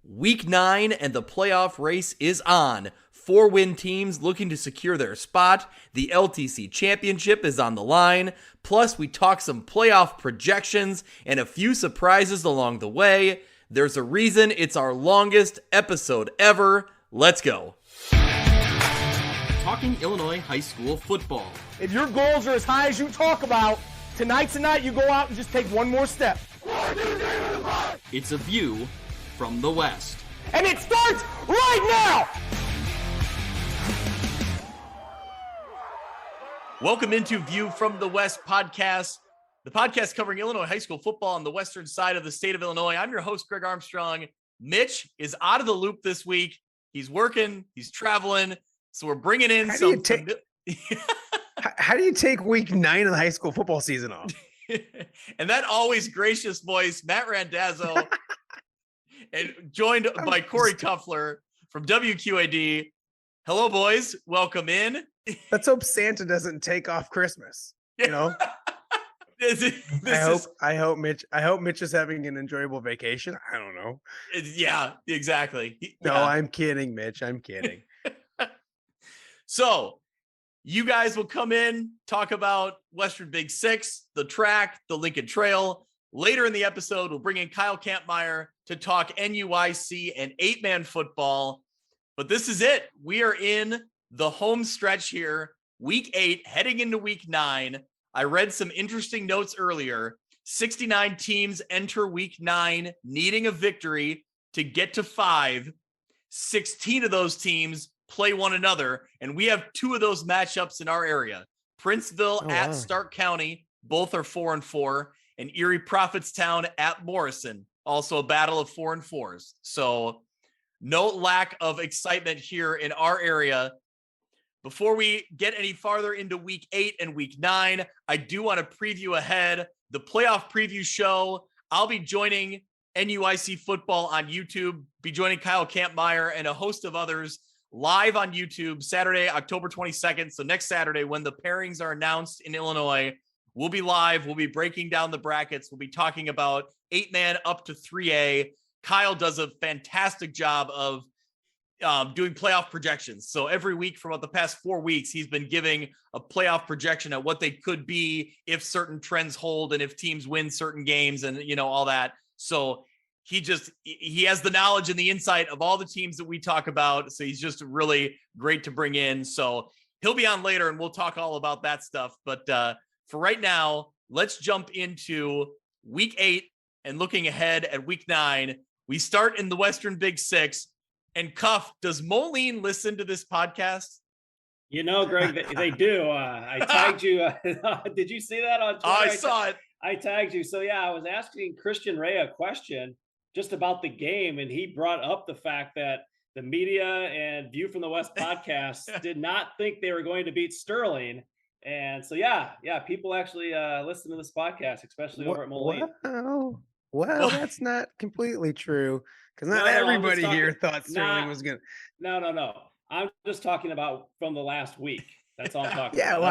Week 9 and the playoff race is on. 4-win teams looking to secure their spot. The LTC championship is on the line. Plus, we talk some playoff projections and a few surprises along the way. There's a reason it's our longest episode ever. Let's go. Talking Illinois high school football. If your goals are as high as you talk about, tonight's the night you go out and just take one more step. It's a view from the West. And it starts right now! Welcome into View from the West podcast, the podcast covering Illinois high school football on the western side of the state of Illinois. I'm your host, Greg Armstrong. Mitch is out of the loop this week. He's working, he's traveling, so we're bringing in How do you take week 9 of the high school football season off? And that always gracious voice, Matt Randazzo, and joined by Kory Kuffler from WQAD. Hello, boys. Welcome in. Let's hope Santa doesn't take off Christmas. You know, I hope Mitch is having an enjoyable vacation. I don't know. Yeah, exactly. No, I'm kidding, Mitch. I'm kidding. So you guys will come in, talk about Western Big Six, the track, the Lincoln Trail. Later in the episode, we'll bring in Kyle Kampmier to talk NUIC and 8-man football. But this is it. We are in the home stretch here, week 8, heading into week 9. I read some interesting notes earlier. 69 teams enter week 9 needing a victory to get to 5. 16 of those teams play one another, and we have 2 of those matchups in our area. Princeville at Stark County, both are 4-4, and Erie Prophetstown at Morrison, also a battle of 4-4s. So no lack of excitement here in our area. Before we get any farther into week 8 and week 9, I do want to preview ahead the playoff preview show. I'll be joining NUIC football on YouTube, be joining Kyle Kampmier and a host of others live on YouTube Saturday, October 22nd. So next Saturday, when the pairings are announced in Illinois, we'll be live. We'll be breaking down the brackets. We'll be talking about 8-man up to 3A. Kyle does a fantastic job of doing playoff projections. So every week for about the past 4 weeks, he's been giving a playoff projection at what they could be if certain trends hold and if teams win certain games and, you know, all that. So he has the knowledge and the insight of all the teams that we talk about. So he's just really great to bring in. So he'll be on later and we'll talk all about that stuff. But for right now, let's jump into week 8 and looking ahead at week 9. We start in the Western Big Six. And Cuff, does Moline listen to this podcast? You know, Greg, they do. I tagged you. Did you see that on Twitter? I saw it. I tagged you. So, yeah, I was asking Christian Ray a question just about the game, and he brought up the fact that the media and View from the West podcast did not think they were going to beat Sterling. And so, yeah, people actually listen to this podcast, especially over at Moline. Well, that's not completely true. Because not everybody here thought Sterling was going to. No. I'm just talking about from the last week. That's all I'm talking about. Well,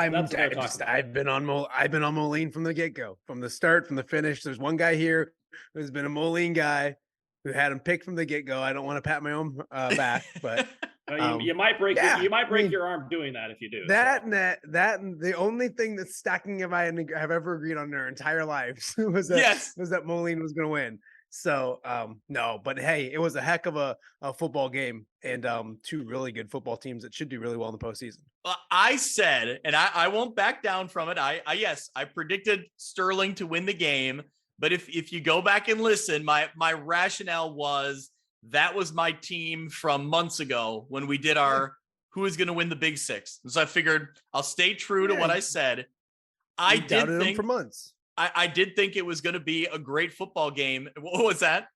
I've been on Moline from the get-go, from the start, from the finish. There's one guy here who's been a Moline guy who had him picked from the get-go. I don't want to pat my own back, but you might break your arm doing that if you do. That the only thing that Stacking and I have ever agreed on in our entire lives was that Moline was going to win. So, no, but hey, it was a heck of a football game and 2 really good football teams that should do really well in the postseason. I said, and I won't back down from it. I predicted Sterling to win the game, but if you go back and listen, my rationale was that was my team from months ago when we did our who is going to win the Big Six. So I figured I'll stay true to what I said. I did think for months. I did think it was going to be a great football game. What was that?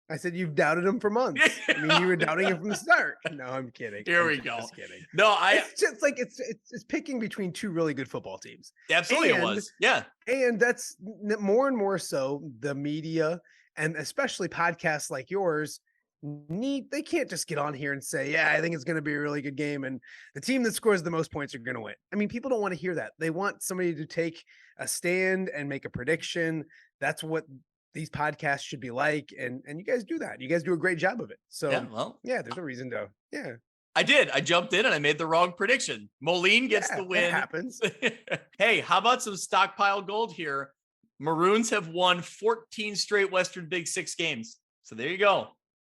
I said you've doubted him for months. I mean, you were doubting him from the start. No, I'm kidding. Here we go. Just kidding. No, it's just like it's picking between 2 really good football teams. Absolutely, it was. Yeah, and that's more and more so the media and especially podcasts like yours they can't just get on here and say, yeah, I think it's going to be a really good game and the team that scores the most points are going to win. I mean, people don't want to hear that. They want somebody to take a stand and make a prediction. That's what these podcasts should be like, and you guys do that. You guys do a great job of it. So there's a reason to, I did. I jumped in and I made the wrong prediction. Moline gets the win. It happens. Hey, how about some stockpile gold here? Maroons have won 14 straight Western Big Six games. So there you go.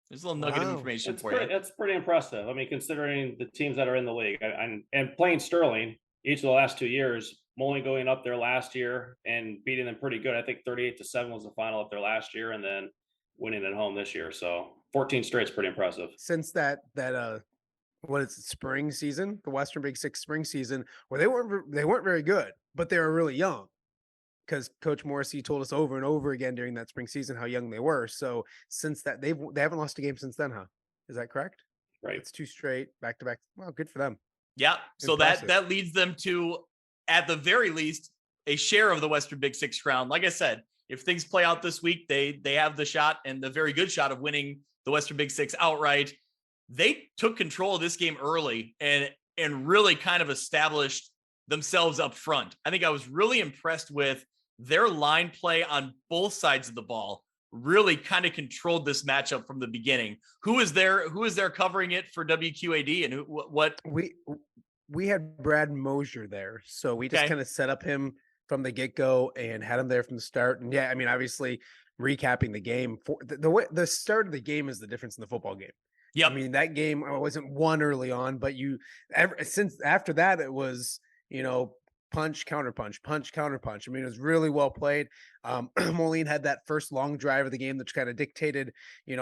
There's a little nugget of information for you. That's pretty impressive. I mean, considering the teams that are in the league and playing Sterling each of the last 2 years, Moline going up there last year and beating them pretty good. I think 38-7 was the final up there last year, and then winning at home this year. So 14 straight is pretty impressive. Since that what is it, spring season, the Western Big Six spring season, where they weren't very good, but they were really young. Because Coach Morrissey told us over and over again during that spring season how young they were. So since that, they haven't lost a game since then, huh? Is that correct? Right. It's 2 straight back to back. Well, good for them. Yeah. So impressive. that leads them to, at the very least, a share of the Western Big Six crown. Like I said, if things play out this week, they have the shot, and the very good shot, of winning the Western Big Six outright. They took control of this game early and really kind of established themselves up front. I think I was really impressed with their line play on both sides of the ball. Really kind of controlled this matchup from the beginning. Who is there covering it for WQAD, and what? We had Brad Mosier there, so we just kind of set up him from the get-go and had him there from the start. And yeah, I mean, obviously recapping the game, for the way the start of the game is the difference in the football game. Yeah, I mean, that game wasn't won early on, but since after that it was, punch, counterpunch, punch, counterpunch. I mean, it was really well played. Moline had that first long drive of the game that kind of dictated,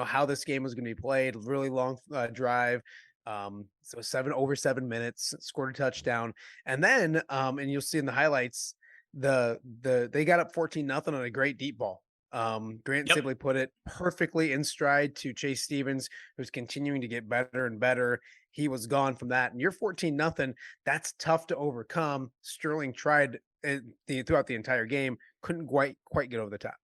how this game was going to be played. Really long drive. So over 7 minutes, scored a touchdown. And then, and you'll see in the highlights, they got up 14-0 on a great deep ball. Grant Sibley put it perfectly in stride to Chase Stevens, who's continuing to get better and better. He was gone from that. And you're 14-0. That's tough to overcome. Sterling tried throughout the entire game, couldn't quite get over the top.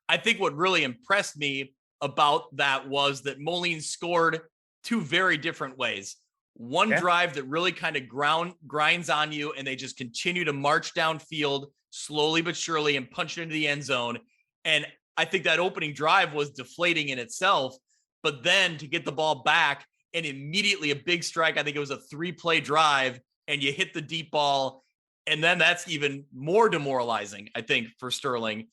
I think what really impressed me about that was that Moline scored 2 very different ways. One drive that really kind of grinds on you, and they just continue to march downfield slowly but surely and punch it into the end zone. And I think that opening drive was deflating in itself, but then to get the ball back and immediately a big strike, I think it was a 3-play drive, and you hit the deep ball. And then that's even more demoralizing, I think, for Sterling.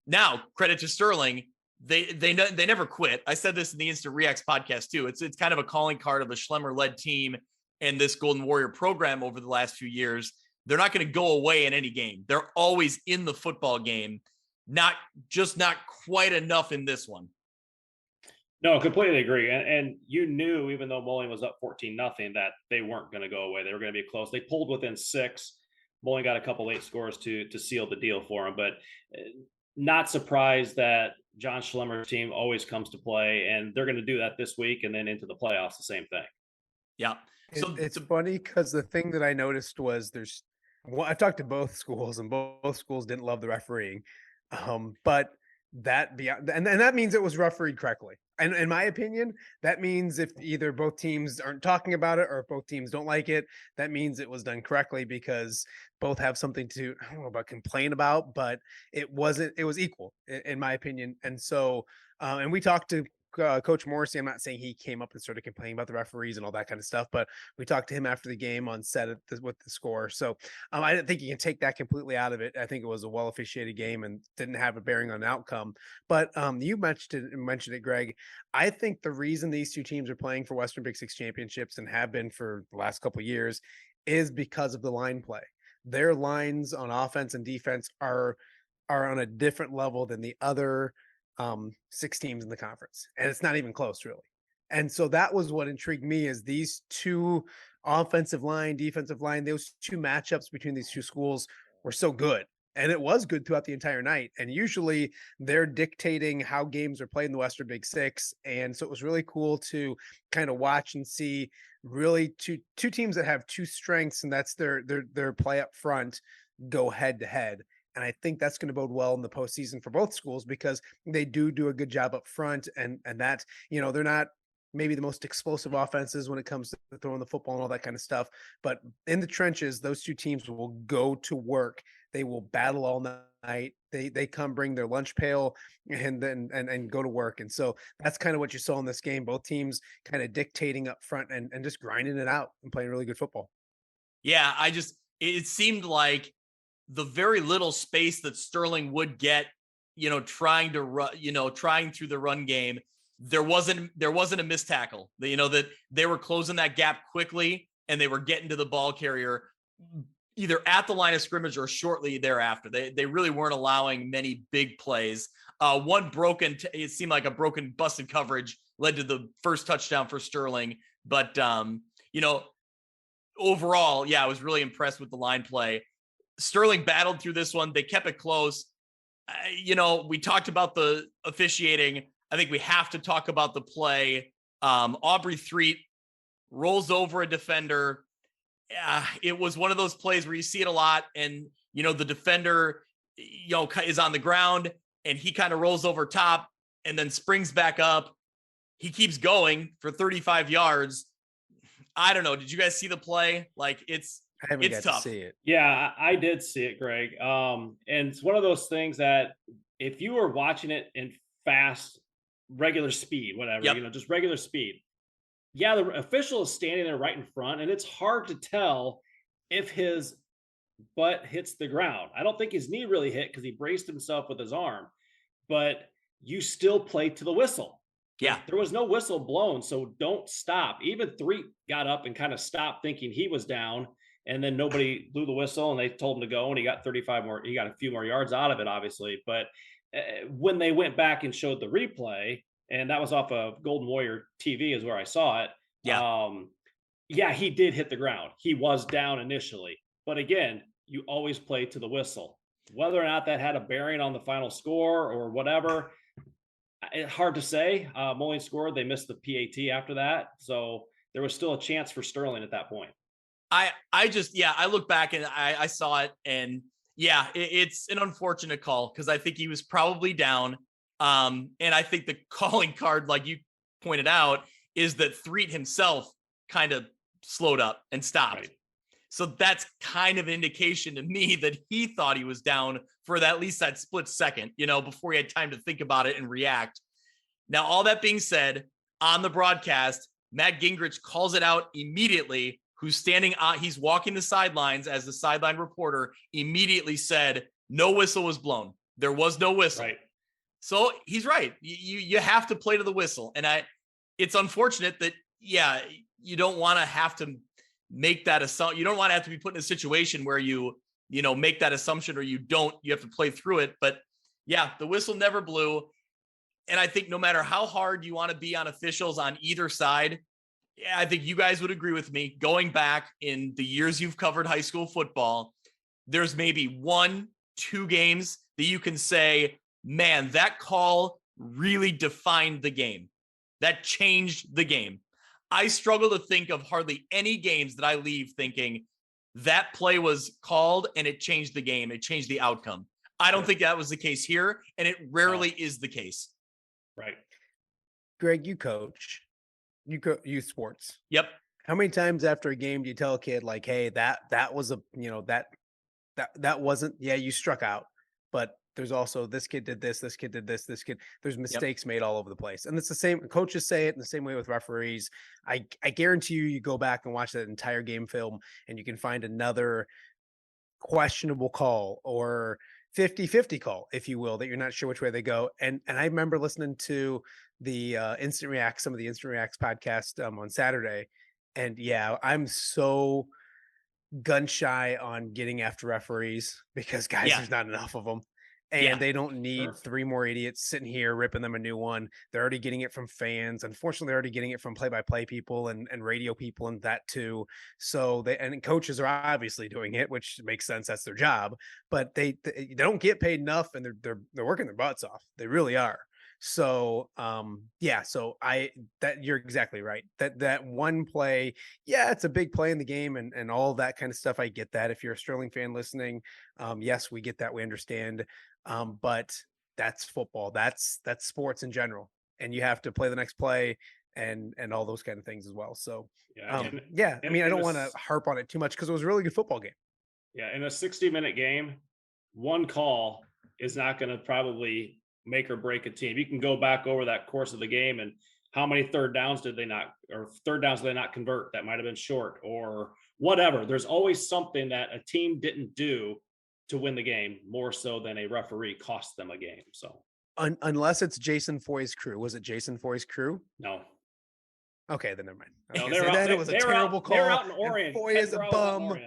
Now, credit to Sterling. They never quit. I said this in the Instant Reacts podcast too. It's kind of a calling card of the Schlemmer-led team and this Golden Warrior program over the last few years. They're not going to go away in any game. They're always in the football game. Not quite enough in this one. No, completely agree. And you knew, even though Moline was up 14-0, that they weren't going to go away. They were going to be close. They pulled within 6. Moline got a couple late scores to seal the deal for them, but not surprised that John Schlemmer's team always comes to play, and they're going to do that this week and then into the playoffs, the same thing. Yeah. So it's funny because the thing that I noticed was I talked to both schools, and both schools didn't love the refereeing. But that that means it was refereed correctly. And in my opinion, that means if either both teams aren't talking about it or if both teams don't like it, that means it was done correctly, because both have something to, I don't know about complain about, but it was equal in my opinion. And so, and we talked to Coach Morrissey. I'm not saying he came up and started complaining about the referees and all that kind of stuff, but we talked to him after the game on set with the score. So I didn't think you can take that completely out of it. I think it was a well officiated game and didn't have a bearing on the outcome. But you mentioned it, Greg. I think the reason these 2 teams are playing for Western Big Six championships and have been for the last couple of years is because of the line play. Their lines on offense and defense are on a different level than the other 6 teams in the conference, and it's not even close, really. And so that was what intrigued me, is these 2 offensive line, defensive line, those 2 matchups between these 2 schools were so good. And it was good throughout the entire night. And usually they're dictating how games are played in the Western Big Six. And so it was really cool to kind of watch and see really two teams that have 2 strengths, and that's their play up front, go head to head. And I think that's going to bode well in the postseason for both schools, because they do a good job up front, and that, they're not maybe the most explosive offenses when it comes to throwing the football and all that kind of stuff, but in the trenches, those 2 teams will go to work. They will battle all they come bring their lunch pail and then and go to work. And so that's kind of what you saw in this game. Both teams kind of dictating up front and just grinding it out and playing really good football. Yeah, it seemed like the very little space that Sterling would get, trying to run, trying through the run game, there wasn't a missed tackle. That they were closing that gap quickly and they were getting to the ball carrier either at the line of scrimmage or shortly thereafter. They really weren't allowing many big plays. One it seemed like a broken busted coverage led to the first touchdown for Sterling. But, overall, yeah, I was really impressed with the line play. Sterling battled through this one. They kept it close. We talked about the officiating. I think we have to talk about the play. Aubrey Threet rolls over a defender. It was one of those plays where you see it a lot, and the defender is on the ground and he kind of rolls over top and then springs back up. He keeps going for 35 yards. I don't know, did you guys see the play? Like, I haven't got tough to see it. Yeah, I did see it, Greg. And it's one of those things that if you were watching it in fast regular speed, whatever, Yep. Just regular speed, yeah, the official is standing there right in front, and it's hard to tell if his butt hits the ground. I don't think his knee really hit because he braced himself with his arm, but you still play to the whistle. Yeah. There was no whistle blown, so don't stop. Even Three got up and kind of stopped thinking he was down, and then nobody blew the whistle, and they told him to go, and he got 35 more. He got a few more yards out of it, obviously. But when they went back and showed the replay, and that was off of Golden Warrior TV is where I saw it. Yeah. Yeah, he did hit the ground. He was down initially. But again, you always play to the whistle. Whether or not that had a bearing on the final score or whatever, it's hard to say. Moline scored. They missed the PAT after that. So there was still a chance for Sterling at that point. I look back and I saw it, and yeah, it's an unfortunate call because I think he was probably down. And I think the calling card, like you pointed out, is that Threet himself kind of slowed up and stopped. Right. So that's kind of an indication to me that he thought he was down for at least that split second, before he had time to think about it and react. Now, all that being said, on the broadcast, Matt Gingrich calls it out immediately. He's walking the sidelines as the sideline reporter immediately said, no whistle was blown. There was no whistle. Right. So he's right. You have to play to the whistle. And it's unfortunate that, you don't want to have to make that assumption. You don't want to have to be put in a situation where you make that assumption, or you have to play through it. But yeah, the whistle never blew. And I think no matter how hard you want to be on officials on either side, I think you guys would agree with me. Going back in the years you've covered high school football, there's maybe 1-2 games that you can say, man, that call really defined the game. That changed the game. I struggle to think of hardly any games that I leave thinking that play was called and it changed the game. It changed the outcome. I don't think that was the case here, and it rarely is the case. Right. Greg, you coach. Youth sports. Yep. How many times after a game do you tell a kid like, hey, that was that wasn't, you struck out, but there's also this kid did this kid did this kid, there's mistakes made all over the place. And it's the same, coaches say it in the same way with referees. I guarantee you go back and watch that entire game film and you can find another questionable call or 50-50 call, if you will, that you're not sure which way they go. And I remember listening to the some of the Instant Reacts podcast on Saturday. And I'm so gun shy on getting after referees because there's not enough of them. And they don't need 3 more idiots sitting here ripping them a new one. They're already getting it from fans. Unfortunately, they're already getting it from play-by-play people and radio people and that too. So and coaches are obviously doing it, which makes sense. That's their job. But they don't get paid enough, and they're working their butts off. They really are. So so you're exactly right. That one play, it's a big play in the game and all that kind of stuff. I get that. If you're a Sterling fan listening, yes, we get that. We understand. But that's football. That's sports in general. And you have to play the next play and all those kind of things as well. So I don't want to harp on it too much because it was a really good football game. Yeah, in a 60-minute game, one call is not going to probably make or break a team. You can go back over that course of the game and how many third downs did they not convert that might have been short or whatever. There's always something that a team didn't do to win the game more so than a referee cost them a game. So unless it's Jason Foy's crew. Was it Jason Foy's crew? No. Okay, then never mind. No, It was a terrible call. They were out in Oregon. Foy is a bum. All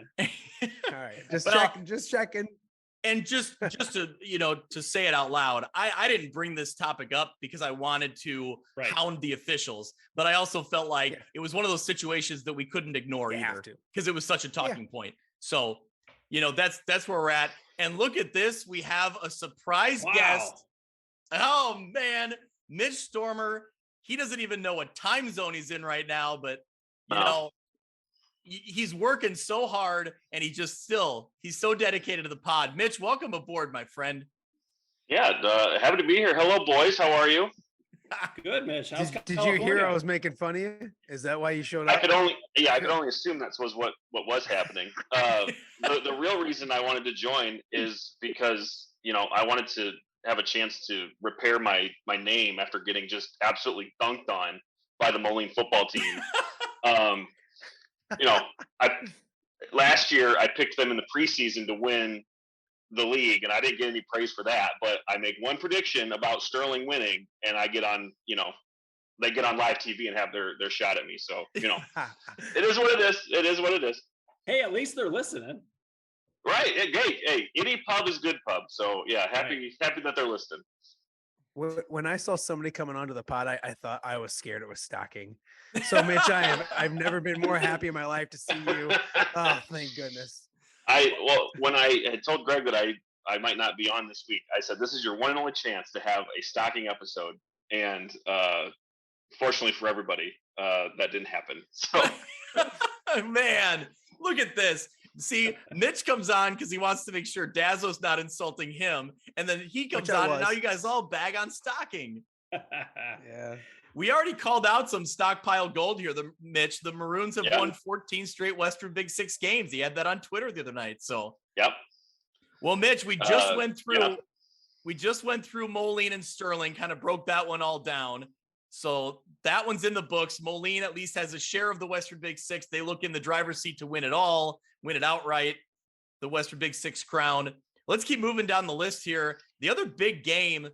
right, just checking. And just to, to say it out loud, I didn't bring this topic up because I wanted to hound the officials, but I also felt like it was one of those situations that we couldn't ignore either because it was such a talking point. So, that's where we're at. And look at this. We have a surprise guest. Oh man, Mitch Stormer. He doesn't even know what time zone he's in right now, but he's working so hard and he's so dedicated to the pod. Mitch, welcome aboard, my friend. Yeah, happy to be here. Hello, boys. How are you? Good, Mitch. Did you hear I was making fun of you? Is that why you showed up? I could only assume that was what was happening. The real reason I wanted to join is because, I wanted to have a chance to repair my name after getting just absolutely dunked on by the Moline football team. Last year I picked them in the preseason to win the league, and I didn't get any praise for that. But I make one prediction about Sterling winning, and I get on, they get on live TV and have their shot at me. So, it is what it is. It is what it is. Hey, at least they're listening. Right. Hey, any pub is good pub. So yeah, happy that they're listening. When I saw somebody coming onto the pod, I thought I was scared it was stalking. So Mitch, I've never been more happy in my life to see you. Oh, thank goodness. When I had told Greg that I might not be on this week, I said, this is your one and only chance to have a stalking episode. And fortunately for everybody, that didn't happen. So man, look at this. See, Mitch comes on because he wants to make sure Dazzo's not insulting him. And then he comes on and now you guys all bag on stocking. Yeah. We already called out some stockpile gold here. Mitch, the Maroons have won 14 straight Western Big Six games. He had that on Twitter the other night. So, well, Mitch, we just went through Moline and Sterling, kind of broke that one all down. So that one's in the books. Moline at least has a share of the Western Big Six. They look in the driver's seat to win it all, win it outright, the Western Big Six crown. Let's keep moving down the list here. The other big game,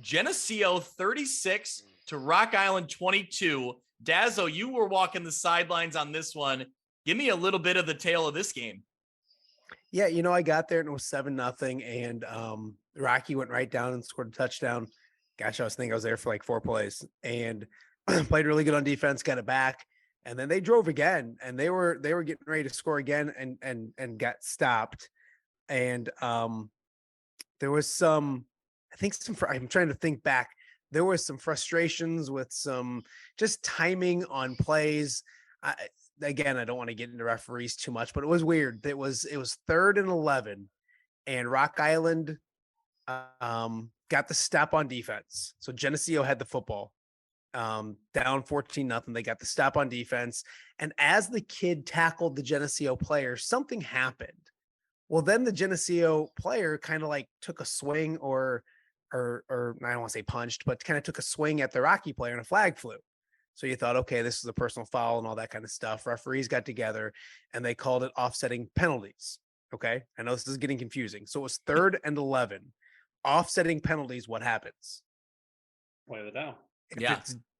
Geneseo 36 to Rock Island 22. Dazzo, you were walking the sidelines on this one. Give me a little bit of the tale of this game. Yeah, I got there and it was 7-0, and Rocky went right down and scored a touchdown. Gosh, I was there for like 4 plays and played really good on defense, got it back. And then they drove again and they were getting ready to score again and got stopped. And there was I'm trying to think back. There was some frustrations with some just timing on plays. I don't want to get into referees too much, but it was weird. It was 3rd and 11 and Rock Island got the stop on defense. So Geneseo had the football, down 14-0. They got the stop on defense. And as the kid tackled the Geneseo player, something happened. Well, then the Geneseo player kind of like took a swing or I don't want to say punched, but kind of took a swing at the Rocky player and a flag flew. So you thought, okay, this is a personal foul and all that kind of stuff. Referees got together and they called it offsetting penalties. Okay. I know this is getting confusing. So it was 3rd and 11. Offsetting penalties, what happens? Play it down.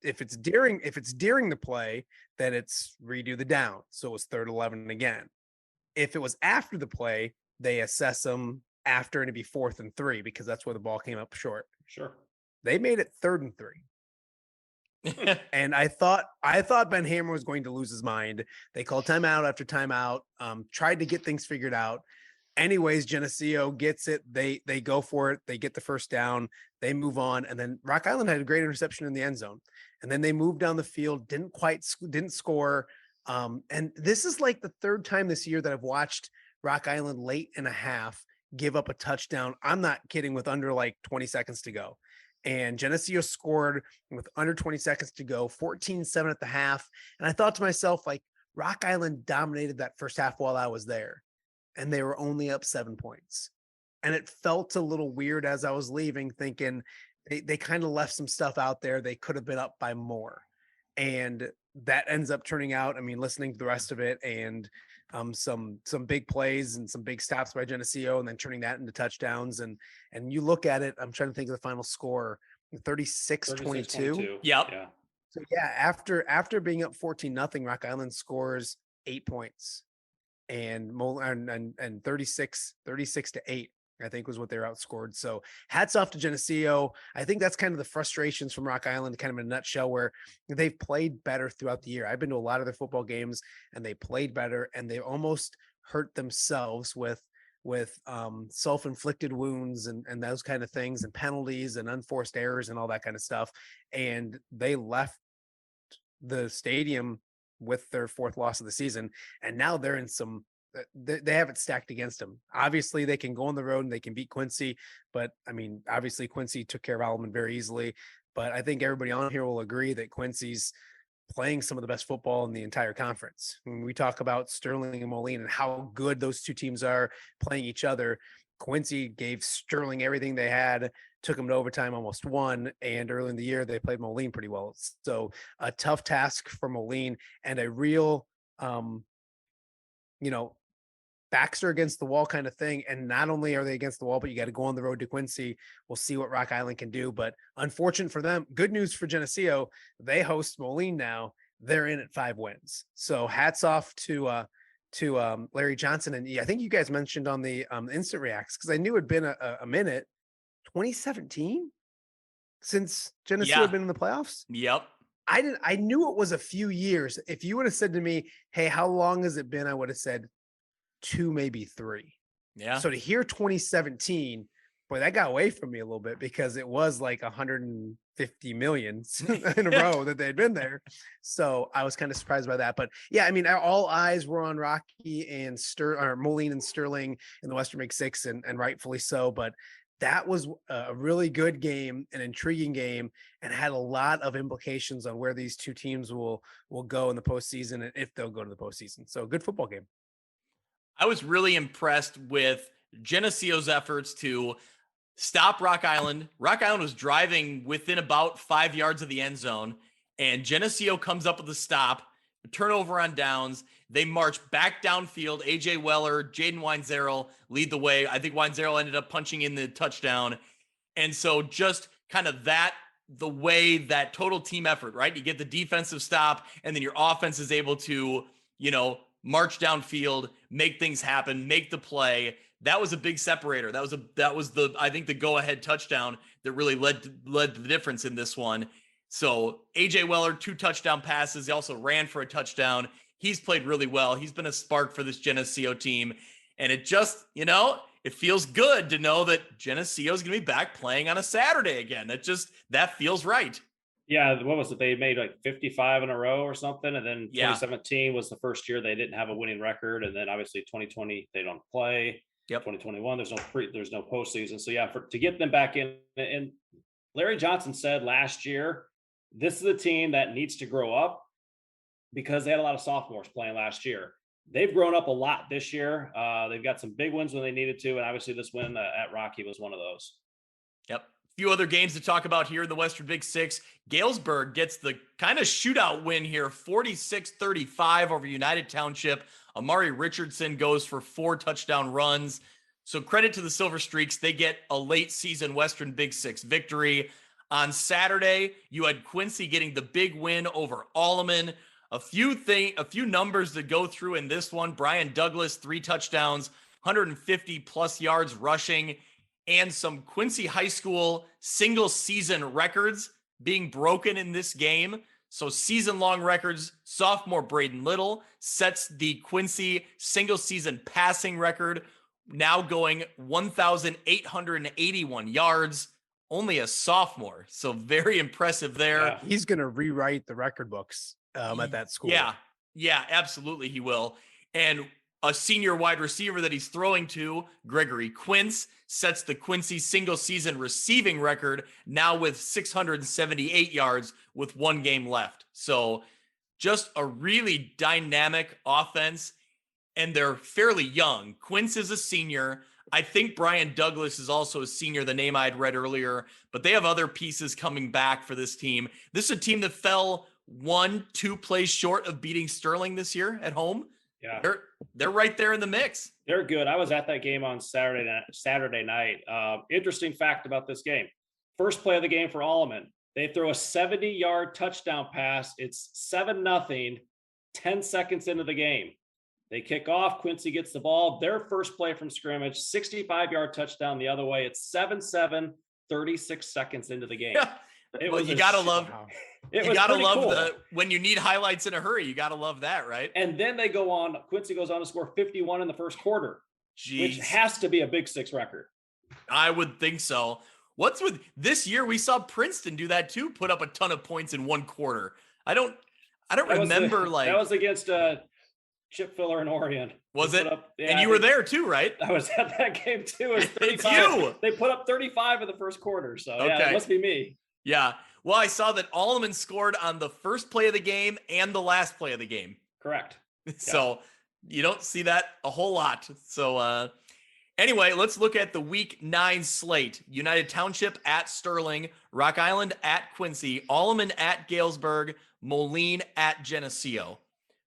If it's during the play, then it's redo the down. So it was 3rd and 11 again. If it was after the play, they assess them after and it'd be 4th and 3 because that's where the ball came up short. Sure. They made it 3rd and 3. And I thought Ben Hammer was going to lose his mind. They called timeout after timeout, tried to get things figured out. Anyways, Geneseo gets it. They go for it. They get the first down. They move on. And then Rock Island had a great interception in the end zone. And then they moved down the field, didn't score. And this is like the 3rd time this year that I've watched Rock Island late in a half give up a touchdown. I'm not kidding, with under like 20 seconds to go. And Geneseo scored with under 20 seconds to go, 14-7 at the half. And I thought to myself, like, Rock Island dominated that first half while I was there. And they were only up 7 points. And it felt a little weird as I was leaving, thinking they kind of left some stuff out there. They could have been up by more. And that ends up turning out, I mean, listening to the rest of it and some big plays and some big stops by Geneseo and then turning that into touchdowns. And you look at it, I'm trying to think of the final score, 36-22. Yep. Yeah. So yeah, after being up 14-0, Rock Island scores 8 points and 36-8. I think was what they were outscored. So hats off to Geneseo. I think that's kind of the frustrations from Rock Island, kind of in a nutshell, where they've played better throughout the year. I've been to a lot of their football games and they played better, and they almost hurt themselves with self-inflicted wounds and those kind of things and penalties and unforced errors and all that kind of stuff. And they left the stadium with their 4th loss of the season. And now they're in some, they have it stacked against them. Obviously they can go on the road and they can beat Quincy, but I mean, obviously Quincy took care of Alleman very easily, but I think everybody on here will agree that Quincy's playing some of the best football in the entire conference. When we talk about Sterling and Moline and how good those two teams are playing each other, Quincy gave Sterling everything they had, took them to overtime, almost won. And early in the year, they played Moline pretty well. So a tough task for Moline and a real, backs are against the wall kind of thing. And not only are they against the wall, but you got to go on the road to Quincy. We'll see what Rock Island can do, but unfortunate for them. Good news for Geneseo. They host Moline now. They're in at 5 wins. So hats off to Larry Johnson. And I think you guys mentioned on the instant reacts, because I knew it'd been a minute, 2017 since Geneseo had been in the playoffs. Yep. I knew it was a few years. If you would have said to me, hey, how long has it been? I would have said 2, maybe 3. Yeah. So to hear 2017, boy, that got away from me a little bit, because it was like 150 million in a row that they'd been there. So I was kind of surprised by that. But yeah, I mean, all eyes were on Rocky and Moline and Sterling in the Western Big Six, and rightfully so. But that was a really good game, an intriguing game, and had a lot of implications on where these two teams will go in the postseason and if they'll go to the postseason. So good football game. I was really impressed with Geneseo's efforts to stop Rock Island. Rock Island was driving within about 5 yards of the end zone, and Geneseo comes up with a stop, a turnover on downs. They march back downfield. AJ Weller, Jaden Weinzerl lead the way. I think Weinzerl ended up punching in the touchdown. And so just kind of the way that total team effort, right? You get the defensive stop, and then your offense is able to, march downfield, make things happen, make the play. That was a big separator. That was the I think the go-ahead touchdown that really led to the difference in this one. So AJ Weller, 2 touchdown passes. He also ran for a touchdown. He's played really well. He's been a spark for this Geneseo team. And it just, it feels good to know that Geneseo is going to be back playing on a Saturday again. That feels right. Yeah, what was it? They made like 55 in a row or something. And then 2017 was the first year they didn't have a winning record. And then obviously 2020, they don't play. Yep. 2021, there's no postseason. So yeah, to get them back in, and Larry Johnson said last year, this is a team that needs to grow up, because they had a lot of sophomores playing last year. They've grown up a lot this year. They've got some big wins when they needed to. And obviously this win at Rocky was one of those. Yep. Few other games to talk about here in the Western Big Six. Galesburg gets the kind of shootout win here, 46-35 over United Township. Amari Richardson goes for 4 touchdown runs. So credit to the Silver Streaks. They get a late season Western Big Six victory. On Saturday, you had Quincy getting the big win over Alleman. A few numbers to go through in this one. Brian Douglas, 3 touchdowns, 150 plus yards rushing, and some Quincy High School single season records being broken in this game. So season-long records, sophomore Braden Little sets the Quincy single season passing record, now going 1,881 yards, only a sophomore. So very impressive there. Yeah. He's going to rewrite the record books at that school. Yeah, absolutely he will. And a senior wide receiver that he's throwing to, Gregory Quince, sets the Quincy single season receiving record, now with 678 yards with 1 game left. So just a really dynamic offense, and they're fairly young. Quince is a senior. I think Brian Douglas is also a senior, the name I had read earlier, but they have other pieces coming back for this team. This is a team that fell 1-2 plays short of beating Sterling this year at home. Yeah, they're right there in the mix. They're good. I was at that game on Saturday night. Interesting fact about this game. First play of the game for Alleman. They throw a 70-yard touchdown pass. It's 7-0, 10 seconds into the game. They kick off. Quincy gets the ball. Their first play from scrimmage, 65-yard touchdown the other way. It's 7-7, 36 seconds into the game. Yeah. You gotta love cool. when you need highlights in a hurry, you gotta love that, right? And then they go on. Quincy goes on to score 51 in the first quarter, which has to be a Big Six record. I would think so. What's with this year? We saw Princeton do that too, put up a ton of points in one quarter. I don't remember that was against Chip Filler in Orion. Was it? And you were there too, right? I was at that game too. It was 35. It's you. They put up 35 in the first quarter. So yeah, it must be me. Yeah. Well, I saw that Alleman scored on the first play of the game and the last play of the game. Correct. So you don't see that a whole lot. So anyway, let's look at the week 9 slate. United Township at Sterling, Rock Island at Quincy, Alleman at Galesburg, Moline at Geneseo.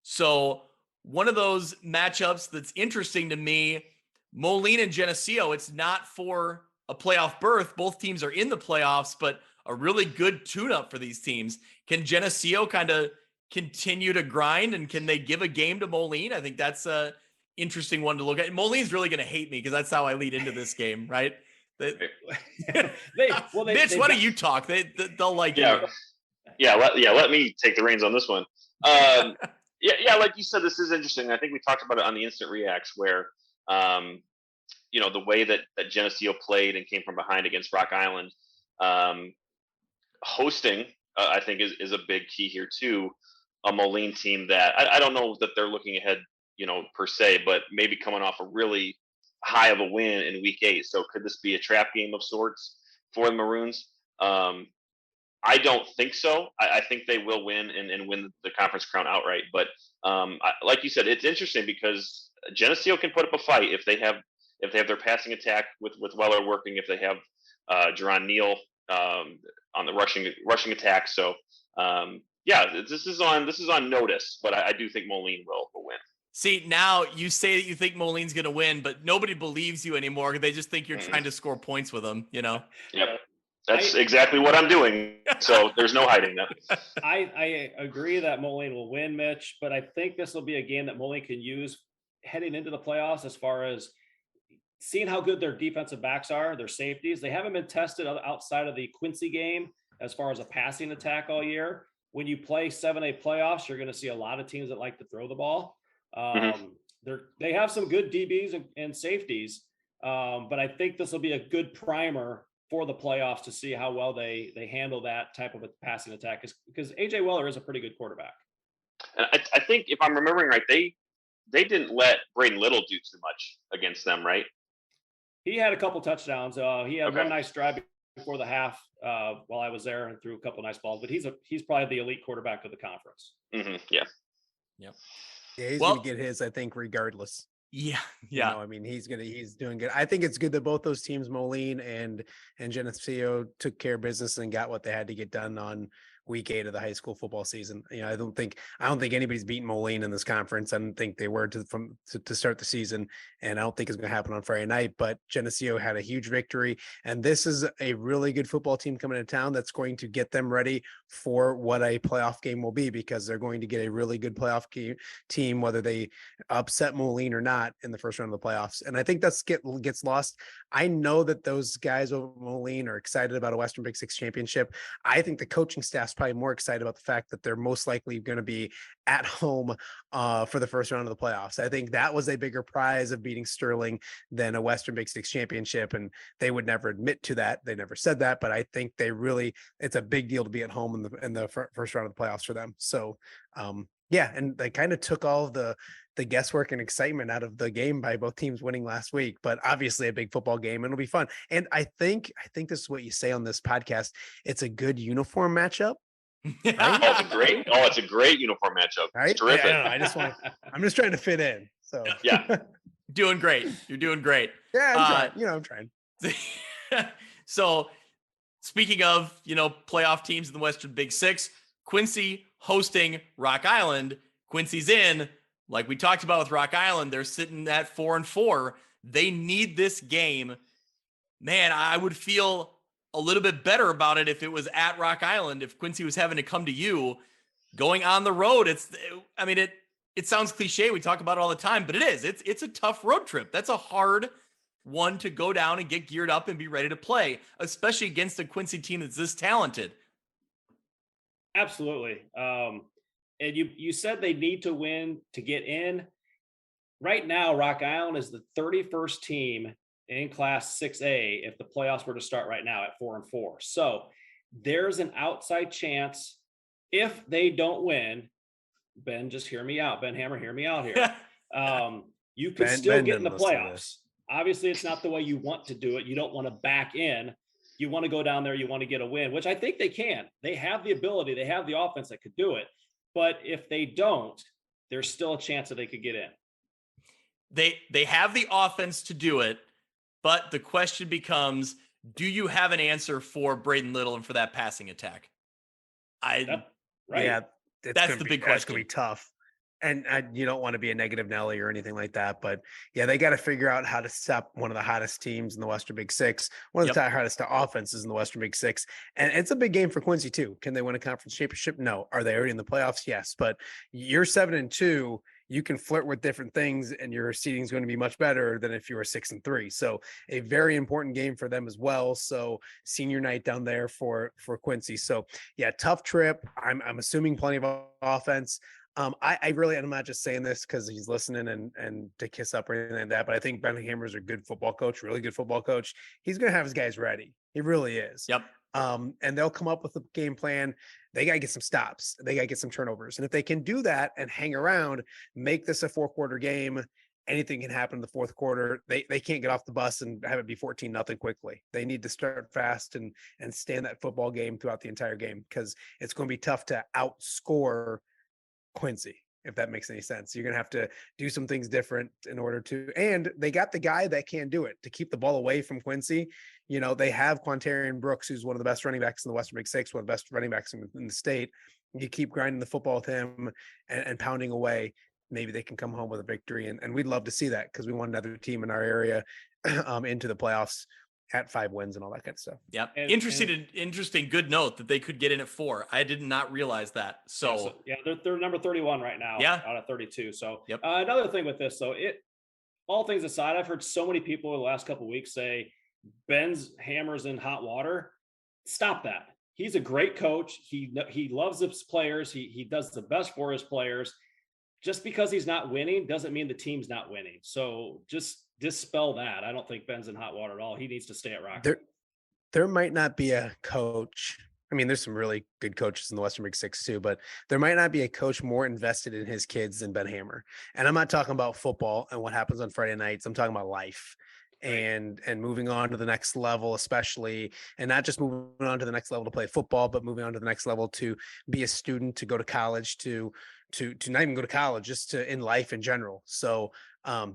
So one of those matchups that's interesting to me, Moline and Geneseo, it's not for a playoff berth. Both teams are in the playoffs, but a really good tune-up for these teams. Can Geneseo kind of continue to grind, and can they give a game to Moline? I think that's a interesting one to look at. Moline's really going to hate me because that's how I lead into this game, right? Mitch, why don't you talk? They'll like it. Let me take the reins on this one. Like you said, this is interesting. I think we talked about it on the Instant Reacts where, the way that Geneseo played and came from behind against Rock Island. Hosting, I think, is a big key here too. A Moline team that I don't know that they're looking ahead, per se, but maybe coming off a really high of a win in week 8. So could this be a trap game of sorts for the Maroons? I don't think so. I think they will win and win the conference crown outright. But like you said, it's interesting because Geneseo can put up a fight if they have their passing attack with Weller working, if they have Jerron Neal on the rushing attack. So this is on notice, but I do think Moline will win. See, now you say that you think Moline's going to win, but nobody believes you anymore. They just think you're trying to score points with them, Yep. That's exactly what I'm doing. So there's no hiding that. I agree that Moline will win, Mitch, but I think this will be a game that Moline can use heading into the playoffs as far as seeing how good their defensive backs are, their safeties. They haven't been tested outside of the Quincy game as far as a passing attack all year. When you play 7A playoffs, you're going to see a lot of teams that like to throw the ball. They have some good DBs and safeties, but I think this will be a good primer for the playoffs to see how well they handle that type of a passing attack, because AJ Weller is a pretty good quarterback. And I think if I'm remembering right, they didn't let Braden Little do too much against them, right? He had a couple touchdowns. He had one nice drive before the half while I was there and threw a couple nice balls. But he's probably the elite quarterback of the conference. Mm-hmm. Yeah. Yeah, he's going to get his, I think, regardless. Yeah. He's doing good. I think it's good that both those teams, Moline and Geneseo, took care of business and got what they had to get done on week 8 of the high school football season. I don't think anybody's beaten Moline in this conference. I don't think they were to start the season, and I don't think it's going to happen on Friday night. But Geneseo had a huge victory, and this is a really good football team coming to town that's going to get them ready for what a playoff game will be, because they're going to get a really good playoff team, whether they upset Moline or not in the first round of the playoffs. And I think that's gets lost. I know that those guys over Moline are excited about a Western Big Six championship. I think the coaching staff's probably more excited about the fact that they're most likely going to be at home for the first round of the playoffs. I think that was a bigger prize of beating Sterling than a Western Big Six championship, and they would never admit to that. They never said that, but I think it's a big deal to be at home in the first round of the playoffs for them. So and they kind of took all of the guesswork and excitement out of the game by both teams winning last week, but obviously a big football game, and it'll be fun. And I think this is what you say on this podcast. It's a good uniform matchup. Right? It's a great uniform matchup. Right? It's terrific. I'm just trying to fit in. So yeah. Doing great. You're doing great. Yeah, I'm trying. I'm trying. So speaking of, playoff teams in the Western Big Six, Quincy hosting Rock Island. Quincy's in. Like we talked about with Rock Island, they're sitting at 4-4. They need this game. Man, I would feel a little bit better about it if it was at Rock Island, if Quincy was having to come to you. Going on the road, it sounds cliche. We talk about it all the time, but it is. It's a tough road trip. That's a hard one to go down and get geared up and be ready to play, especially against a Quincy team that's this talented. Absolutely. And you said they need to win to get in. Right now, Rock Island is the 31st team in Class 6A if the playoffs were to start right now at 4-4. So there's an outside chance if they don't win. Ben, just hear me out. Ben Hammer, hear me out here. You could still get in the playoffs. Obviously, it's not the way you want to do it. You don't want to back in. You want to go down there. You want to get a win, which I think they can. They have the ability. They have the offense that could do it. But if they don't, there's still a chance that they could get in. They have the offense to do it, but the question becomes, do you have an answer for Braden Little and for that passing attack? Right. Yeah, that's the big question. That's going to be tough. And you don't want to be a negative Nelly or anything like that. But yeah, they got to figure out how to stop one of the hottest teams in the Western Big Six, one of the hottest offenses in the Western Big Six. And it's a big game for Quincy too. Can they win a conference championship? No. Are they already in the playoffs? Yes. But you're 7-2. You can flirt with different things and your seeding is going to be much better than if you were 6-3. So a very important game for them as well. So senior night down there for Quincy. So yeah, tough trip. I'm assuming plenty of offense. I'm not just saying this because he's listening and to kiss up or anything like that, but I think Ben Hammer's a good football coach, really good football coach. He's going to have his guys ready. He really is. Yep. And they'll come up with a game plan. They got to get some stops. They got to get some turnovers. And if they can do that and hang around, make this a 4-quarter game, anything can happen in the fourth quarter. They can't get off the bus and have it be 14-0 quickly. They need to start fast and stay in that football game throughout the entire game because it's going to be tough to outscore Quincy, if that makes any sense. You're going to have to do some things different in order to, and they got the guy that can do it to keep the ball away from Quincy. They have Quantarian Brooks, who's one of the best running backs in the Western Big Six, one of the best running backs in the state. You keep grinding the football with him and pounding away. Maybe they can come home with a victory. And we'd love to see that because we want another team in our area into the playoffs at 5 wins and all that kind of stuff. Yep. Interesting. Good note that they could get in at 4. I did not realize that. So they're number 31 right now. Yeah. Out of 32. So another thing with this, so all things aside, I've heard so many people in the last couple of weeks say Ben's Hammer's in hot water. Stop that. He's a great coach. He loves his players. He does the best for his players. Just because he's not winning doesn't mean the team's not winning. So just dispel that. I don't think Ben's in hot water at all. He needs to stay at Rock. There might not be a coach. I mean, there's some really good coaches in the Western Big Six too, but there might not be a coach more invested in his kids than Ben Hammer. And I'm not talking about football and what happens on Friday nights. I'm talking about life and moving on to the next level, especially, and not just moving on to the next level to play football, but moving on to the next level to be a student, to go to college, to not even go to college, just to in life in general. So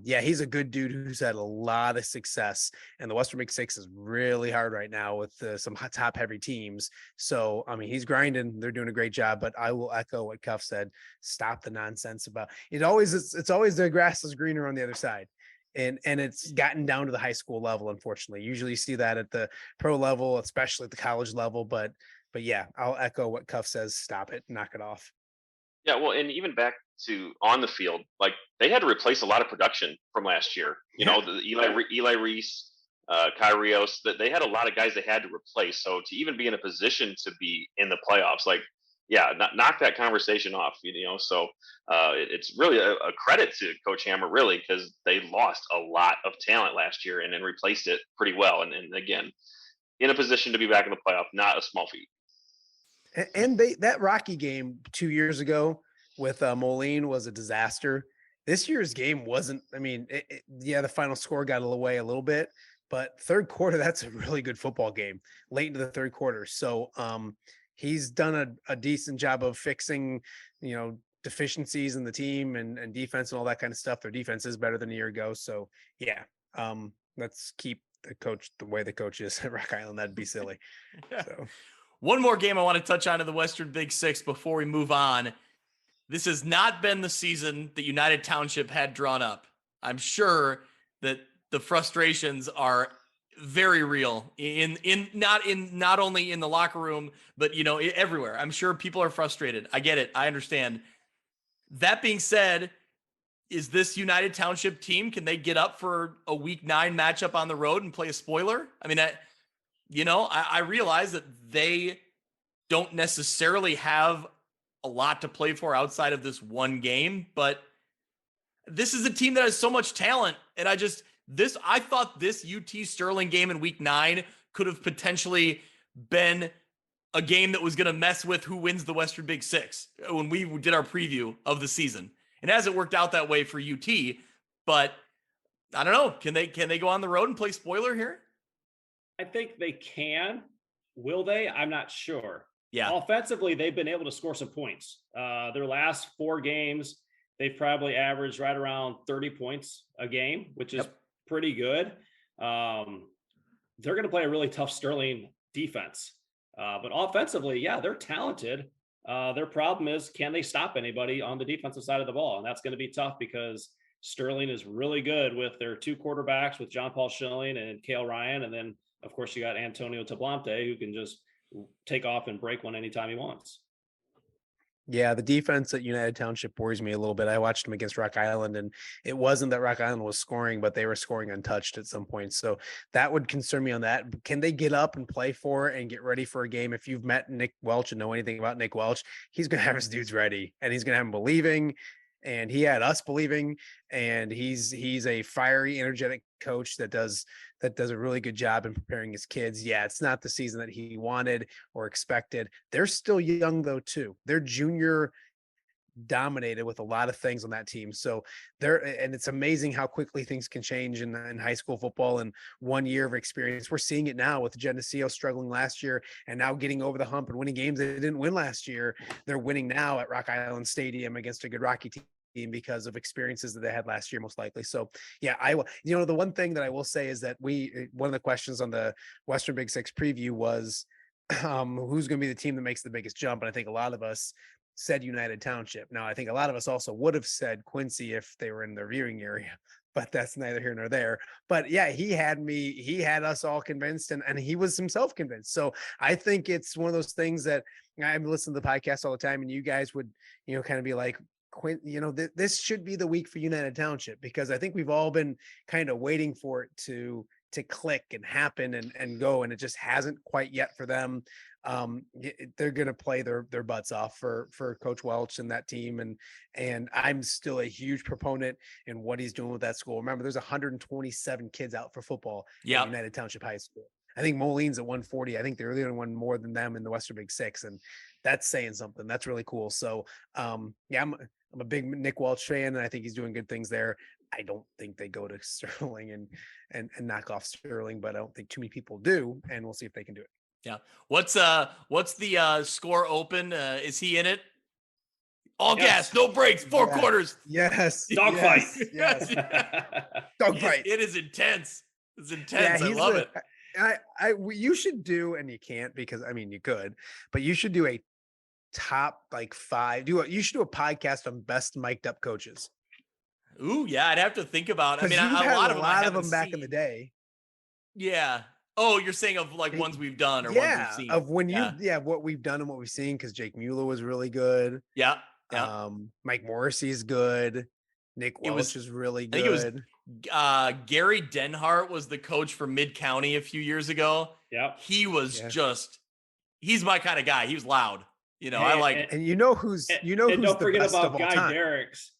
he's a good dude who's had a lot of success, and the Western Big Six is really hard right now with some top heavy teams. So, I mean, he's grinding, they're doing a great job, but I will echo what Cuff said. Stop the nonsense about it. It's always the grass is greener on the other side. And it's gotten down to the high school level, unfortunately. Usually you see that at the pro level, especially at the college level, but yeah, I'll echo what Cuff says. Stop it, knock it off. Yeah, well, and even back to on the field, like they had to replace a lot of production from last year. The Eli Reese, Kai Rios, that they had a lot of guys they had to replace. So to even be in a position to be in the playoffs, knock that conversation off. So it's really a credit to Coach Hammer, really, because they lost a lot of talent last year and then replaced it pretty well. And again, in a position to be back in the playoff, not a small feat. And that Rocky game 2 years ago with Moline was a disaster. This year's game wasn't. I mean, the final score got away a little bit, but third quarter, that's a really good football game late into the third quarter. So he's done a decent job of fixing, deficiencies in the team and defense and all that kind of stuff. Their defense is better than a year ago. So yeah, let's keep the coach the way the coach is at Rock Island. That'd be silly. So one more game I want to touch on in the Western Big Six before we move on. This has not been the season that United Township had drawn up. I'm sure that the frustrations are very real not only in the locker room, but everywhere. I'm sure people are frustrated. I get it. I understand. That being said, is this United Township team, can they get up for a week 9 matchup on the road and play a spoiler? I mean, I realize that they don't necessarily have a lot to play for outside of this one game, but this is a team that has so much talent. And I thought this UT Sterling game in week 9 could have potentially been a game that was going to mess with who wins the Western Big Six when we did our preview of the season. It hasn't worked out that way for UT, but I don't know. Can they go on the road and play spoiler here? I think they can. Will they? I'm not sure. Yeah. Offensively, they've been able to score some points. Their last 4 games, they've probably averaged right around 30 points a game, which is pretty good. They're going to play a really tough Sterling defense. But offensively, yeah, they're talented. Their problem is, can they stop anybody on the defensive side of the ball? And that's going to be tough because Sterling is really good with their 2 quarterbacks, with John Paul Schilling and Cale Ryan. And then, of course, you got Antonio Tablante, who can just take off and break one anytime he wants. Yeah, the defense at United Township worries me a little bit. I watched them against Rock Island, and it wasn't that Rock Island was scoring, but they were scoring untouched at some point. So that would concern me on that. Can they get up and play for it and get ready for a game? If you've met Nick Welch and know anything about Nick Welch, he's going to have his dudes ready, and he's going to have them believing. And he had us believing, and he's a fiery, energetic coach that does a really good job in preparing his kids. Yeah, it's not the season that he wanted or expected. They're still young though too. They're junior dominated with a lot of things on that team. So and it's amazing how quickly things can change in high school football in 1 year of experience. We're seeing it now with Geneseo struggling last year and now getting over the hump and winning games they didn't win last year. They're winning now at Rock Island Stadium against a good Rocky team because of experiences that they had last year, most likely. So yeah, the one thing that I will say is that one of the questions on the Western Big Six preview was who's going to be the team that makes the biggest jump. And I think a lot of us said United Township. Now, I think a lot of us also would have said Quincy if they were in their viewing area, but that's neither here nor there. But yeah, he had us all convinced, and he was himself convinced. So I think it's one of those things that I'm listening to the podcast all the time, and you guys would, kind of be like, this should be the week for United Township, because I think we've all been kind of waiting for it to click and happen and go, and it just hasn't quite yet for them. They're going to play their butts off for Coach Welch and that team. And I'm still a huge proponent in what he's doing with that school. Remember, there's 127 kids out for football at United Township High School. I think Moline's at 140. I think they're the only one more than them in the Western Big Six. And that's saying something. That's really cool. So, I'm a big Nick Welch fan, and I think he's doing good things there. I don't think they go to Sterling and knock off Sterling, but I don't think too many people do, and we'll see if they can do it. Yeah. What's the score open? Is he in it? All gas, no brakes, 4 quarters. Yes. Dogfight. Yes. Dogfight. It is intense. It's intense. I love it. You should do, and you can't because you could, but you should do a top 5. You should do a podcast on best mic'd up coaches. Ooh, yeah, I'd have to think about. A lot of them back in the day. Yeah. Oh, you're saying of ones we've done or ones we've seen. Of when what we've done and what we've seen, because Jake Mueller was really good. Yeah. Mike Morrissey is good. Nick Welch is really good. I think it was Gary Denhart was the coach for Mid-County a few years ago. Yeah. He was he's my kind of guy. He was loud. I like it. And who's don't the forget best about of all Guy time. Derrick's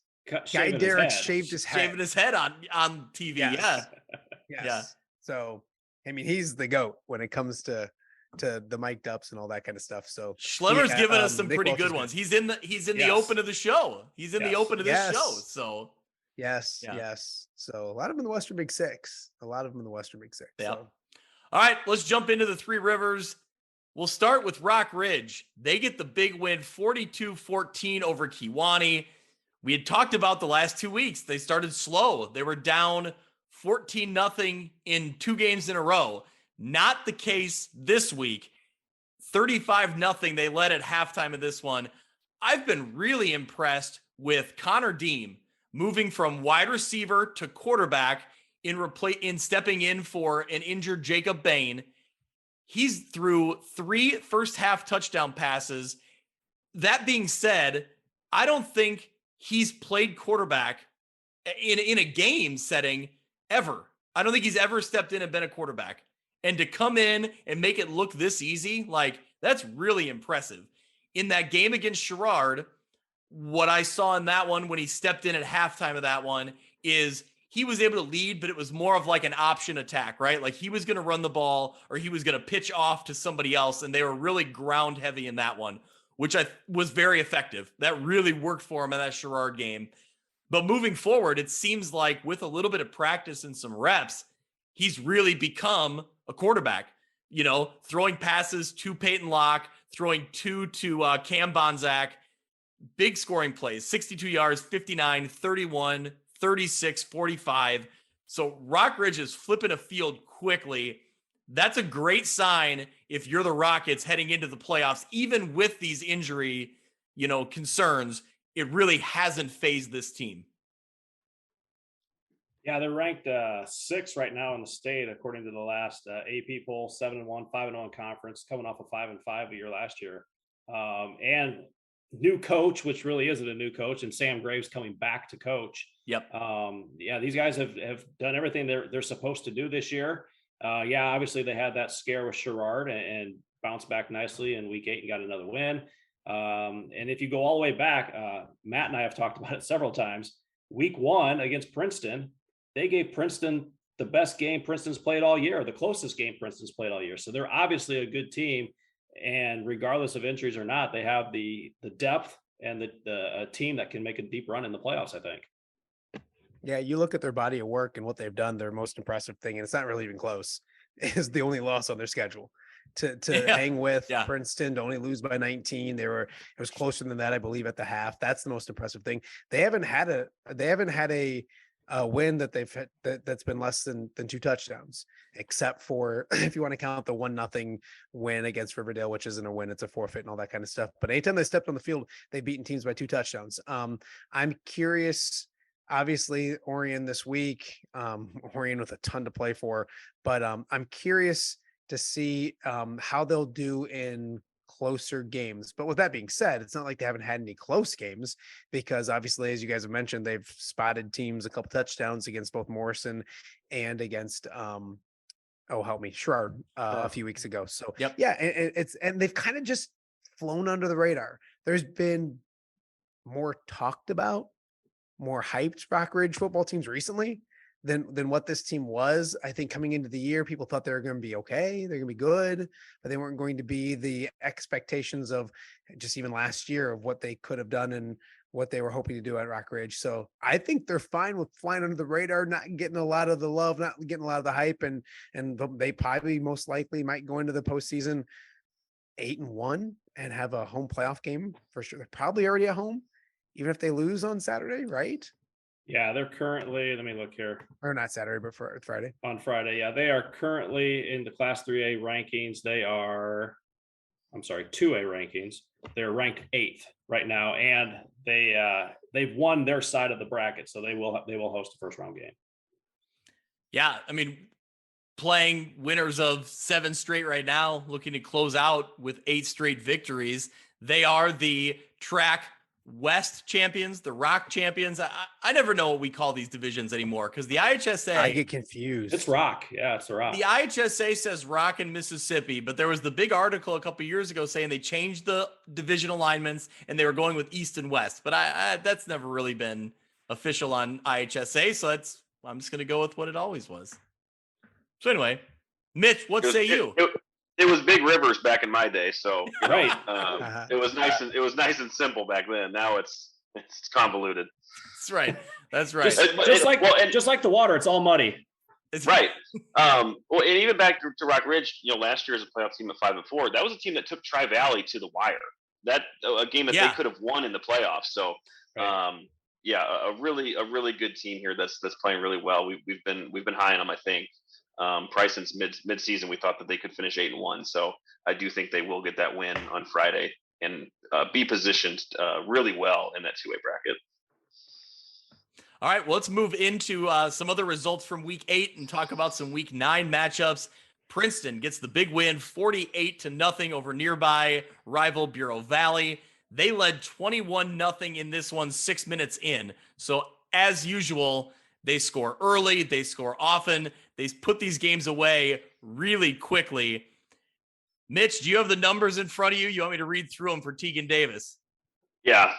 Guy Derrick shaved his head. Shaving his head on TV. Yes. Yeah. Yeah. So, he's the GOAT when it comes to the mic'd ups and all that kind of stuff. So Schlemmer's given us some pretty good ones. He's in the open of the show. He's in the open of this show. So yes. So a lot of them in the Western Big Six. Yeah. So. All right, let's jump into the Three Rivers. We'll start with Rock Ridge. They get the big win, 42-14 over Kewanee. We had talked about the last 2 weeks. They started slow. They were down 14-0 in 2 games in a row. Not the case this week. 35-0 they led at halftime of this one. I've been really impressed with Connor Deem moving from wide receiver to quarterback in stepping in for an injured Jacob Bain. He's threw 3 first half touchdown passes. That being said, I don't think he's played quarterback in a game setting ever. I don't think he's ever stepped in and been a quarterback. And to come in and make it look this easy, like, that's really impressive. In that game against Sherrard, what I saw in that one when he stepped in at halftime of that one is he was able to lead, but it was more of like an option attack, right? Like he was going to run the ball or he was going to pitch off to somebody else, and they were really ground heavy in that one, which was very effective. That really worked for him in that Sherrard game. But moving forward, it seems like with a little bit of practice and some reps, he's really become a quarterback, throwing passes to Peyton Locke, throwing 2 to Cam Bonzak, big scoring plays, 62 yards, 59, 31, 36, 45. So Rockridge is flipping a field quickly. That's a great sign if you're the Rockets heading into the playoffs, even with these injury, concerns. It really hasn't phased this team. Yeah, they're ranked 6th right now in the state, according to the last AP poll, 7-1, 5-0 in conference, coming off of 5-5 a year last year. And new coach, which really isn't a new coach, and Sam Graves coming back to coach. Yep. These guys have done everything they're supposed to do this year. Obviously they had that scare with Sherrard and bounced back nicely in week 8 and got another win. And if you go all the way back, Matt and I have talked about it several times. Week 1 against Princeton, they gave Princeton the best game Princeton's played all year, the closest game Princeton's played all year. So they're obviously a good team. And regardless of injuries or not, they have the depth and the team that can make a deep run in the playoffs, I think. Yeah, you look at their body of work and what they've done, their most impressive thing, and it's not really even close, is the only loss on their schedule. To hang with Princeton, to only lose by 19. It was closer than that, I believe, at the half. That's the most impressive thing. They haven't had a win that they've had that's been less than 2 touchdowns, except for if you want to count the 1-0 win against Riverdale, which isn't a win, it's a forfeit and all that kind of stuff. But anytime they stepped on the field, they've beaten teams by 2 touchdowns. I'm curious. Obviously, Orion this week, Orion with a ton to play for, but I'm curious to see how they'll do in closer games. But with that being said, it's not like they haven't had any close games, because obviously, as you guys have mentioned, they've spotted teams a couple touchdowns against both Morrison and against Sherrard a few weeks ago. So and they've kind of just flown under the radar. There's been more talked about, more hyped Rockridge football teams recently than what this team was. I think coming into the year, people thought they were going to be okay. They're going to be good, but they weren't going to be the expectations of just even last year of what they could have done and what they were hoping to do at Rockridge. So I think they're fine with flying under the radar, not getting a lot of the love, not getting a lot of the hype. And they probably most likely might go into the postseason 8-1 and have a home playoff game for sure. They're probably already at home, even if they lose on Saturday, right? Yeah, they're currently, let me look here. Or not Saturday, but for Friday. On Friday, yeah. They are currently in the Class 3A rankings. They are, 2A rankings. They're ranked 8th right now, and they've won their side of the bracket, so they will host the first round game. Yeah, I mean, playing winners of 7 straight right now, looking to close out with 8 straight victories. They are the track West champions, the Rock champions. I never know what we call these divisions anymore, because the IHSA, I get confused. It's Rock. Yeah, it's the Rock. The IHSA says Rock in Mississippi, but there was the big article a couple of years ago saying they changed the division alignments and they were going with East and West. But that's never really been official on IHSA, so I'm just going to go with what it always was. So anyway, Mitch, what say you? It was Big Rivers back in my day, so right. It was nice and simple back then. Now it's convoluted. That's right. That's right. Just like the water, it's all muddy. It's right. And even back to Rockridge, last year as a playoff team at 5-4, that was a team that took Tri-Valley to the wire. That a game that they could have won in the playoffs. So, a really good team here that's playing really well. We've been high on them, I think. Probably since mid season, we thought that they could finish 8-1. So I do think they will get that win on Friday and be positioned really well in that two-way bracket. All right, well, let's move into some other results from week 8 and talk about some week 9 matchups. Princeton gets the big win, 48-0 over nearby rival Bureau Valley. They led 21-0 in this one 6 minutes in. So as usual, they score early, they score often, they put these games away really quickly. Mitch, do you have the numbers in front of you? You want me to read through them for Tegan Davis? Yeah,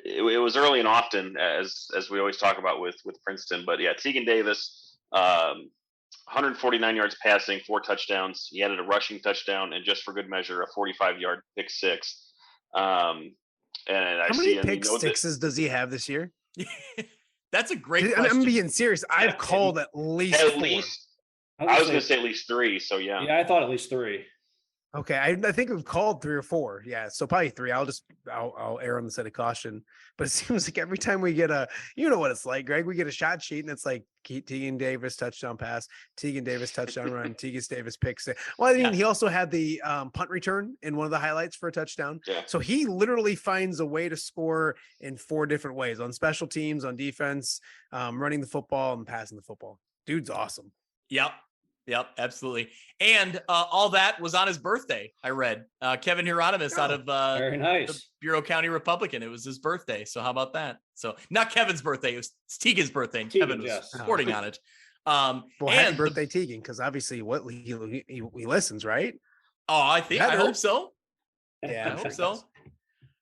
it was early and often, as we always talk about with Princeton. But yeah, Tegan Davis, 149 yards passing, 4 touchdowns. He added a rushing touchdown, and just for good measure, a 45-yard pick six. And how many pick sixes does he have this year? That's a great question. I'm being serious. I've called at least 4. I was going to say at least 3. So yeah. Yeah, I thought at least 3. Okay, I think we've called 3 or 4. Yeah, so probably 3. I'll err on the side of caution. But it seems like every time we get you know what it's like, Greg. We get a shot sheet and it's like Tegan Davis touchdown pass, Tegan Davis touchdown run, Tegan Davis pick six. Well, I mean, he also had the punt return in one of the highlights for a touchdown. Yeah. So he literally finds a way to score in 4 different ways: on special teams, on defense, running the football, and passing the football. Dude's awesome. Yep, absolutely. And all that was on his birthday, I read. Kevin Hieronymus out of very nice. The Bureau County Republican. It was his birthday. So how about that? So not Kevin's birthday. It was Tegan's birthday. And Kevin was reporting on it. Well, happy birthday, Tegan, because obviously he listens, right? Oh, I hope so. Yeah, I hope so.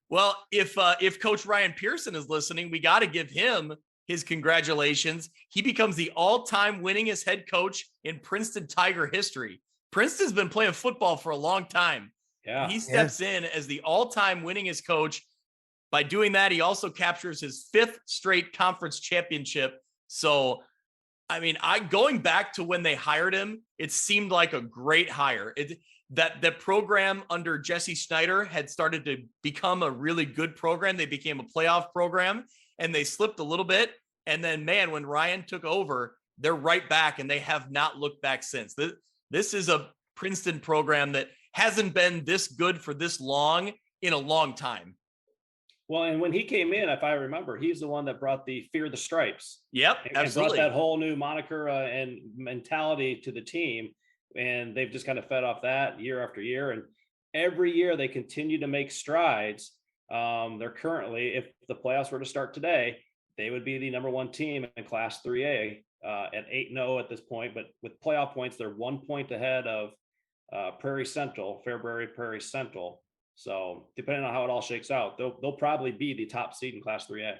Well, if Coach Ryan Pearson is listening, we got to give him his congratulations. He becomes the all-time winningest head coach in Princeton Tiger history. Princeton's been playing football for a long time. Yeah. He steps in as the all-time winningest coach. By doing that, he also captures his 5th straight conference championship. So, I mean, going back to when they hired him, it seemed like a great hire. That program under Jesse Schneider had started to become a really good program. They became a playoff program. And they slipped a little bit. And then, man, when Ryan took over, they're right back, and they have not looked back since. This is a Princeton program that hasn't been this good for this long in a long time. Well, and when he came in, if I remember, he's the one that brought the Fear the Stripes. Yep, absolutely. Brought that whole new moniker and mentality to the team. And they've just kind of fed off that year after year. And every year they continue to make strides. They're currently, if the playoffs were to start today, they would be the number 1 team in Class 3A at 8-0 at this point. But with playoff points, they're 1 point ahead of Fairbury Prairie Central. So depending on how it all shakes out, they'll probably be the top seed in Class 3A.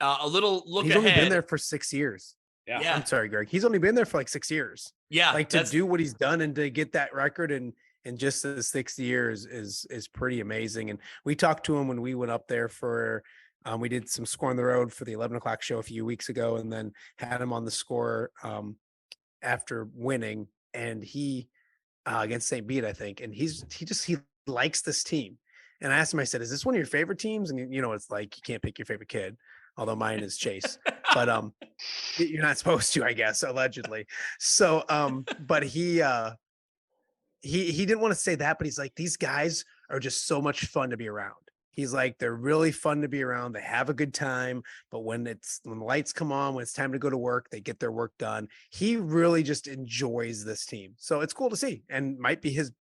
A little look He's ahead. only been there for 6 years. Yeah. I'm sorry, Greg. He's only been there for like 6 years. Yeah. Like to do what he's done and to get that record and just the 6 years is pretty amazing. And we talked to him when we went up there for we did some Score on the Road for the 11 o'clock show a few weeks ago, and then had him on the score after winning, and he against St. Bede, I think. And he likes this team. And I asked him, I said, is this one of your favorite teams? And you know, it's like, you can't pick your favorite kid, although mine is Chase, but you're not supposed to, I guess, allegedly. So, but he didn't want to say that, but he's like, these guys are just so much fun to be around. He's like, they're really fun to be around. They have a good time, but when the lights come on, when it's time to go to work, they get their work done. He really just enjoys this team. So it's cool to see, and might be his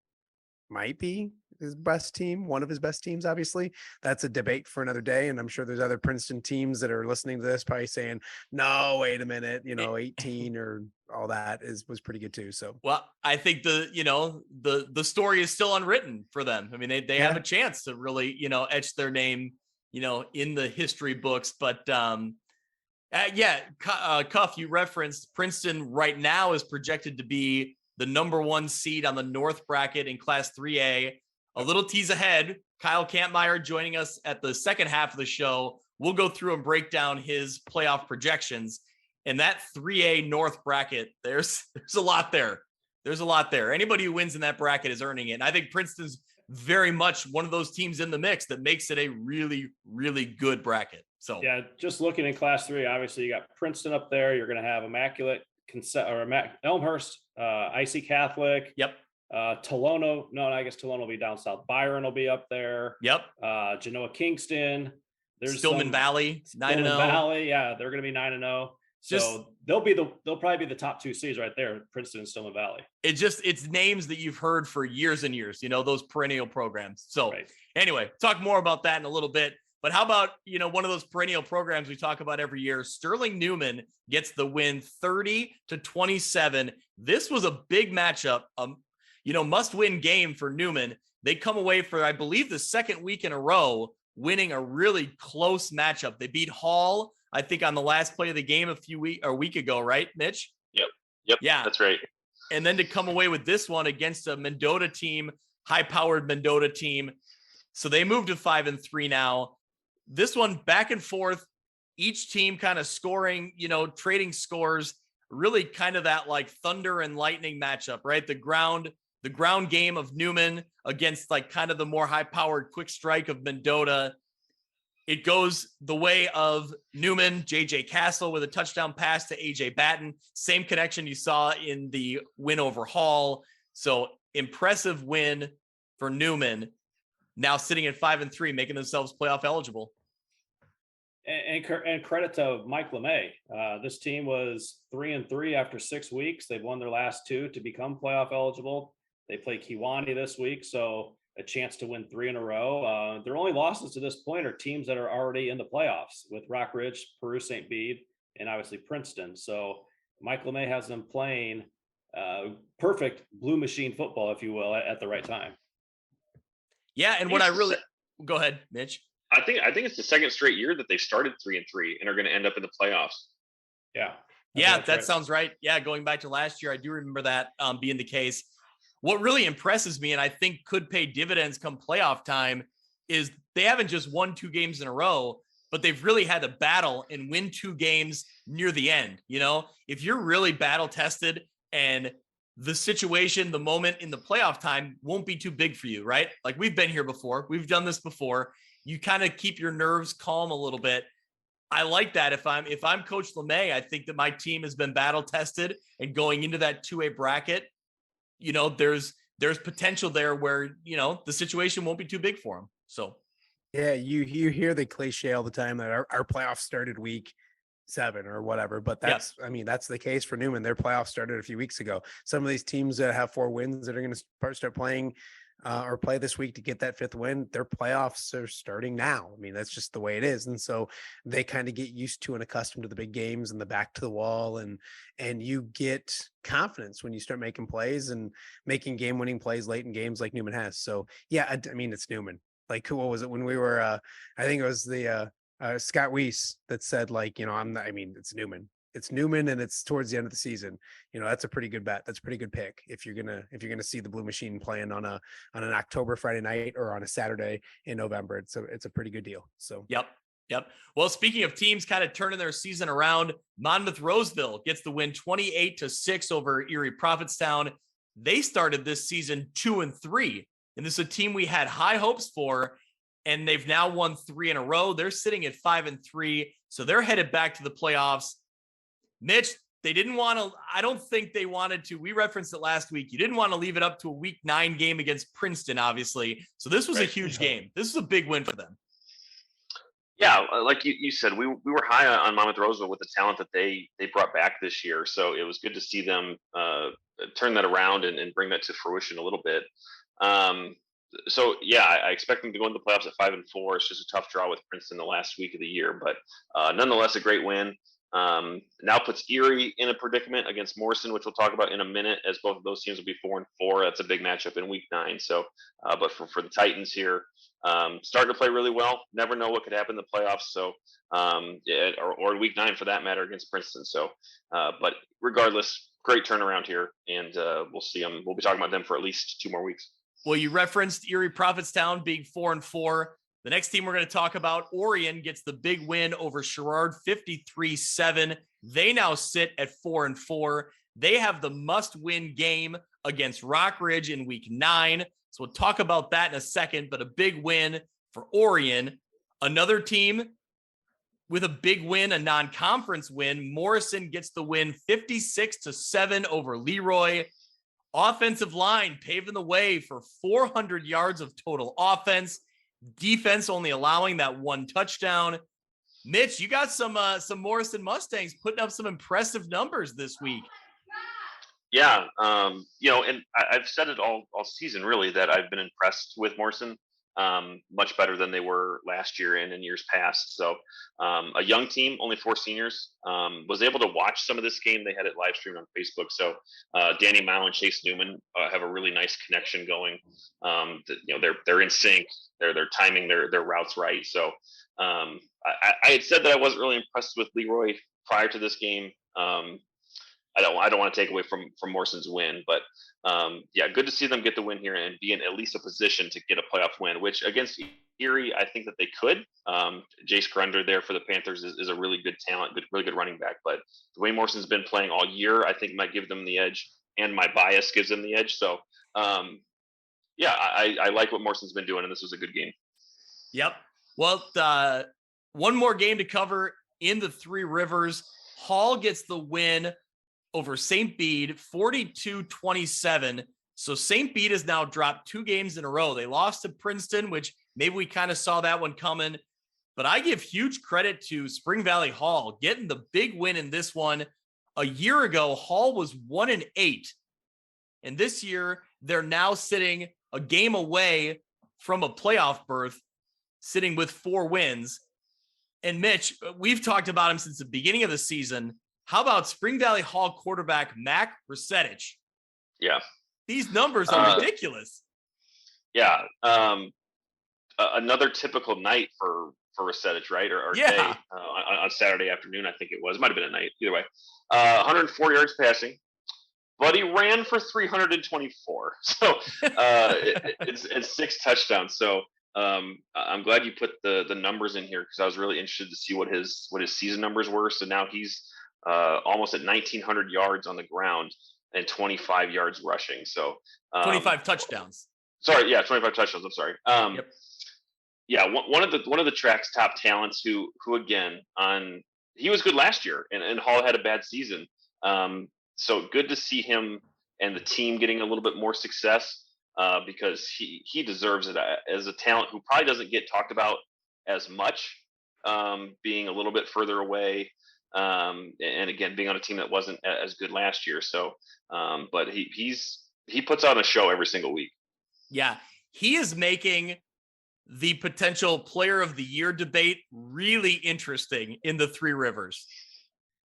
best team, one of his best teams, obviously. That's a debate for another day. And I'm sure there's other Princeton teams that are listening to this probably saying, no, wait a minute, 18 or all that was pretty good too. So, well, I think the story is still unwritten for them. I mean, they have a chance to really, etch their name, in the history books. But Cuff, you referenced Princeton right now is projected to be the number 1 seed on the North bracket in Class 3A. A little tease ahead, Kyle Kampmier joining us at the second half of the show. We'll go through and break down his playoff projections. And that 3A North bracket, there's a lot there. There's a lot there. Anybody who wins in that bracket is earning it. And I think Princeton's very much one of those teams in the mix that makes it a really, really good bracket. So yeah, just looking in Class 3, obviously you got Princeton up there. You're going to have Elmhurst, IC Catholic. Yep. Tolono. No, I guess Tolono will be down south. Byron will be up there. Yep. Genoa Kingston. There's Stillman Valley, 9-0. Valley, yeah, they're going to be 9-0. So they'll probably be the top 2 seeds right there, Princeton and Stillman Valley. It's names that you've heard for years and years, those perennial programs. So Anyway, talk more about that in a little bit. But how about, one of those perennial programs we talk about every year? Sterling Newman gets the win 30-27. This was a big matchup, must-win game for Newman. They come away for, I believe, the second week in a row, winning a really close matchup. They beat Hall, I think, on the last play of the game a week ago, right, Mitch? Yep. Yeah, that's right. And then to come away with this one against a Mendota team, high-powered Mendota team. So they moved to 5-3 now. This one back and forth, each team kind of scoring, trading scores, really kind of that like thunder and lightning matchup, right? The ground game of Newman against like kind of the more high-powered quick strike of Mendota. It goes the way of Newman, JJ Castle with a touchdown pass to AJ Batten. Same connection you saw in the win over Hall. So impressive win for Newman. Now sitting at 5-3, making themselves playoff eligible. And credit to Mike LeMay. This team was 3-3 after 6 weeks. They've won their last 2 to become playoff eligible. They play Kewanee this week, so a chance to win 3 in a row. Their only losses to this point are teams that are already in the playoffs with Rock Ridge, Peru St. Bede, and obviously Princeton. So Mike LeMay has them playing perfect blue machine football, if you will, at the right time. Yeah, and go ahead, Mitch. I think it's the second straight year that they started 3-3 and are going to end up in the playoffs. Yeah, that sounds right. Yeah, going back to last year, I do remember that being the case. What really impresses me, and I think could pay dividends come playoff time, is they haven't just won 2 games in a row, but they've really had to battle and win 2 games near the end. If you're really battle tested and the situation, the moment in the playoff time won't be too big for you, right? Like we've been here before. We've done this before. You kind of keep your nerves calm a little bit. I like that. If I'm Coach LeMay, I think that my team has been battle tested, and going into that 2A bracket, there's potential there where, the situation won't be too big for them. So, yeah, you hear the cliche all the time that our playoffs started week 7 or whatever, but that's the case for Newman. Their playoffs started a few weeks ago. Some of these teams that have 4 wins that are going to start playing or play this week to get that 5th win, their playoffs are starting now. That's just the way it is. And so they kind of get used to and accustomed to the big games and the back to the wall, and you get confidence when you start making plays and making game-winning plays late in games like Newman has. So yeah, it's Newman. Like, what was it when we were, I think it was the Scott Weiss that said, like, it's Newman. It's Newman, and it's towards the end of the season. That's a pretty good bet. That's a pretty good pick if you're gonna see the Blue Machine playing on an October Friday night or on a Saturday in November. It's a pretty good deal. So Yep. Well, speaking of teams kind of turning their season around, Monmouth Roseville gets the win 28-6 over Erie Prophetstown. They started this season 2-3, and this is a team we had high hopes for, and they've now won 3 in a row. They're sitting at 5-3, so they're headed back to the playoffs. Mitch, they didn't want to, I don't think they wanted to. We referenced it last week. You didn't want to leave it up to a week 9 game against Princeton, obviously. So this was a huge game. This was a big win for them. Yeah, like you said, we were high on Monmouth Roseville with the talent that they brought back this year. So it was good to see them turn that around and bring that to fruition a little bit. So yeah, I expect them to go into the playoffs at 5-4. It's just a tough draw with Princeton the last week of the year, but nonetheless, a great win. Now puts Erie in a predicament against Morrison, which we'll talk about in a minute, as both of those teams will be 4-4. That's a big matchup in week 9. So, but for the Titans here, starting to play really well. Never know what could happen in the playoffs. So, or week 9 for that matter against Princeton. So, but regardless, great turnaround here, and we'll see them. We'll be talking about them for at least 2 more weeks. Well, you referenced Erie Prophetstown being 4-4. The next team we're going to talk about, Orion, gets the big win over Sherrard, 53-7. They now sit at 4-4. They have the must-win game against Rock Ridge in week 9. So we'll talk about that in a second, but a big win for Orion. Another team with a big win, a non-conference win. Morrison gets the win 56-7 over Leroy. Offensive line paving the way for 400 yards of total offense. Defense only allowing that one touchdown. Mitch, you got some Morrison Mustangs putting up some impressive numbers this week. Yeah, and I've said it all season really that I've been impressed with Morrison, much better than they were last year and in years past. So a young team, only 4 seniors, was able to watch some of this game. They had it live streamed on Facebook. So Danny Mao and Chase Newman have a really nice connection going. They're in sync. They're timing their routes right. So I had said that I wasn't really impressed with Leroy prior to this game. I don't want to take away from Morrison's win, but good to see them get the win here and be in at least a position to get a playoff win, which against Erie, I think that they could. Jace Grunder there for the Panthers is a really good talent, really good running back. But the way Morrison's been playing all year, I think might give them the edge, and my bias gives them the edge. So, I like what Morrison's been doing, and this was a good game. Yep. Well, one more game to cover in the Three Rivers. Hall gets the win over St. Bede, 42-27. So St. Bede has now dropped 2 games in a row. They lost to Princeton, which maybe we kind of saw that one coming. But I give huge credit to Spring Valley Hall getting the big win in this one. A year ago, Hall was 1-8. And this year, they're now sitting a game away from a playoff berth, sitting with 4 wins. And Mitch, we've talked about him since the beginning of the season. How about Spring Valley Hall quarterback Mac Resetich? Yeah. These numbers are ridiculous. Yeah. Another typical night for Resetich, right? Or day on Saturday afternoon, I think it was. It might have been at night. Either way. 104 yards passing. But he ran for 324. So it's 6 touchdowns. So I'm glad you put the numbers in here because I was really interested to see what his season numbers were. So now he's almost at 1,900 yards on the ground and 25 yards rushing. So 25 touchdowns. Sorry, 25 touchdowns. I'm sorry. Yep. Yeah, one of the track's top talents who again he was good last year and Hall had a bad season. So good to see him and the team getting a little bit more success because he deserves it as a talent who probably doesn't get talked about as much, being a little bit further away. And again, being on a team that wasn't as good last year. So, but he puts on a show every single week. Yeah. He is making the potential player of the year debate really interesting in the Three Rivers.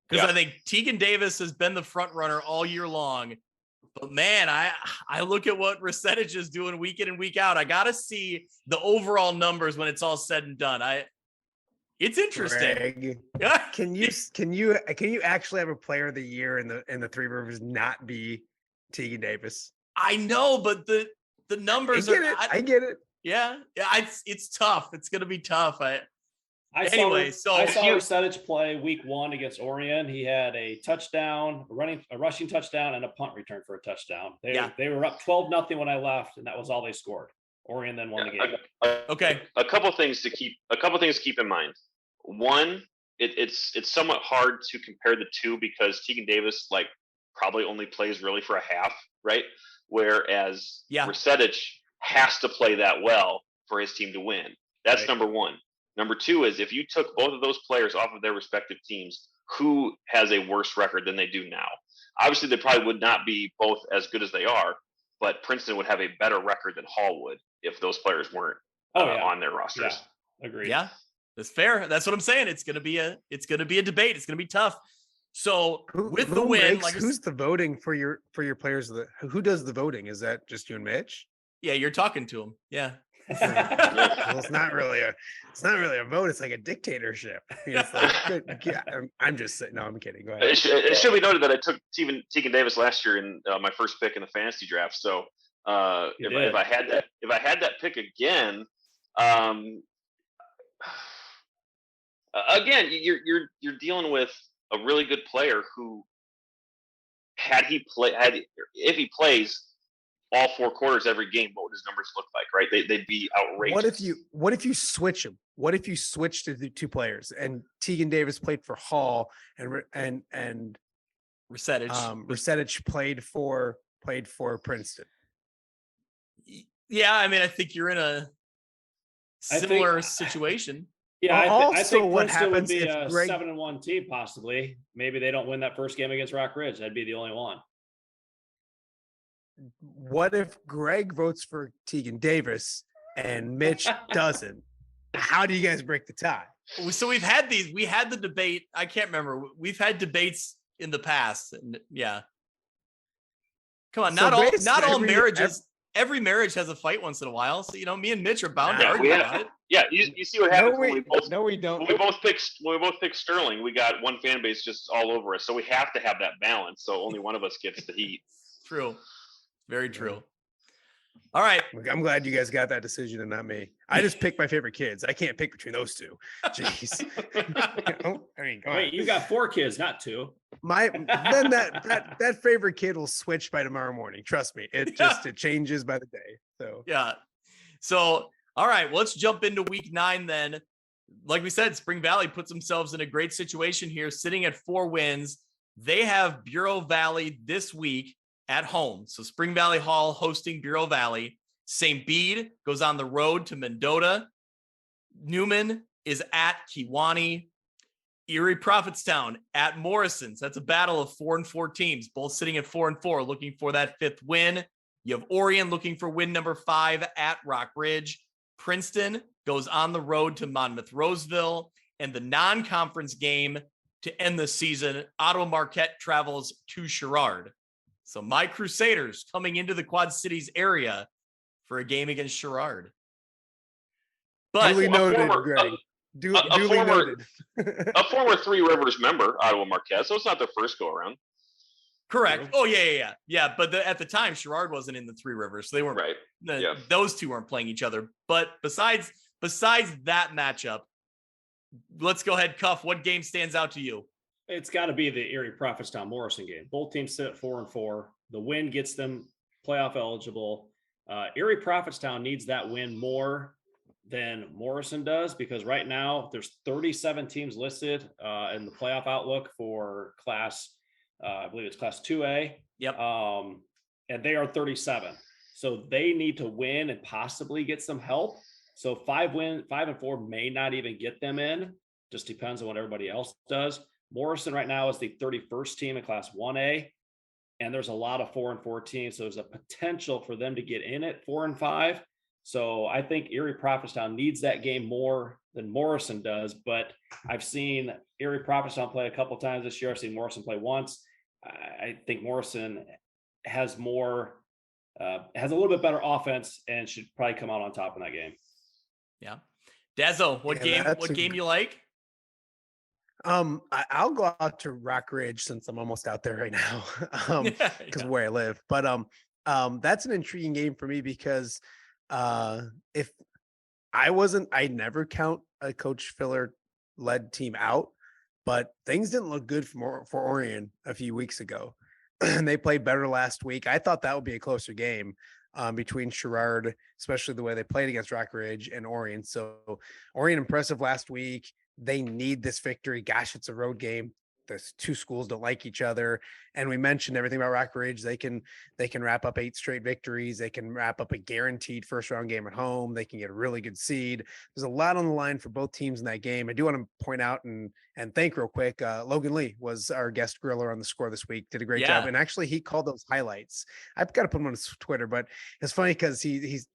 Because I think Tegan Davis has been the front runner all year long. But man, I look at what Resetich is doing week in and week out. I got to see the overall numbers when it's all said and done. It's interesting. Greg, can you actually have a player of the year in the Three Rivers not be Tegan Davis? I know, but the numbers I get it. Yeah, it's tough. It's gonna be tough. I saw Resetich play week 1 against Orion. He had a touchdown, a rushing touchdown, and a punt return for a touchdown. They were up 12-0 when I left, and that was all they scored. Orion then won the game. Okay. A couple things to keep in mind. One, it's somewhat hard to compare the two because Tegan Davis probably only plays really for a half, right? Whereas Resetich has to play that well for his team to win. That's right. Number one. Number two is if you took both of those players off of their respective teams, who has a worse record than they do now? Obviously, they probably would not be both as good as they are, but Princeton would have a better record than Hall would if those players weren't on their rosters. Yeah. Agreed. Yeah, that's fair. That's what I'm saying. It's gonna be a debate. It's gonna be tough. So with the win, who's the voting for your players? Who does the voting? Is that just you and Mitch? Yeah, you're talking to him. Yeah. Well, it's not really a vote. It's like a dictatorship. It's like, I'm just saying. No, I'm kidding. Go ahead. It should be noted that I took Tegan Davis last year in my first pick in the fantasy draft. So if I had that pick again, again, you're dealing with a really good player who, if he plays, all 4 quarters every game, what would his numbers look like, right? They'd be outrageous. What if you switch them? What if you switch to the 2 players and Tegan Davis played for Hall and Resetich played for Princeton? Yeah, I mean, I think you're in a similar situation. Yeah, I think what Princeton would happens be if a Greg 7-1 team, possibly. Maybe they don't win that first game against Rock Ridge. That'd be the only one. What if Greg votes for Tegan Davis and Mitch doesn't? How do you guys break the tie? So we had the debate. I can't remember. We've had debates in the past, and yeah. Come on, not all marriages. Every marriage has a fight once in a while. So me and Mitch are bound to argue about it. Yeah, you see what happens when we both don't. When we both pick Sterling, we got one fan base just all over us. So we have to have that balance. So only one of us gets the heat. True. Very true. All right. I'm glad you guys got that decision and not me. I just picked my favorite kids. I can't pick between those 2. Jeez. Wait, you got 4 kids, not 2. Then that favorite kid will switch by tomorrow morning. Trust me. It changes by the day. So yeah. So all right, well, let's jump into week 9 then. Like we said, Spring Valley puts themselves in a great situation here, sitting at 4 wins. They have Bureau Valley this week at home. So Spring Valley Hall hosting Bureau Valley. St. Bede goes on the road to Mendota. Newman is at Kewanee. Erie Prophetstown at Morrison's. That's a battle of 4-4 teams, both sitting at 4-4, looking for that 5th win. You have Orion looking for win number 5 at Rock Ridge. Princeton goes on the road to Monmouth Roseville. And the non-conference game to end the season, Ottawa Marquette travels to Sherrard. So my Crusaders coming into the Quad Cities area for a game against Sherrard. But duly noted, Greg. Duly noted. A former Three Rivers member, Ottawa Marquette, so it's not their first go around. Correct. Oh yeah. But at the time, Sherrard wasn't in the Three Rivers, so they weren't. Right. Those 2 weren't playing each other. But besides that matchup, let's go ahead, Cuff. What game stands out to you? It's got to be the Erie Prophetstown Morrison game. Both teams sit at 4-4. The win gets them playoff eligible. Erie Prophetstown needs that win more than Morrison does, because right now there's 37 teams listed in the playoff outlook for class. I believe it's class 2A. Yep. And they are 37. So they need to win and possibly get some help. So 5-4 may not even get them in. Just depends on what everybody else does. Morrison right now is the 31st team in class 1A. And there's a lot of 4-4 teams. So there's a potential for them to get in at 4-5. So I think Erie Prophetstown needs that game more than Morrison does. But I've seen Erie Prophetstown play a couple times this year. I've seen Morrison play once. I think Morrison has a little bit better offense and should probably come out on top in that game. Yeah. Dazzo, what game you like? I'll go out to Rock Ridge since I'm almost out there right now, because of where I live. But that's an intriguing game for me because if I'd never count a Coach Filler led team out, but things didn't look good for Orion a few weeks ago. And they played better last week. I thought that would be a closer game between Sherrard, especially the way they played against Rock Ridge, and Orion. So Orion impressive last week. They need this victory. Gosh, it's a road game. The 2 schools don't like each other. And we mentioned everything about Rock Ridge. They can wrap up 8 straight victories. They can wrap up a guaranteed first round game at home. They can get a really good seed. There's a lot on the line for both teams in that game. I do want to point out and thank real quick. Logan Lee was our guest griller on the score this week. Did a great job. And actually he called those highlights. I've got to put him on his Twitter, but it's funny because he's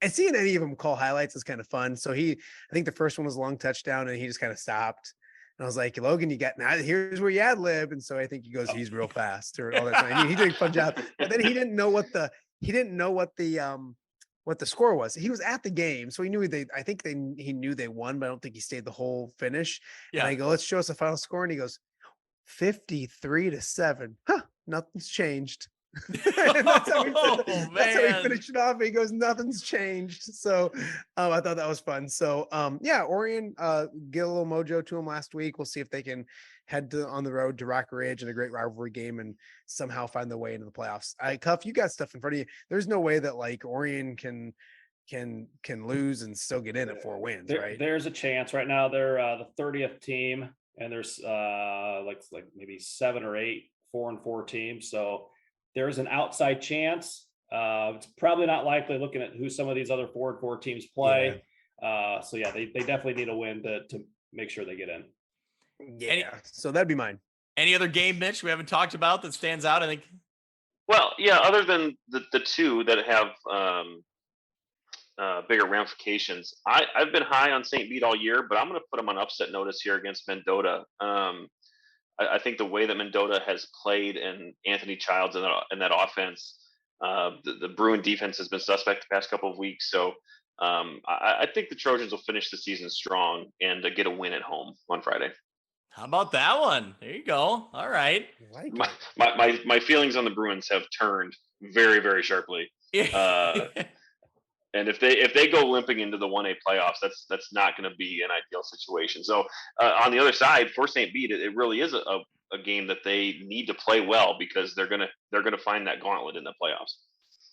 and seeing any of them call highlights is kind of fun. So I think the first one was a long touchdown and he just kind of stopped. And I was like, Logan, here's where you ad lib. And so I think he goes, he's real fast or all that time. He did a fun job. But then he didn't know what the score was. He was at the game. So he knew he knew they won, but I don't think he stayed the whole finish. Yeah. And I go, let's show us the final score. And he goes, 53-7. Huh. Nothing's changed. And that's how he finished it off. He goes, nothing's changed. So I thought that was fun. So yeah, Orion get a little mojo to them last week. We'll see if they can head on the road to Rock Ridge in a great rivalry game and somehow find their way into the playoffs. Cuff, you got stuff in front of you. There's no way that like Orion can lose and still get in at 4 wins, right? There's a chance. Right now they're the 30th team, and there's like maybe 7 or 8 4-4 teams. So there's an outside chance. It's probably not likely looking at who some of these other 4-4 teams play. Yeah. So yeah, they definitely need a win to make sure they get in. Yeah. So that'd be mine. Any other game, Mitch, we haven't talked about that stands out? I think. Well, yeah, other than the two that have bigger ramifications. I've been high on St. Bede all year, but I'm going to put them on upset notice here against Mendota. I think the way that Mendota has played and Anthony Childs in that offense, the Bruin defense has been suspect the past couple of weeks. So I think the Trojans will finish the season strong and get a win at home on Friday. How about that one? There you go. All right. My feelings on the Bruins have turned very, very sharply. And if they go limping into the 1A playoffs, that's not going to be an ideal situation. So on the other side, for St. Bede, it really is a game that they need to play well because they're gonna find that gauntlet in the playoffs.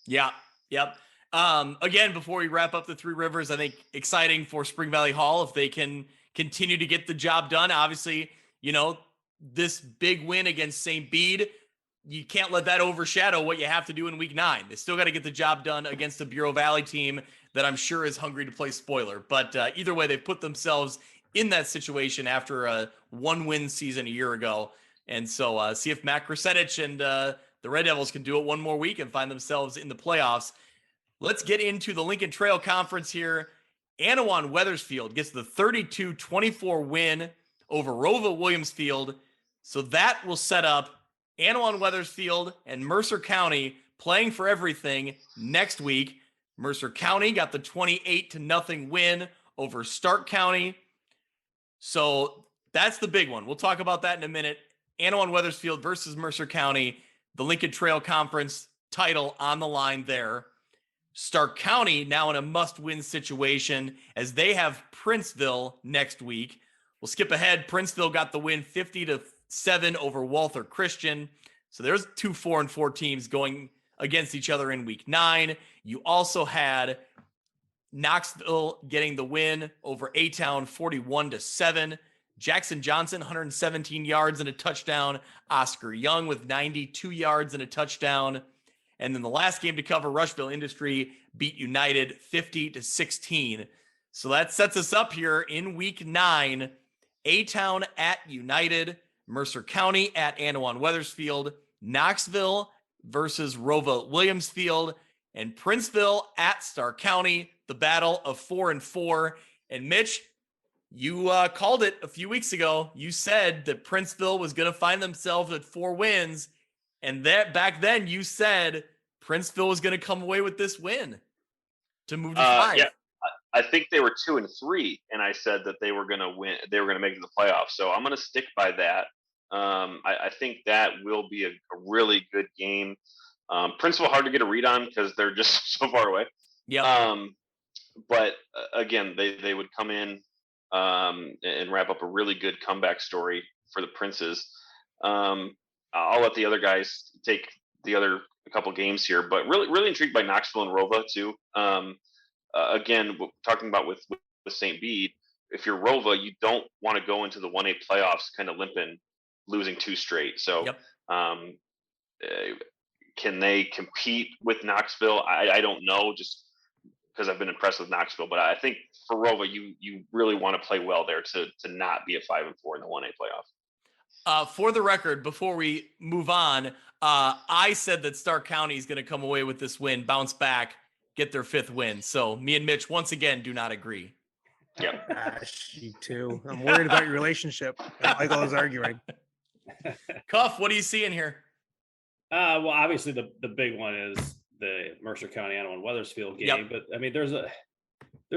Yeah. Yep. Again, before we wrap up the Three Rivers, I think exciting for Spring Valley Hall if they can continue to get the job done. Obviously, this big win against St. Bede, you can't let that overshadow what you have to do in week 9. They still got to get the job done against the Bureau Valley team that I'm sure is hungry to play spoiler. But either way, they've put themselves in that situation after a 1-win season a year ago. And so see if Matt Krasetich and the Red Devils can do it one more week and find themselves in the playoffs. Let's get into the Lincoln Trail Conference here. Anawan Wethersfield gets the 32-24 win over Rova Williamsfield. So that will set up Anawan Wethersfield and Mercer County playing for everything next week. Mercer County got the 28-0 win over Stark County. So that's the big one. We'll talk about that in a minute. Anawan Wethersfield versus Mercer County, the Lincoln Trail Conference title on the line there. Stark County now in a must-win situation as they have Princeville next week. We'll skip ahead. Princeville got the win 50-7 over Walther Christian. So there's 2 4-4 teams going against each other in week 9. You also had Knoxville getting the win over A-Town 41-7. Jackson Johnson, 117 yards and a touchdown. Oscar Young with 92 yards and a touchdown. And then the last game to cover, Rushville Industry beat United 50-16. So that sets us up here in week 9. A-Town at United, Mercer County at Anawan Wethersfield, Knoxville versus Rova Williamsfield, and Princeville at Stark County, the battle of 4-4. And Mitch, you called it a few weeks ago. You said that Princeville was going to find themselves at 4 wins. And that back then you said Princeville was going to come away with this win to move to 5. Yeah, I think they were 2-3, and I said that they were going to win. They were going to make it to the playoffs. So I'm going to stick by that. I think that will be a really good game. Princeville hard to get a read on because they're just so far away. Yeah. But again, they would come in and wrap up a really good comeback story for the Princes. I'll let the other guys take the other couple games here, but really intrigued by Knoxville and Rova too. Again, talking about with St. Bede, if you're Rova, you don't want to go into the 1A playoffs kind of limping, losing 2 straight. So can they compete with Knoxville? I don't know, just because I've been impressed with Knoxville, but I think for Rova, you really want to play well there to not be a 5-4 in the 1A playoff. For the record, before we move on, I said that Stark County is going to come away with this win, bounce back, get their 5th win. So me and Mitch, once again, do not agree. Yep. Gosh, you too. I'm worried about your relationship. Michael is arguing. Cuff, what are you seeing here? Well, obviously the big one is the Mercer County Anawan Wethersfield game. Yep. But I mean, there's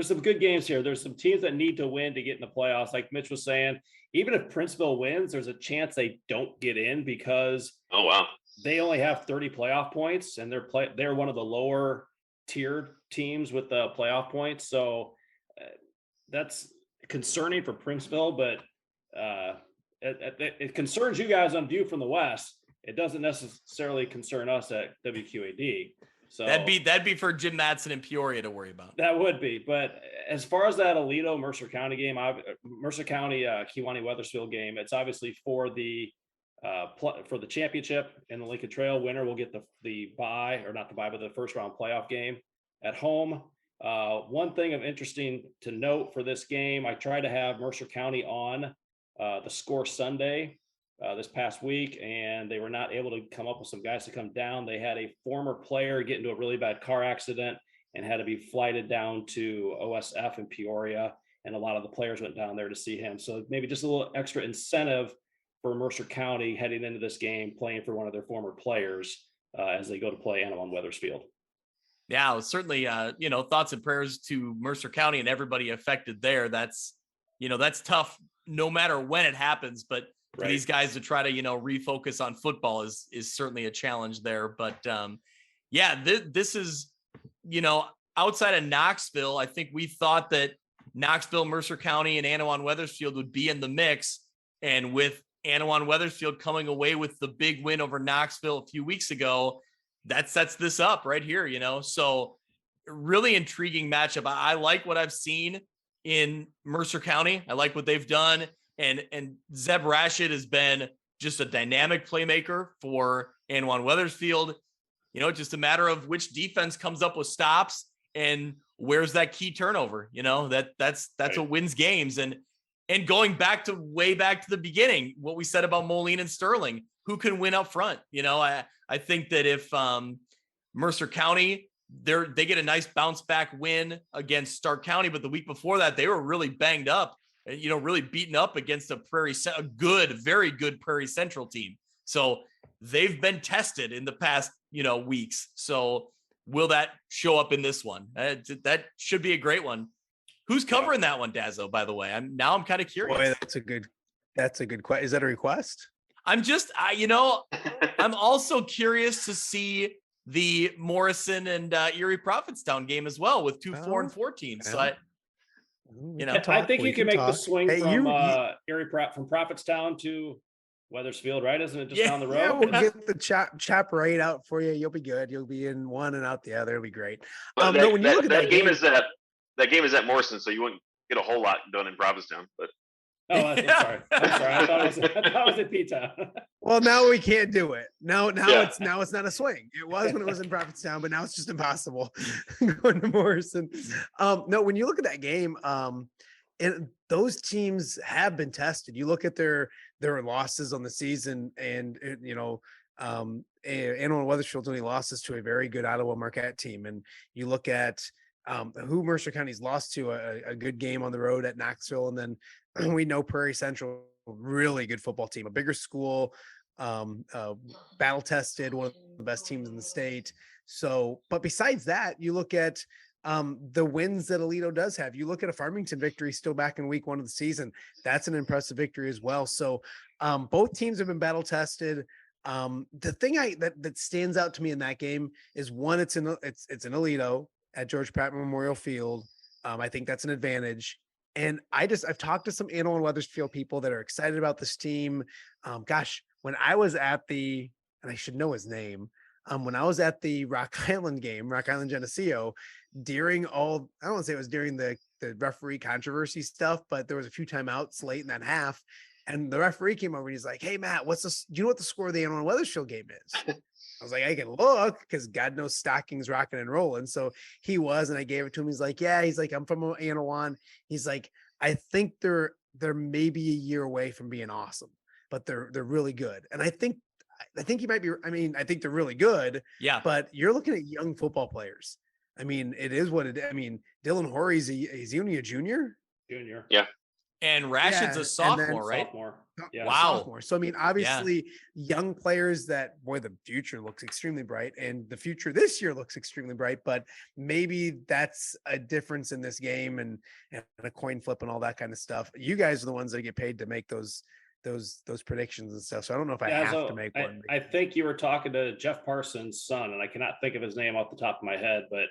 some good games here. There's some teams that need to win to get in the playoffs. Like Mitch was saying, even if Princeville wins, there's a chance they don't get in because oh wow, they only have 30 playoff points, and they're one of the lower tiered teams with the playoff points. So that's concerning for Princeville, but it concerns you guys on View from the West. It doesn't necessarily concern us at WQAD. So that'd be for Jim Madsen and Peoria to worry about. That would be. But as far as that Aledo Mercer County game, Mercer County Kewanee Weathersfield game, it's obviously for the championship, and the Lincoln Trail winner will get the bye, or not the bye, but the first round playoff game at home. One thing of interesting to note for this game, I tried to have Mercer County on the Score Sunday this past week, and they were not able to come up with some guys to come down. They had a former player get into a really bad car accident and had to be flighted down to OSF in Peoria, and a lot of the players went down there to see him. So maybe just a little extra incentive for Mercer County heading into this game, playing for one of their former players as they go to play Anawan Weathersfield. Yeah, certainly, thoughts and prayers to Mercer County and everybody affected there. That's tough no matter when it happens, but for these guys to try to, refocus on football is certainly a challenge there. But this is, outside of Knoxville, I think we thought that Knoxville, Mercer County, and Anawan Weathersfield would be in the mix. And with Anawan Weathersfield coming away with the big win over Knoxville a few weeks ago, that sets this up right here, So really intriguing matchup. I like what I've seen in Mercer County. I like what they've done. And Zeb Rashid has been just a dynamic playmaker for Anawan Weathersfield. Just a matter of which defense comes up with stops and where's that key turnover. That's right. What wins games. And going way back to the beginning, what we said about Moline and Sterling, who can win up front? I think that if Mercer County, they get a nice bounce back win against Stark County, but the week before that, they were really banged up, really beaten up against a very good Prairie Central team. So they've been tested in the past, weeks. So will that show up in this one? That should be a great one. Who's covering that one, Dazzo, by the way? I'm kind of curious. Boy, that's a good question. Is that a request? I'm I'm also curious to see the Morrison and Erie Prophetstown game as well, with 4 and 4 teams. So I think you can make the swing from Prophetstown to Weathersfield, right? Isn't it just down the road? Yeah, we'll get the chop right out for you. You'll be good. You'll be in one and out the other. It'll be great. When you look at that game is at Morrison, so you wouldn't get a whole lot done in Prophetstown, but. I'm sorry. I thought it was at P-Town. Well, now we can't do it. It's not a swing. It was when it was in Prophetstown, but now it's just impossible going to Morrison. No, when you look at that game, and those teams have been tested. You look at their losses on the season, and Anawan Weathersfield's only losses to a very good Ottawa Marquette team, and you look at who Mercer County's lost to a good game on the road at Knoxville, and then we know Prairie Central, really good football team, a bigger school, battle tested, one of the best teams in the state. So, but besides that, you look at the wins that Aledo does have. You look at a Farmington victory still back in week 1 of the season. That's an impressive victory as well. So both teams have been battle tested. The thing that stands out to me in that game is, one, it's in Aledo at George Pratt Memorial Field. I think that's an advantage. And I've talked to some Anawan Weathersfield people that are excited about this team. When I was at and I should know his name, when I was at the Rock Island game, Rock Island Geneseo, during I don't want to say it was during the referee controversy stuff, but there was a few timeouts late in that half. And the referee came over and he's like, "Hey, Matt, do you know what the score of the Anawan Weathersfield game is?" I was like, "I can look," because God knows Stocking's rocking and rolling. So he was, and I gave it to him. He's like, "Yeah," he's like, "I'm from Anawan." He's like, "I think they're maybe a year away from being awesome, but they're really good." And I think he might be. I mean, I think they're really good. Yeah. But you're looking at young football players. I mean, it is what it. I mean, Dylan Horry is he only a junior? Junior. Yeah. And Rashid's a sophomore, right? Sophomore. Yeah. Wow. Sophomore. So, I mean, obviously young players that, the future looks extremely bright, and the future this year looks extremely bright, but maybe that's a difference in this game and a coin flip and all that kind of stuff. You guys are the ones that get paid to make those those predictions and stuff. So I don't know if I have to make one. I think you were talking to Jeff Parsons' son, and I cannot think of his name off the top of my head, but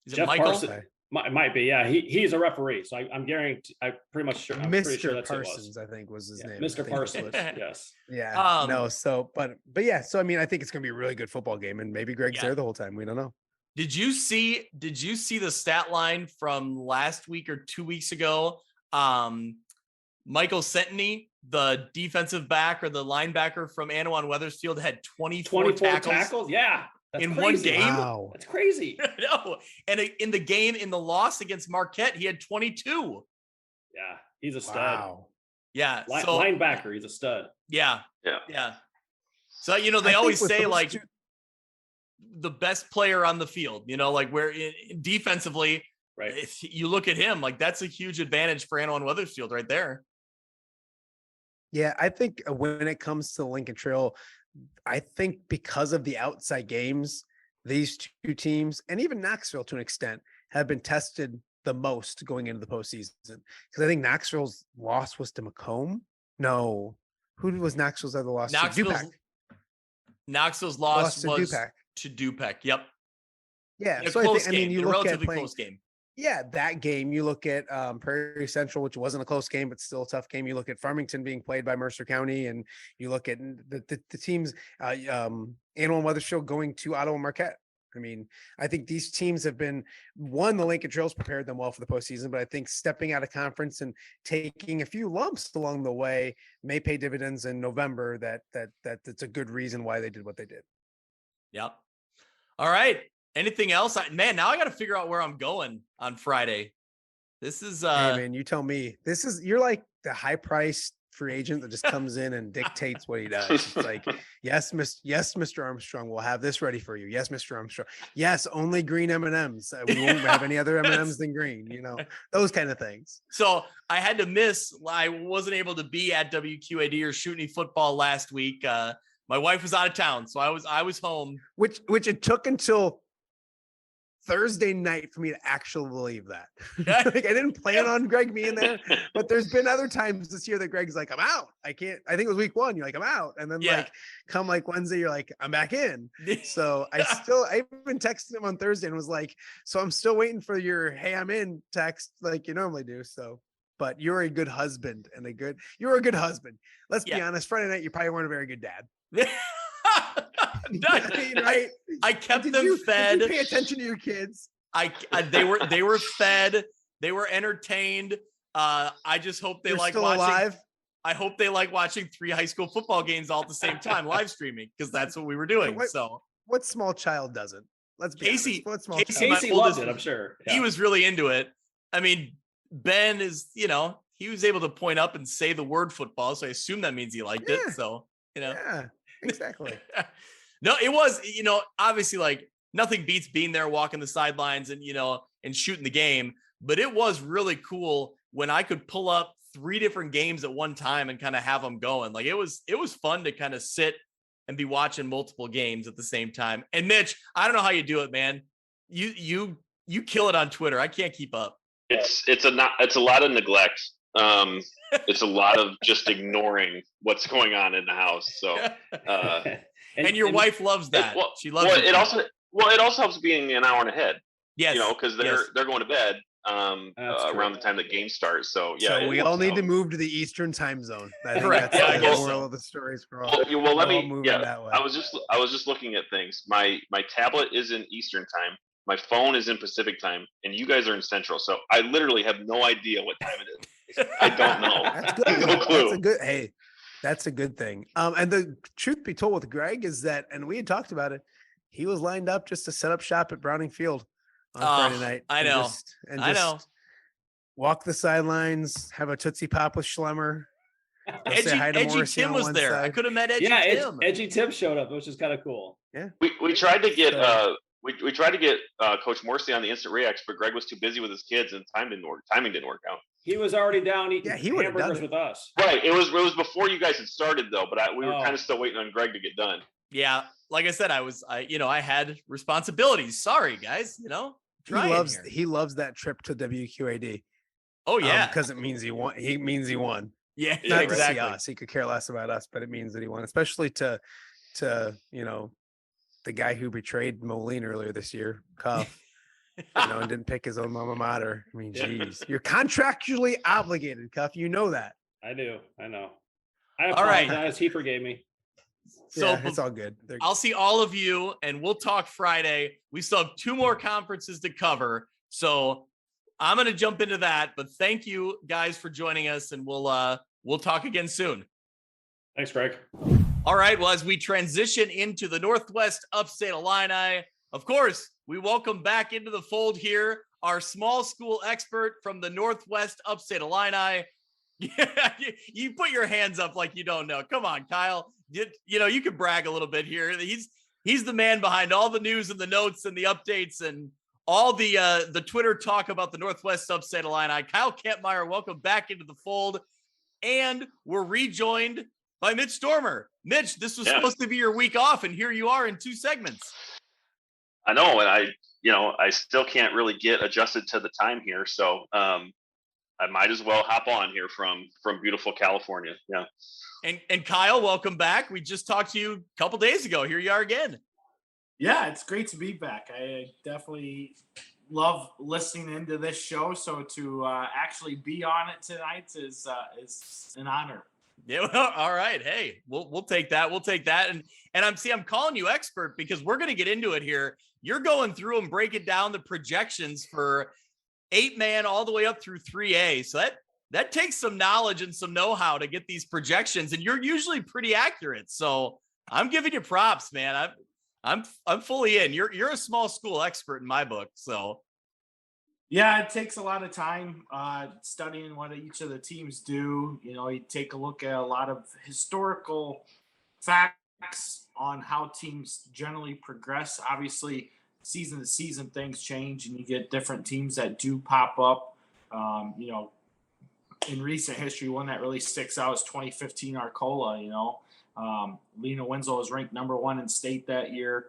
Jeff Parsons. Might be, yeah. He's a referee, so I'm guaranteed. I'm pretty sure that's Parsons, I think was his name. Mr. Parsons, yes. Yeah. No. So, but yeah. So I mean, I think it's gonna be a really good football game, and maybe Greg's there the whole time. We don't know. Did you see the stat line from last week or 2 weeks ago? Michael Centeny, the defensive back or the linebacker from Anawan Wethersfield, had 24 tackles. Yeah. That's in crazy. One game. Wow. That's crazy. No. And in the loss against Marquette, he had 22. Yeah. He's a stud. Wow. Yeah. Linebacker. He's a stud. Yeah. So, they always say like the best player on the field, like where defensively, right. If you look at him, like that's a huge advantage for Anawan Wethersfield right there. Yeah. I think when it comes to Lincoln Trail, I think because of the outside games, these two teams, and even Knoxville to an extent, have been tested the most going into the postseason. Because I think Knoxville's loss was to Macomb. No, who was Knoxville's other loss? Knoxville's loss was to Dupac. Yep. Yeah. So you look at close game. Yeah, that game. You look at Prairie Central, which wasn't a close game, but still a tough game. You look at Farmington being played by Mercer County, and you look at the teams, Anawan Wethersfield going to Ottawa Marquette. I mean, I think these teams have been the Lincoln Trails prepared them well for the postseason, but I think stepping out of conference and taking a few lumps along the way may pay dividends in November. That's a good reason why they did what they did. Yep. All right. Anything else? Now I got to figure out where I'm going on Friday. This is hey man, you tell me. You're like the high-priced free agent that just comes in and dictates what he does. It's like, yes, Mr. Armstrong, we'll have this ready for you. Yes, Mr. Armstrong. Yes, only green M&Ms. We won't have any other M&Ms than green, those kind of things. So I had to miss. I wasn't able to be at WQAD or shoot any football last week. My wife was out of town, so I was home. Which it took until Thursday night for me to actually believe that. Like, I didn't plan on Greg being there, but there's been other times this year that Greg's like, I'm out. I can't. I think it was week 1. You're like, I'm out. And then come Wednesday, you're like, I'm back in. So I even texted him on Thursday and was like, so I'm still waiting for your, hey, I'm in text like you normally do. So, but you're a good husband you're a good husband. Let's be honest. Friday night, you probably weren't a very good dad. Right? I kept them fed. Did you pay attention to your kids? They were fed. They were entertained. I just hope they like watching. Alive? I hope they like watching 3 high school football games all at the same time, live streaming, because that's what we were doing. What small child doesn't? Let's be Casey. Honest. Casey loved it, I'm sure. Yeah. He was really into it. I mean, Ben is, he was able to point up and say the word football, so I assume that means he liked it. So, Yeah, exactly. No, it was, obviously like nothing beats being there, walking the sidelines and, and shooting the game. But it was really cool when I could pull up 3 different games at one time and kind of have them going. Like it was fun to kind of sit and be watching multiple games at the same time. And Mitch, I don't know how you do it, man. You kill it on Twitter. I can't keep up. It's a lot of neglect. It's a lot of just ignoring what's going on in the house. So, and your wife loves that. She loves it. It also helps being an hour ahead. Yes. Because they're going to bed around the time the game starts. So So we all need to move to the Eastern time zone. I think that's the moral of the stories for all. Well, let me. Yeah, I was just looking at things. My tablet is in Eastern time. My phone is in Pacific time, and you guys are in Central. So I literally have no idea what time it is. I don't know. That's good. No clue. That's a good thing. And the truth be told with Greg is that, and we had talked about it, he was lined up just to set up shop at Browning Field on Friday night. I know. I know. Walk the sidelines, have a Tootsie Pop with Schlemmer. Edgy Tim was there. I could have met Edgy Tim. Edgy Tim showed up, which is kind of cool. Yeah. We tried to get we tried to get Coach Morrissey on the Instant Reacts, but Greg was too busy with his kids and timing didn't work out. He was already down eating hamburgers with us. Right. It was before you guys had started though, but we were kind of still waiting on Greg to get done. Yeah. Like I said, I had responsibilities. Sorry, guys. He loves that trip to WQAD. Oh yeah, because it means he won. He means he won. Yeah, Not exactly. to see us. He could care less about us, but it means that he won, especially to the guy who betrayed Moline earlier this year, Cuff, and didn't pick his own alma mater. I mean, geez, you're contractually obligated, Cuff. You know that. I do. I know. I All right. apologize. He forgave me. So yeah, it's all good. I'll see all of you, and we'll talk Friday. We still have 2 more conferences to cover, so I'm going to jump into that. But thank you guys for joining us, and we'll talk again soon. Thanks, Greg. All right. Well, as we transition into the Northwest Upstate Illini, of course, we welcome back into the fold here our small school expert from the Northwest Upstate Illini. You put your hands up like you don't know. Come on, Kyle. You can brag a little bit here. He's the man behind all the news and the notes and the updates and all the Twitter talk about the Northwest Upstate Illini. Kyle Kampmier, welcome back into the fold. And we're rejoined by Mitch Stormer. Mitch, this was supposed to be your week off, and here you are in 2 segments. I know, and I still can't really get adjusted to the time here, so I might as well hop on here from beautiful California. Yeah. And Kyle, welcome back. We just talked to you a couple days ago. Here you are again. Yeah, it's great to be back. I definitely love listening into this show. So to actually be on it tonight is an honor. Yeah. Well, all right. Hey, we'll take that. We'll take that. And I'm calling you expert because we're going to get into it here. You're going through and breaking down the projections for 8-man all the way up through 3A. So that takes some knowledge and some know-how to get these projections, and you're usually pretty accurate. So I'm giving you props, man. I'm fully in. You're a small school expert in my book. So yeah, it takes a lot of time studying what each of the teams do. You take a look at a lot of historical facts on how teams generally progress. Obviously, season to season things change, and you get different teams that do pop up. In recent history, one that really sticks out is 2015 Arcola. Lena Winslow was ranked number 1 in state that year,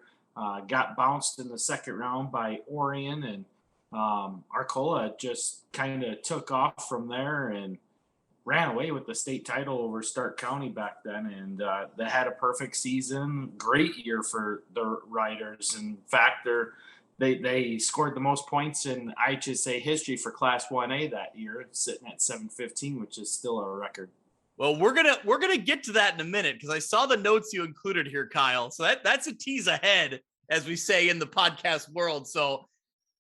got bounced in the second round by Orion, and Arcola just kind of took off from there and ran away with the state title over Stark County back then. And they had a perfect season, great year for the Riders. In fact, they scored the most points in IHSA history for Class 1A that year, sitting at 715, which is still a record. Well, we're gonna get to that in a minute because I saw the notes you included here, Kyle. So that's a tease ahead, as we say in the podcast world. So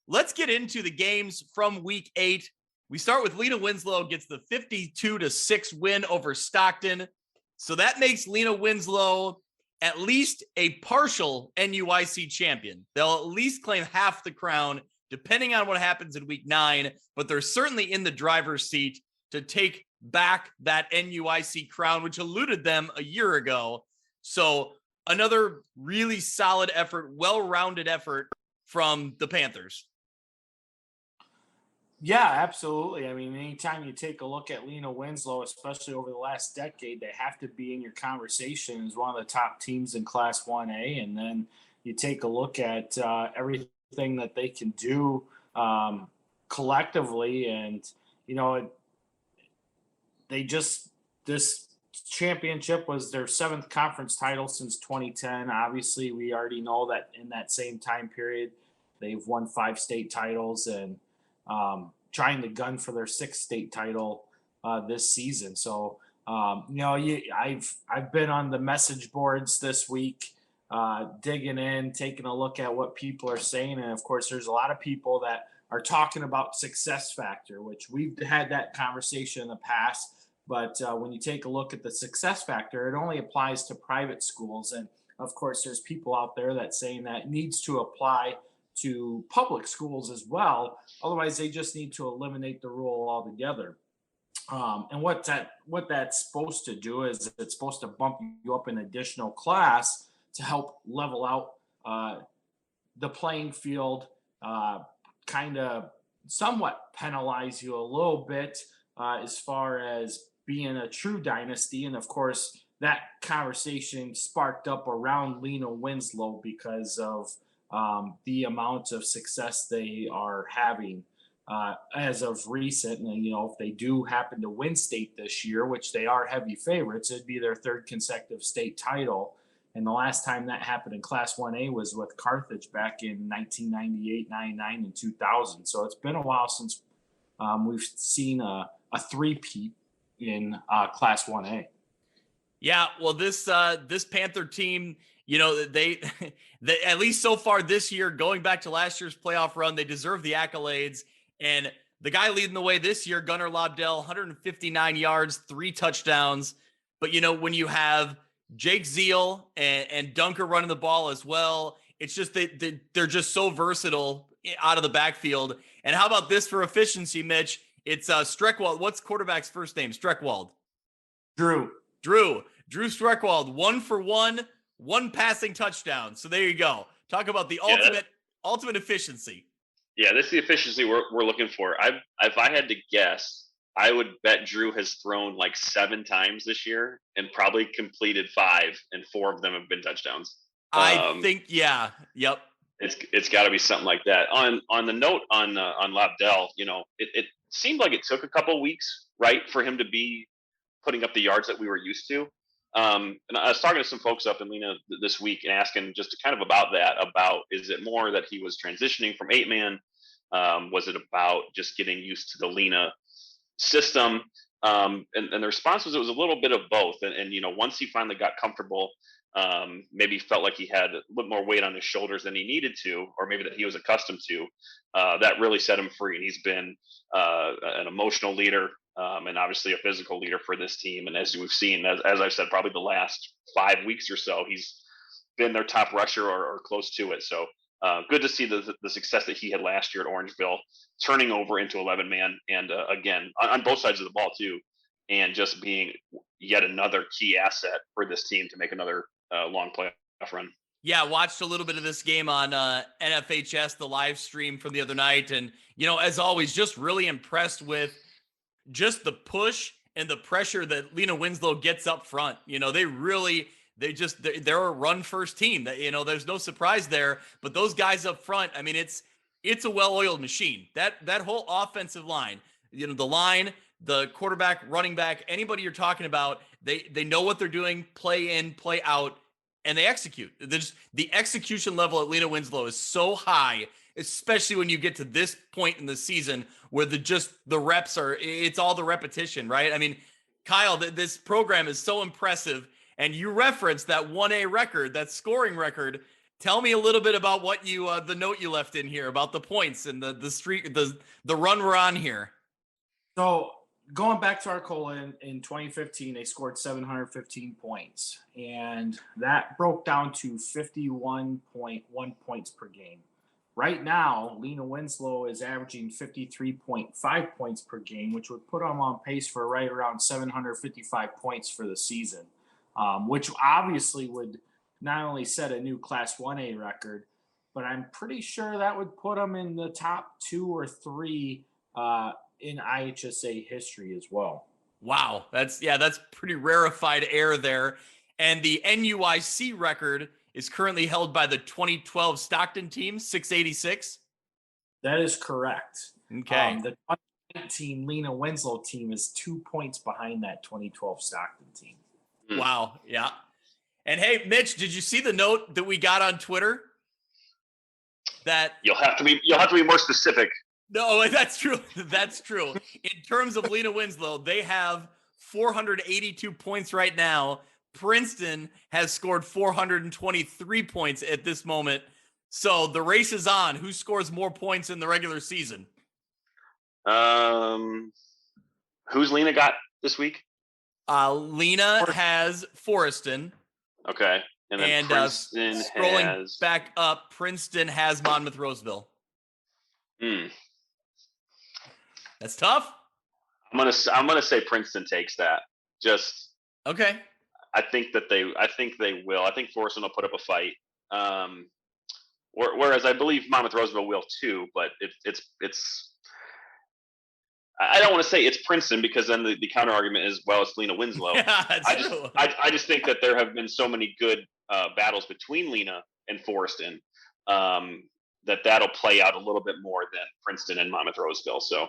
let's get into the games from week 8. We start with Lena Winslow gets the 52-6 win over Stockton. So that makes Lena Winslow at least a partial NUIC champion. They'll at least claim half the crown, depending on what happens in week 9, but they're certainly in the driver's seat to take back that NUIC crown, which eluded them a year ago. So another really solid effort, well-rounded effort from the Panthers. Yeah, absolutely. I mean, anytime you take a look at Lena Winslow, especially over the last decade, they have to be in your conversation as one of the top teams in Class 1A. And then you take a look at everything that they can do collectively. And, this championship was their 7th conference title since 2010. Obviously, we already know that in that same time period, they've won 5 state titles and trying to gun for their 6th state title this season. So, I've been on the message boards this week, digging in, taking a look at what people are saying. And of course, there's a lot of people that are talking about success factor, which we've had that conversation in the past. But when you take a look at the success factor, it only applies to private schools. And of course, there's people out there that saying that needs to apply to public schools as well. Otherwise, they just need to eliminate the rule altogether. And what that's supposed to do is it's supposed to bump you up an additional class to help level out the playing field, kind of somewhat penalize you a little bit as far as being a true dynasty. And of course, that conversation sparked up around Lena Winslow because of the amount of success they are having. as of recent. And, if they do happen to win state this year, which they are heavy favorites, it'd be their third consecutive state title. And the last time that happened in Class 1A was with Carthage back in 1998, 99, and 2000. So it's been a while since we've seen a three-peat in Class 1A. Yeah, well, this Panther team, they at least so far this year, going back to last year's playoff run, they deserve the accolades. And the guy leading the way this year, Gunnar Lobdell, 159 yards, 3 touchdowns. But, when you have Jake Zeal and Dunker running the ball as well, it's just they're just so versatile out of the backfield. And how about this for efficiency, Mitch? It's Streckwald. What's quarterback's first name? Streckwald. Drew Streckwald, 1 for 1 passing touchdown. So there you go. Talk about the ultimate efficiency. Yeah, this is the efficiency we're looking for. If I had to guess, I would bet Drew has thrown like 7 times this year and probably completed 5, and 4 of them have been touchdowns. I think, yeah. Yep. It's got to be something like that. On the note on Lobdell, it seemed like it took a couple weeks, right, for him to be putting up the yards that we were used to. And I was talking to some folks up in Lena this week and asking just kind of about is it more that he was transitioning from 8-man? Was it about just getting used to the Lena system? And the response was it was a little bit of both. And once he finally got comfortable, maybe felt like he had a little more weight on his shoulders than he needed to, or maybe that he was accustomed to, that really set him free. And he's been an emotional leader, and obviously a physical leader for this team. And as we've seen, as I've said, probably the last 5 weeks or so, he's been their top rusher or close to it. So good to see the success that he had last year at Orangeville, turning over into 11-man, and again on both sides of the ball too, and just being yet another key asset for this team to make another long playoff run. Yeah, watched a little bit of this game on NFHS, the live stream from the other night. And, as always, just really impressed with just the push and the pressure that Lena Winslow gets up front. They're a run first team. That there's no surprise there. But those guys up front, I mean, it's a well-oiled machine. That whole offensive line, the line, the quarterback, running back, anybody you're talking about, they know what they're doing, play in, play out, and they execute. The execution level at Lena Winslow is so high, especially when you get to this point in the season where the reps it's all the repetition, right? I mean, Kyle, this program is so impressive. And you referenced that 1A record, that scoring record. Tell me a little bit about what the note you left in here about the points and the streak, the run we're on here. So going back to Arcola in 2015, they scored 715 points, and that broke down to 51.1 points per game. Right now, Lena Winslow is averaging 53.5 points per game, which would put them on pace for right around 755 points for the season, which obviously would not only set a new Class 1A record, but I'm pretty sure that would put them in the top 2 or 3 in IHSA history as well. Wow, that's pretty rarefied air there. And the NUIC record is currently held by the 2012 Stockton team, 686. That is correct. Okay. The 2019 Lena Winslow team is 2 points behind that 2012 Stockton team. Wow. Yeah. And hey, Mitch, did you see the note that we got on Twitter? That you'll have to be more specific. No, that's true. That's true. In terms of Lena Winslow, they have 482 points right now. Princeton has scored 423 points at this moment. So the race is on. Who scores more points in the regular season? Who's Lena got this week? Lena has Forreston. Okay. And then Princeton scrolling has... back up, Princeton has Monmouth Roseville. That's tough. I'm gonna say Princeton takes that. Just okay. I think they will. I think Forreston will put up a fight. Whereas I believe Monmouth Roseville will too, but it's I don't want to say it's Princeton because then the counter argument is, well, it's Lena Winslow. Yeah, that's true. I just think that there have been so many good battles between Lena and Forreston that'll play out a little bit more than Princeton and Monmouth Roseville. So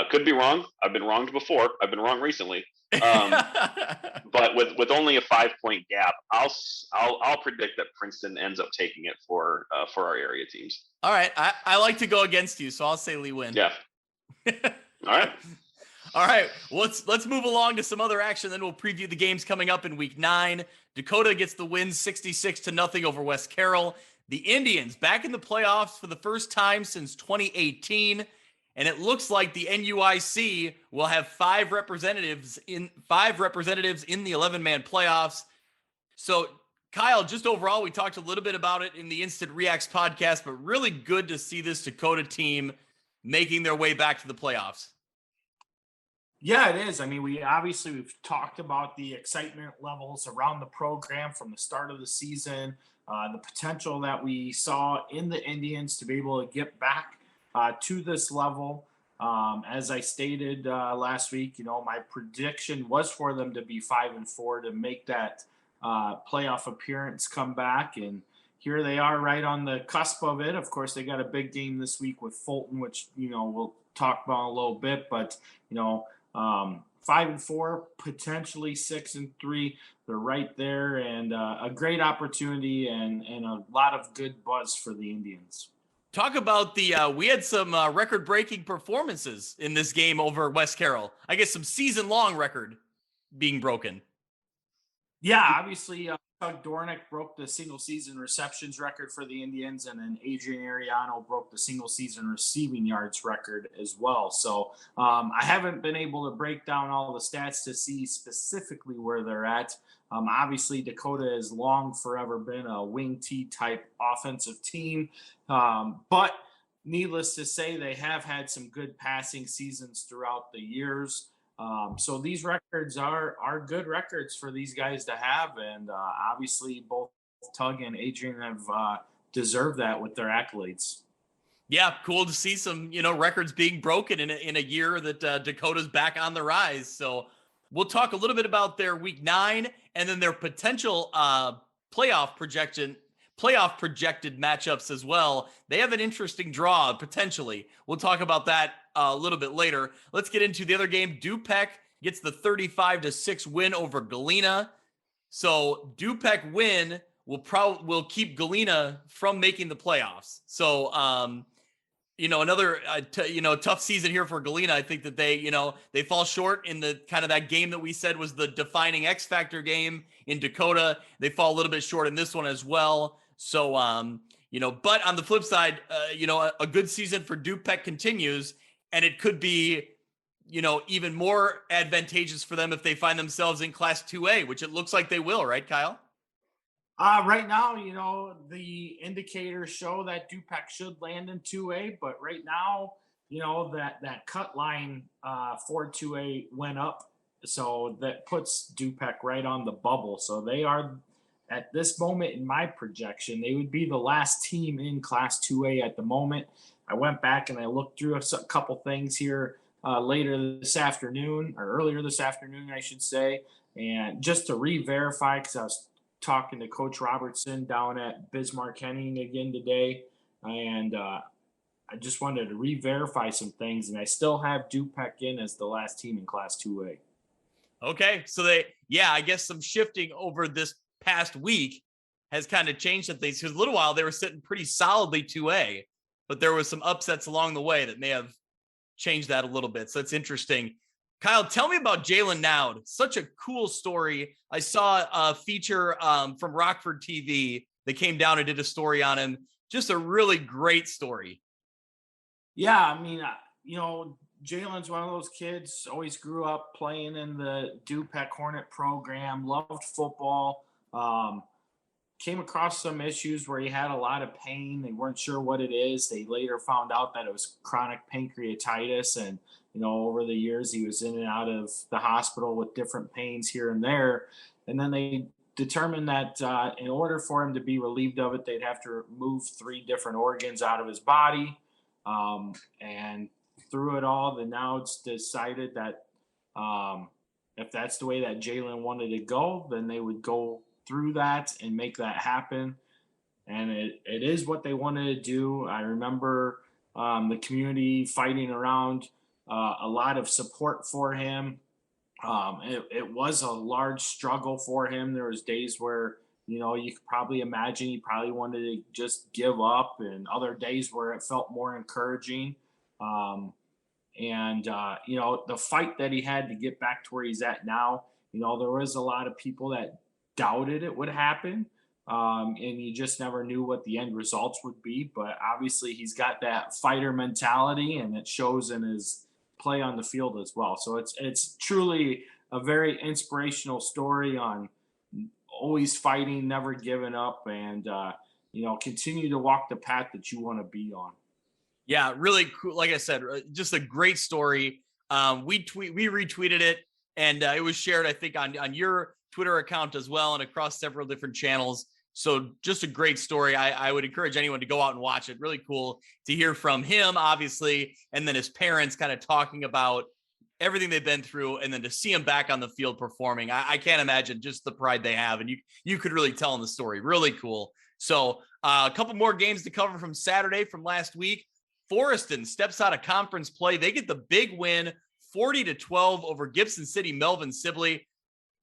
could be wrong. I've been wronged before. I've been wrong recently. But with only a 5-point gap, I'll predict that Princeton ends up taking it for our area teams. All right, I like to go against you, so I'll say Lee win. Yeah. All right. All right, let's move along to some other action. Then we'll preview the games coming up in week 9. Dakota gets the win 66-0 over West Carroll. The Indians back in the playoffs for the first time since 2018. And it looks like the NUIC will have 5 representatives in the 11-man playoffs. So, Kyle, just overall, we talked a little bit about it in the Instant Reacts podcast, but really good to see this Dakota team making their way back to the playoffs. Yeah, it is. I mean, we've talked about the excitement levels around the program from the start of the season, the potential that we saw in the Indians to be able to get back to this level. As I stated last week, my prediction was for them to be 5-4 to make that playoff appearance come back. And here they are right on the cusp of it. Of course, they got a big game this week with Fulton, which, we'll talk about in a little bit. But, 5-4, potentially 6-3. They're right there, and a great opportunity and a lot of good buzz for the Indians. Talk about we had some record-breaking performances in this game over West Carroll. I guess some season-long record being broken. Yeah, obviously, Doug Dornick broke the single-season receptions record for the Indians, and then Adrian Ariano broke the single-season receiving yards record as well. So I haven't been able to break down all the stats to see specifically where they're at. Obviously, Dakota has long forever been a wing T type offensive team. But needless to say, they have had some good passing seasons throughout the years. So these records are good records for these guys to have. And obviously, both Tug and Adrian have deserved that with their accolades. Yeah, cool to see some, records being broken in a year that Dakota's back on the rise. So we'll talk a little bit about their week 9 and then their potential playoff projected matchups as well. They have an interesting draw potentially. We'll talk about that a little bit later. Let's get into the other game. Dupec gets the 35-6 win over Galena. So Dupec win will keep Galena from making the playoffs. So another tough season here for Galena. I think that they fall short in the kind of that game that we said was the defining X Factor game in Dakota. They fall a little bit short in this one as well. So but on the flip side, a good season for Dupec continues, and it could be even more advantageous for them if they find themselves in Class 2A, which it looks like they will, right, Kyle? Right now, the indicators show that Dupec should land in 2A, but right now, that cut line for 2A went up. So that puts Dupec right on the bubble. So they are, at this moment in my projection, they would be the last team in Class 2A at the moment. I went back and I looked through a couple things here earlier this afternoon, I should say, and just to re-verify, because I was talking to Coach Robertson down at Bismarck Henning again today, and I just wanted to re-verify some things, and I still have Dupec in as the last team in Class 2A. Okay, so I guess some shifting over this past week has kind of changed some things. Because a little while they were sitting pretty solidly 2A, but there was some upsets along the way that may have changed that a little bit. So it's interesting. Kyle, tell me about Jalen Nowd. Such a cool story. I saw a feature from Rockford TV that came down and did a story on him. Just a really great story. Yeah, I mean, Jalen's one of those kids, always grew up playing in the Dupec Hornet program, loved football, came across some issues where he had a lot of pain. They weren't sure what it is. They later found out that it was chronic pancreatitis, and over the years, he was in and out of the hospital with different pains here and there. And then they determined that in order for him to be relieved of it, they'd have to remove 3 different organs out of his body. And through it all, the Nouds decided that if that's the way that Jalen wanted to go, then they would go through that and make that happen. And it is what they wanted to do. I remember the community fighting around a lot of support for him. It was a large struggle for him. There was days where, you could probably imagine he probably wanted to just give up, and other days where it felt more encouraging. The fight that he had to get back to where he's at now, there was a lot of people that doubted it would happen. And you just never knew what the end results would be. But obviously he's got that fighter mentality, and it shows in his play on the field as well. So it's truly a very inspirational story on always fighting, never giving up, and continue to walk the path that you want to be on. Yeah, really cool. Like I said, just a great story. We retweeted it, and it was shared, I think, on your Twitter account as well, and across several different channels. So just a great story. I would encourage anyone to go out and watch it. Really cool to hear from him, obviously, and then his parents kind of talking about everything they've been through, and then to see him back on the field performing. I can't imagine just the pride they have, and you could really tell in the story. Really cool. So a couple more games to cover from Saturday from last week. Forreston steps out of conference play. They get the big win, 40-12 over Gibson City Melvin Sibley.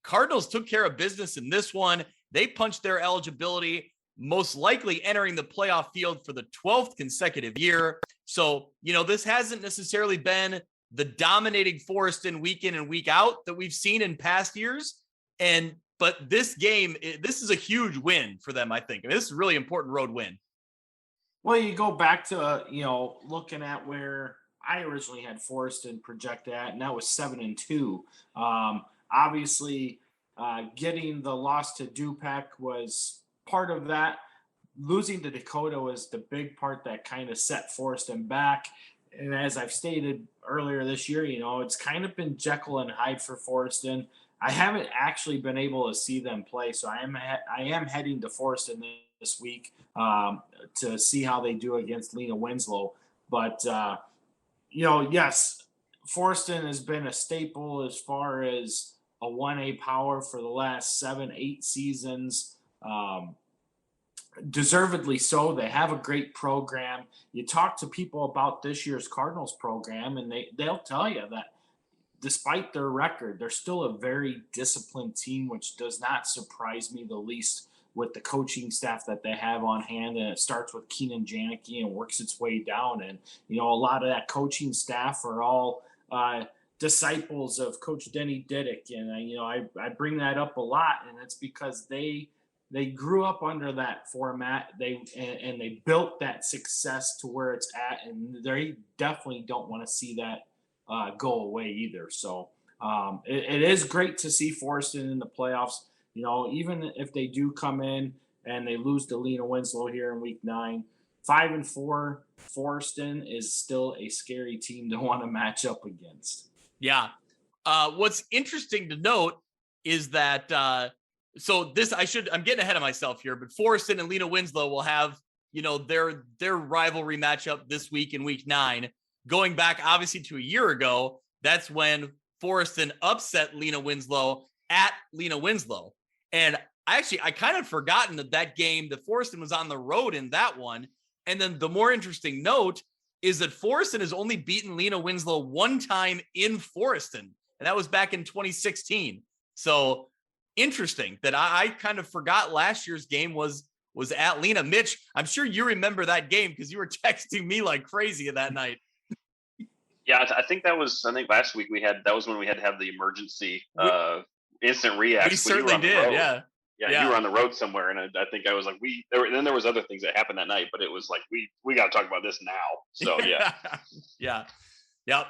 Cardinals took care of business in this one. They punched their eligibility, most likely entering the playoff field for the 12th consecutive year. So, this hasn't necessarily been the dominating Forreston week in and week out that we've seen in past years. But this game, this is a huge win for them, I think. This is a really important road win. Well, you go back to, looking at where I originally had Forreston projected at, and that was 7-2. Obviously, getting the loss to Dupec was part of that. Losing to Dakota was the big part that kind of set Forreston back. And as I've stated earlier this year, it's kind of been Jekyll and Hyde for Forreston. I haven't actually been able to see them play, so I am heading to Forreston this week to see how they do against Lena Winslow. But yes, Forreston has been a staple as far as a 1A power for the last 7-8 seasons. Deservedly so. They have a great program. You talk to people about this year's Cardinals program, and they'll tell you that despite their record, they're still a very disciplined team, which does not surprise me the least with the coaching staff that they have on hand. And it starts with Keenan Janicki and works its way down. And, a lot of that coaching staff are all disciples of Coach Denny Diddick. And, I bring that up a lot, and it's because they grew up under that format. They built that success to where it's at, and they definitely don't want to see that go away either. So it is great to see Forreston in the playoffs. Even if they do come in and they lose to Lena Winslow here in week 9, 5-4, Forreston is still a scary team to want to match up against. Yeah. What's interesting to note is that I'm getting ahead of myself here, but Forreston and Lena Winslow will have, their rivalry matchup this week in week 9. Going back, obviously, to a year ago, that's when Forreston upset Lena Winslow at Lena Winslow. And I kind of forgotten that game, that Forreston was on the road in that one. And then the more interesting note is that Forreston has only beaten Lena Winslow one time in Forreston, and that was back in 2016. So interesting that I kind of forgot last year's game was at Lena. Mitch, I'm sure you remember that game because you were texting me like crazy that night. Yeah, I think last week that was when we had to have the emergency instant react. We certainly did. Yeah. Yeah, you were on the road somewhere, and I think I was like, then there was other things that happened that night, but it was like, we got to talk about this now. So yeah. Yeah. Yep.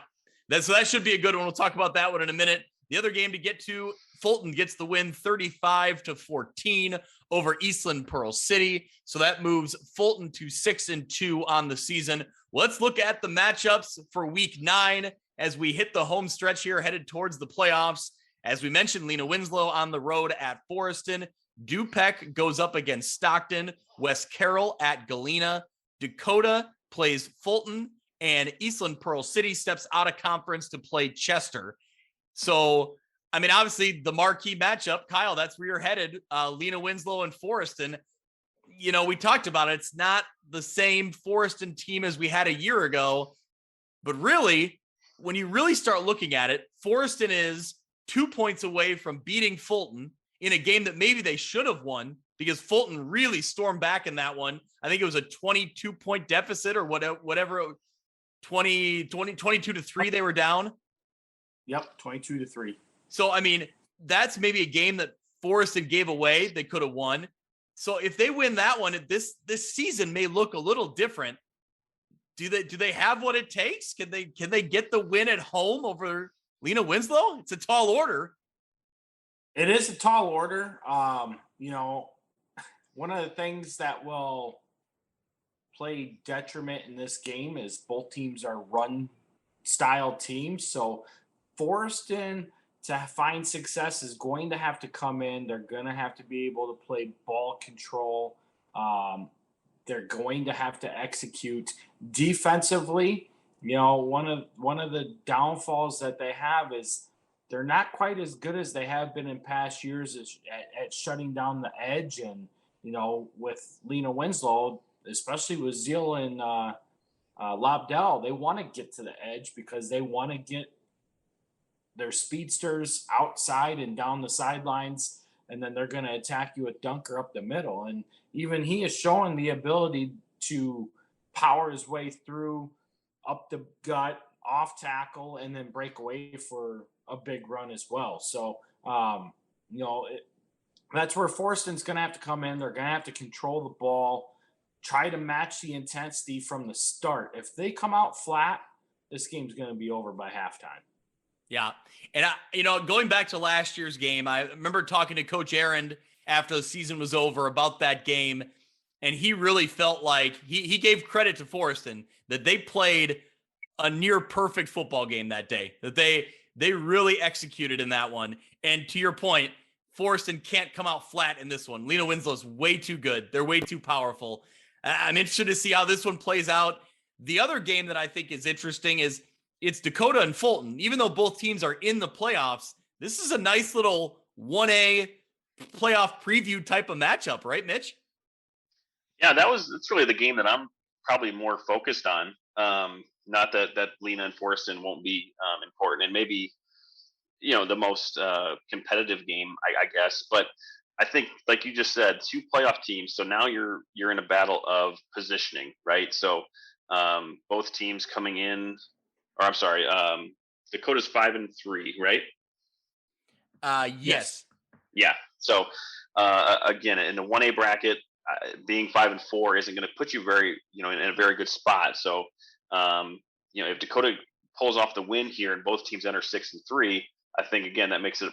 So that should be a good one. We'll talk about that one in a minute. The other game to get to, Fulton gets the win 35-14 over Eastland Pearl City. So that moves Fulton to 6-2 on the season. Let's look at the matchups for week 9 as we hit the home stretch here, headed towards the playoffs. As we mentioned, Lena Winslow on the road at Forreston. Dupec goes up against Stockton. West Carroll at Galena. Dakota plays Fulton. And Eastland Pearl City steps out of conference to play Chester. So, obviously, the marquee matchup, Kyle, that's where you're headed. Lena Winslow and Forreston. we talked about it. It's not the same Forreston team as we had a year ago, but really, when you really start looking at it, Forreston is 2 points away from beating Fulton in a game that maybe they should have won because Fulton really stormed back in that one. I think it was a 22-point deficit or whatever, 22-3 they were down. Yep, 22-3. So, I mean, that's maybe a game that Forreston gave away. They could have won. So if they win that one, this season may look a little different. Do they have what it takes? Can they get the win at home over Lena Winslow? It's a tall order. It is a tall order. One of the things that will play detriment in this game is both teams are run style teams. So Forreston, to find success, is going to have to come in. They're going to have to be able to play ball control. They're going to have to execute defensively. One of the downfalls that they have is they're not quite as good as they have been in past years at shutting down the edge. And, with Lena Winslow, especially with Zeal and Lobdell, they want to get to the edge because they want to get their speedsters outside and down the sidelines, and then they're going to attack you with Dunker up the middle. And even he is showing the ability to power his way through up the gut, off tackle, and then break away for a big run as well. So, that's where Forreston's going to have to come in. They're going to have to control the ball, try to match the intensity from the start. If they come out flat, this game's going to be over by halftime. Yeah. And, going back to last year's game, I remember talking to Coach Aaron after the season was over about that game, and he really felt like he gave credit to Forreston that they played a near perfect football game that day, that they really executed in that one. And to your point, Forreston can't come out flat in this one. Lena Winslow's way too good. They're way too powerful. I'm interested to see how this one plays out. The other game that I think is interesting is it's Dakota and Fulton. Even though both teams are in the playoffs, this is a nice little 1A playoff preview type of matchup, right, Mitch? Yeah, that's really the game that I'm probably more focused on. Not that Lena and Forreston won't be important, and maybe the most competitive game, I guess. But I think, like you just said, two playoff teams. So now you're in a battle of positioning, right? So both teams coming in, or I'm sorry, Dakota's 5-3, right? Yes. Yeah. So again, in the 1A bracket, being 5-4 isn't going to put you in a very good spot. So if Dakota pulls off the win here and both teams enter 6-3, I think again that makes it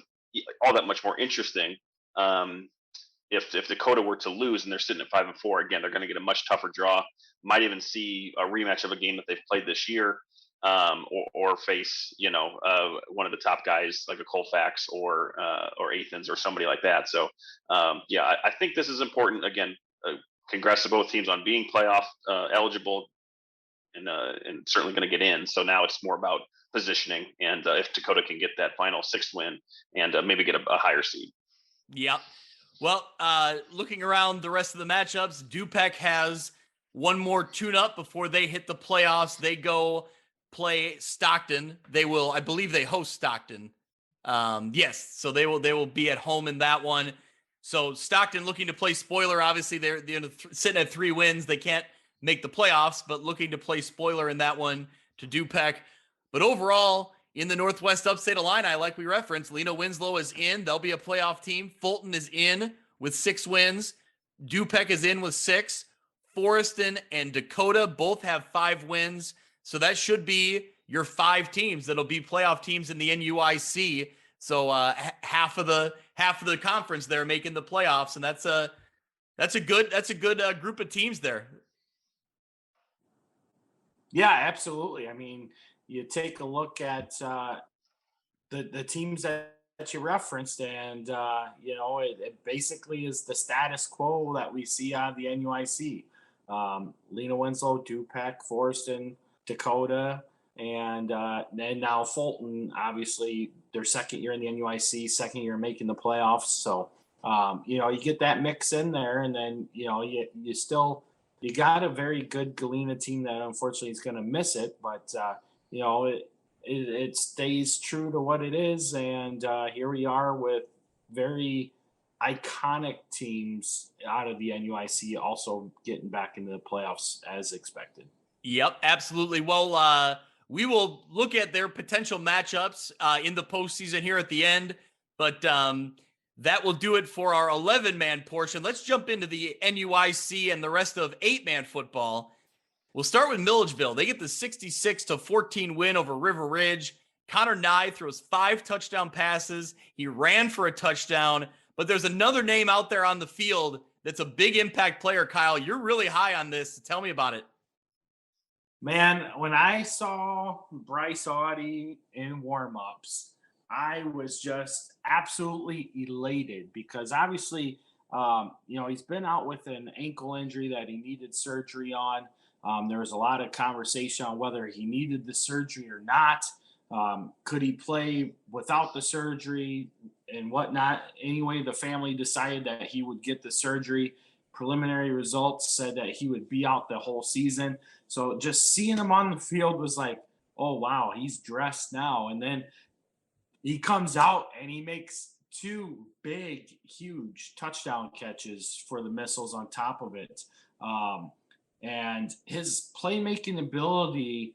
all that much more interesting. If Dakota were to lose and they're sitting at 5-4, again they're going to get a much tougher draw. Might even see a rematch of a game that they've played this year, or face one of the top guys like a Colfax or Athens or somebody like that. So I think this is important. Again, congrats to both teams on being playoff eligible and certainly going to get in. So now it's more about positioning, and if Dakota can get that final 6th win and maybe get a higher seed. Yeah. Well, looking around the rest of the matchups, Dupek has one more tune-up before they hit the playoffs. They go play Stockton. I believe they host Stockton. Yes, so they will be at home in that one. So Stockton looking to play spoiler. Obviously, they're sitting at 3 wins. They can't make the playoffs, but looking to play spoiler in that one to Dupek. But overall, in the Northwest Upstate Illini, like we referenced, Lena Winslow is in. They'll be a playoff team. Fulton is in with 6 wins. Dupek is in with 6. Forreston and Dakota both have 5 wins. So that should be your 5 teams that'll be playoff teams in the NUIC. So half of the conference there making the playoffs, and that's a good group of teams there. Yeah, absolutely. I mean, you take a look at the teams that you referenced, and it basically is the status quo that we see out of the NUIC. Lena Winslow, Dupek, Forreston, Dakota, and then now Fulton. Obviously, their second year in the NUIC, second year making the playoffs. So You get that mix in there, and then you got a very good Galena team that unfortunately is going to miss it, but it stays true to what it is, and here we are with very iconic teams out of the NUIC also getting back into the playoffs as expected. Yep, absolutely. Well, we will look at their potential matchups in the postseason here at the end, but that will do it for our 11-man portion. Let's jump into the NUIC and the rest of 8-man football. We'll start with Milledgeville. They get the 66-14 win over River Ridge. Connor Nye throws 5 touchdown passes. He ran for a touchdown, but there's another name out there on the field that's a big impact player. Kyle, you're really high on this. Tell me about it. Man, when I saw Bryce Audie in warmups, I was just absolutely elated because obviously, he's been out with an ankle injury that he needed surgery on. There was a lot of conversation on whether he needed the surgery or not. Could he play without the surgery and whatnot? Anyway, the family decided that he would get the surgery. Preliminary results said that he would be out the whole season. So just seeing him on the field was like, oh, wow, he's dressed now. And then he comes out and he makes 2 big, huge touchdown catches for the Missiles on top of it. And his playmaking ability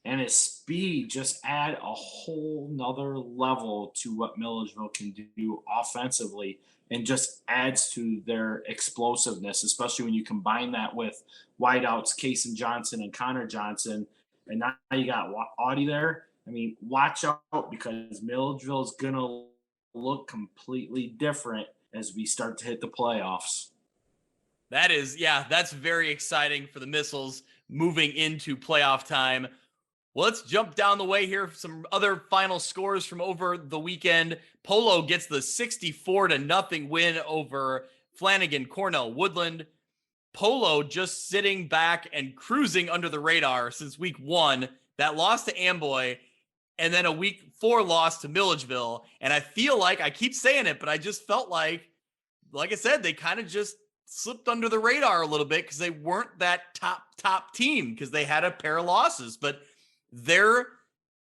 and his speed just add a whole nother level to what Milledgeville can do offensively, and just adds to their explosiveness, especially when you combine that with wideouts Kason Johnson and Connor Johnson. And now you got Audie there. I mean, watch out, because Milledgeville is going to look completely different as we start to hit the playoffs. That's very exciting for the Missiles moving into playoff time. Well, let's jump down the way here. Some other final scores from over the weekend. Polo gets the 64-0 win over Flanagan Cornell Woodland. Polo just sitting back and cruising under the radar since week 1. That loss to Amboy, and then a week 4 loss to Milledgeville. And I feel like, I keep saying it, but I just felt like I said, they kind of just slipped under the radar a little bit because they weren't that top team because they had a pair of losses. But their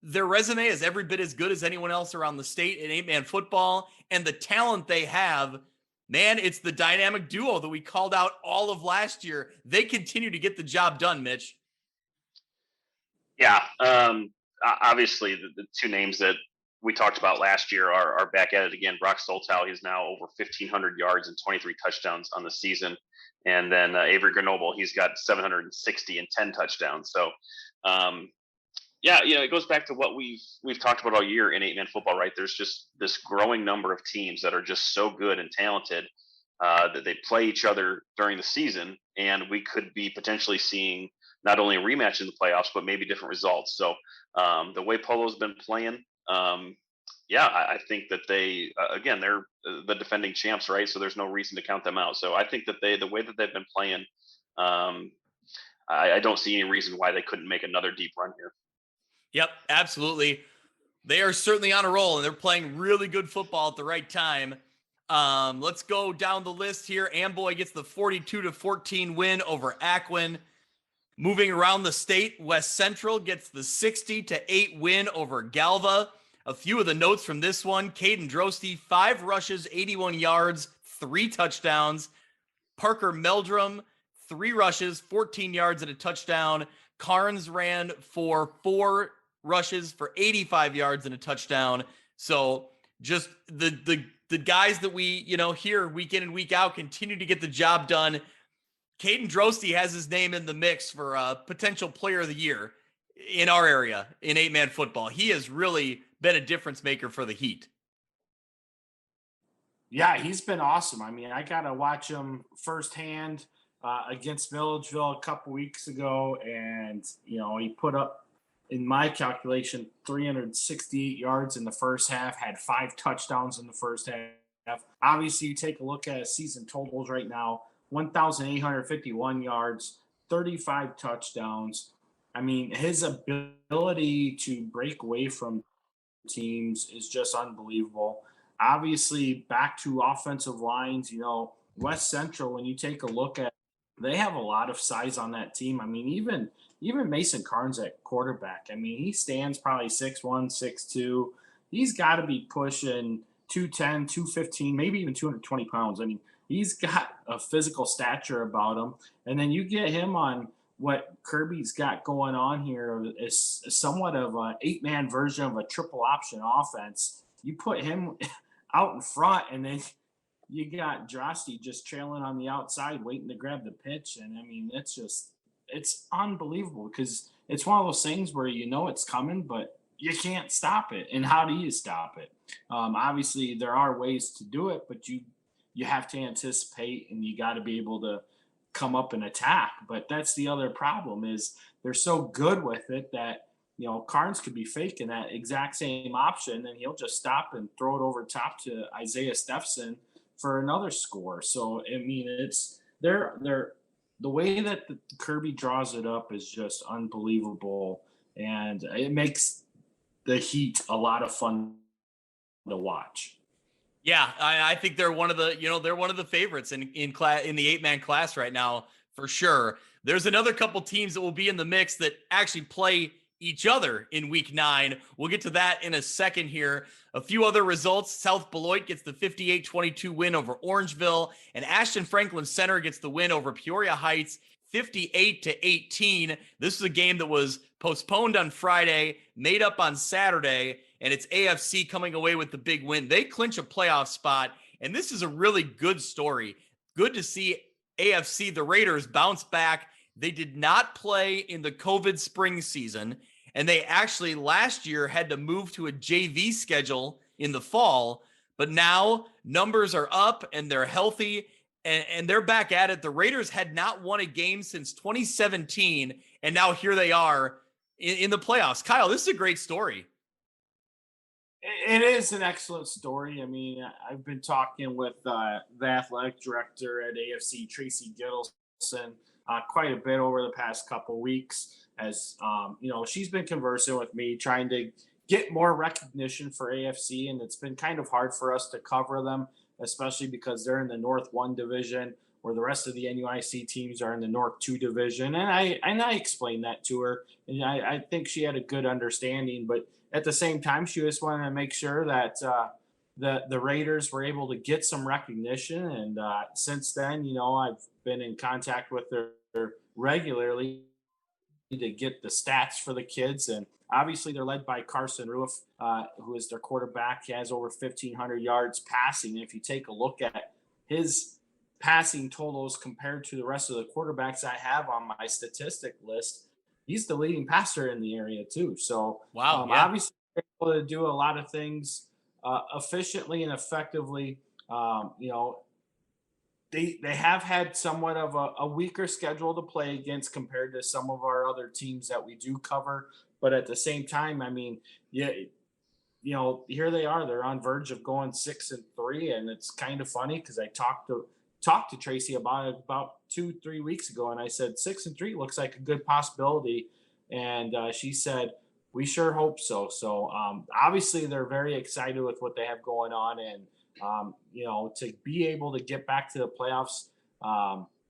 resume is every bit as good as anyone else around the state in 8-man football, and the talent they have, man, it's the dynamic duo that we called out all of last year. They continue to get the job done, Mitch. Yeah, obviously the 2 names that we talked about last year are back at it again. Brock Soltow, he's now over 1,500 yards and 23 touchdowns on the season. And then Avery Grenoble, he's got 760 and 10 touchdowns. So, it goes back to what we've talked about all year in 8-man football, right? There's just this growing number of teams that are just so good and talented that they play each other during the season, and we could be potentially seeing not only a rematch in the playoffs, but maybe different results. So the way Polo's been playing, I think that they, again, they're the defending champs, right? So there's no reason to count them out. So I think that the way that they've been playing, I don't see any reason why they couldn't make another deep run here. Yep, absolutely. They are certainly on a roll, and they're playing really good football at the right time. Let's go down the list here. Amboy gets the 42-14 win over Ackwen. Moving around the state, West Central gets the 60-8 win over Galva. A few of the notes from this one: Caden Drosty, 5 rushes, 81 yards, 3 touchdowns. Parker Meldrum, 3 rushes, 14 yards and a touchdown. Carnes ran for 4 rushes for 85 yards and a touchdown. So just the guys that we, hear week in and week out continue to get the job done. Caden Drosty has his name in the mix for potential player of the year in our area in 8-man football. He has really been a difference maker for the Heat. Yeah, he's been awesome. I mean, I got to watch him firsthand against Milledgeville a couple weeks ago, and, he put up, in my calculation, 368 yards in the first half, had 5 touchdowns in the first half. Obviously, you take a look at his season totals right now, 1,851 yards, 35 touchdowns. I mean, his ability to break away from teams is just unbelievable. Obviously, back to offensive lines, West Central, when you take a look at, they have a lot of size on that team. I mean, even Mason Carnes at quarterback. I mean, he stands probably 6'1", 6'2". He's got to be pushing 210, 215, maybe even 220 pounds. I mean, he's got a physical stature about him. And then you get him on what Kirby's got going on here is somewhat of an 8-man version of a triple option offense. You put him out in front, and then you got Drosty just trailing on the outside, waiting to grab the pitch. And I mean, it's unbelievable, because it's one of those things where it's coming, but you can't stop it. And how do you stop it? Obviously, there are ways to do it, but you have to anticipate, and you got to be able to come up and attack. But that's the other problem, is they're so good with it that Carnes could be faking that exact same option, and he'll just stop and throw it over top to Isaiah Steffson for another score. So I mean, it's the way that the Kirby draws it up is just unbelievable, and it makes the Heat a lot of fun to watch. Yeah, I think they're one of the they're one of the favorites in the 8-man class right now, for sure. There's another couple teams that will be in the mix that actually play each other in week 9. We'll get to that in a second here. A few other results. South Beloit gets the 58-22 win over Orangeville, and Ashton Franklin Center gets the win over Peoria Heights 58-18. This is a game that was postponed on Friday, made up on Saturday, and it's AFC coming away with the big win. They clinch a playoff spot, and this is a really good story. Good to see AFC, the Raiders, bounce back. They did not play in the COVID spring season, and they actually last year had to move to a JV schedule in the fall, but now numbers are up and they're healthy, and they're back at it. The Raiders had not won a game since 2017, and now here they are in the playoffs. Kyle, this is a great story. It is an excellent story. I mean, I've been talking with the athletic director at AFC, Tracy Gittleson, quite a bit over the past couple weeks, as she's been conversing with me, trying to get more recognition for AFC, and it's been kind of hard for us to cover them, especially because they're in the North 1 division, where the rest of the NUIC teams are in the North 2 division. And I explained that to her, and I think she had a good understanding, but at the same time, she just wanted to make sure that the Raiders were able to get some recognition. And since then, I've been in contact with her regularly to get the stats for the kids. And obviously they're led by Carson Roof, who is their quarterback. He has over 1,500 yards passing. And if you take a look at his passing totals compared to the rest of the quarterbacks I have on my statistic list, he's the leading passer in the area too. So wow, obviously they're able to do a lot of things efficiently and effectively. They have had somewhat of a weaker schedule to play against compared to some of our other teams that we do cover. But at the same time, I mean, here they are. They're on verge of going 6-3, and it's kind of funny because I talked to Tracy about it about 2-3 weeks ago, and I said 6-3 looks like a good possibility, and she said we sure hope so. So obviously they're very excited with what they have going on, and to be able to get back to the playoffs,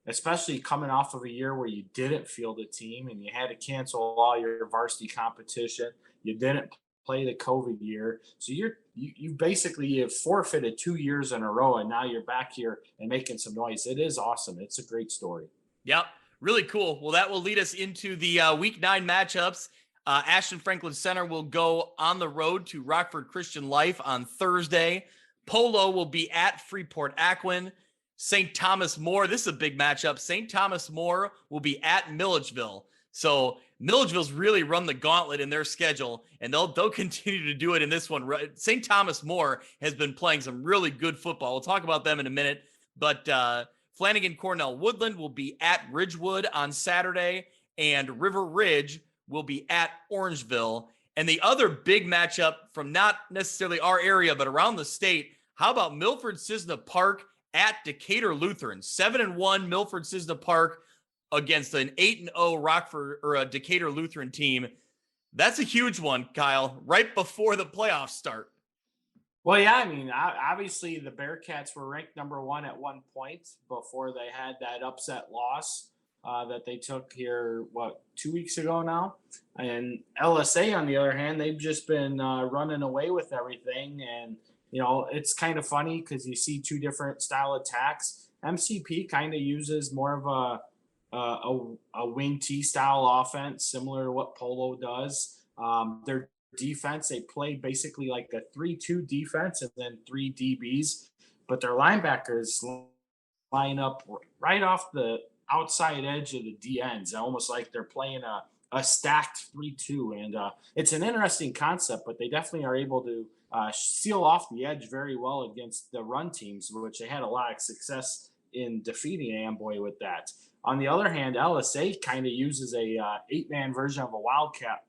especially coming off of a year where you didn't field a team and you had to cancel all your varsity competition, you didn't play the COVID year, so you basically have forfeited 2 years in a row, and now you're back here and making some noise. It is awesome. It's a great story. Yep, really cool. Well, that will lead us into the Week 9 matchups. Ashton Franklin Center will go on the road to Rockford Christian Life on Thursday. Polo will be at Freeport Aquin. St. Thomas More, this is a big matchup. St. Thomas More will be at Milledgeville. So Milledgeville's really run the gauntlet in their schedule, and they'll continue to do it in this one. St. Thomas More has been playing some really good football. We'll talk about them in a minute. But Flanagan Cornell Woodland will be at Ridgewood on Saturday, and River Ridge will be at Orangeville. And the other big matchup from not necessarily our area, but around the state, how about Milford Cisna Park at Decatur Lutheran? 7-1 Milford Cisna Park against an 8-0 Rockford or a Decatur Lutheran team. That's a huge one, Kyle, right before the playoffs start. Well, yeah, I mean, obviously the Bearcats were ranked number 1 at one point before they had that upset loss that they took here, 2 weeks ago now? And LSA, on the other hand, they've just been running away with everything. And, it's kind of funny because you see two different style attacks. MCP kind of uses more of a wing T style offense, similar to what Polo does. Their defense, they play basically like a 3-2 defense and then 3 DBs, but their linebackers line up right off the outside edge of the D ends, almost like they're playing a stacked 3-2. And it's an interesting concept, but they definitely are able to seal off the edge very well against the run teams, which they had a lot of success in defeating Amboy with that. On the other hand, LSA kind of uses a 8-man version of a Wildcat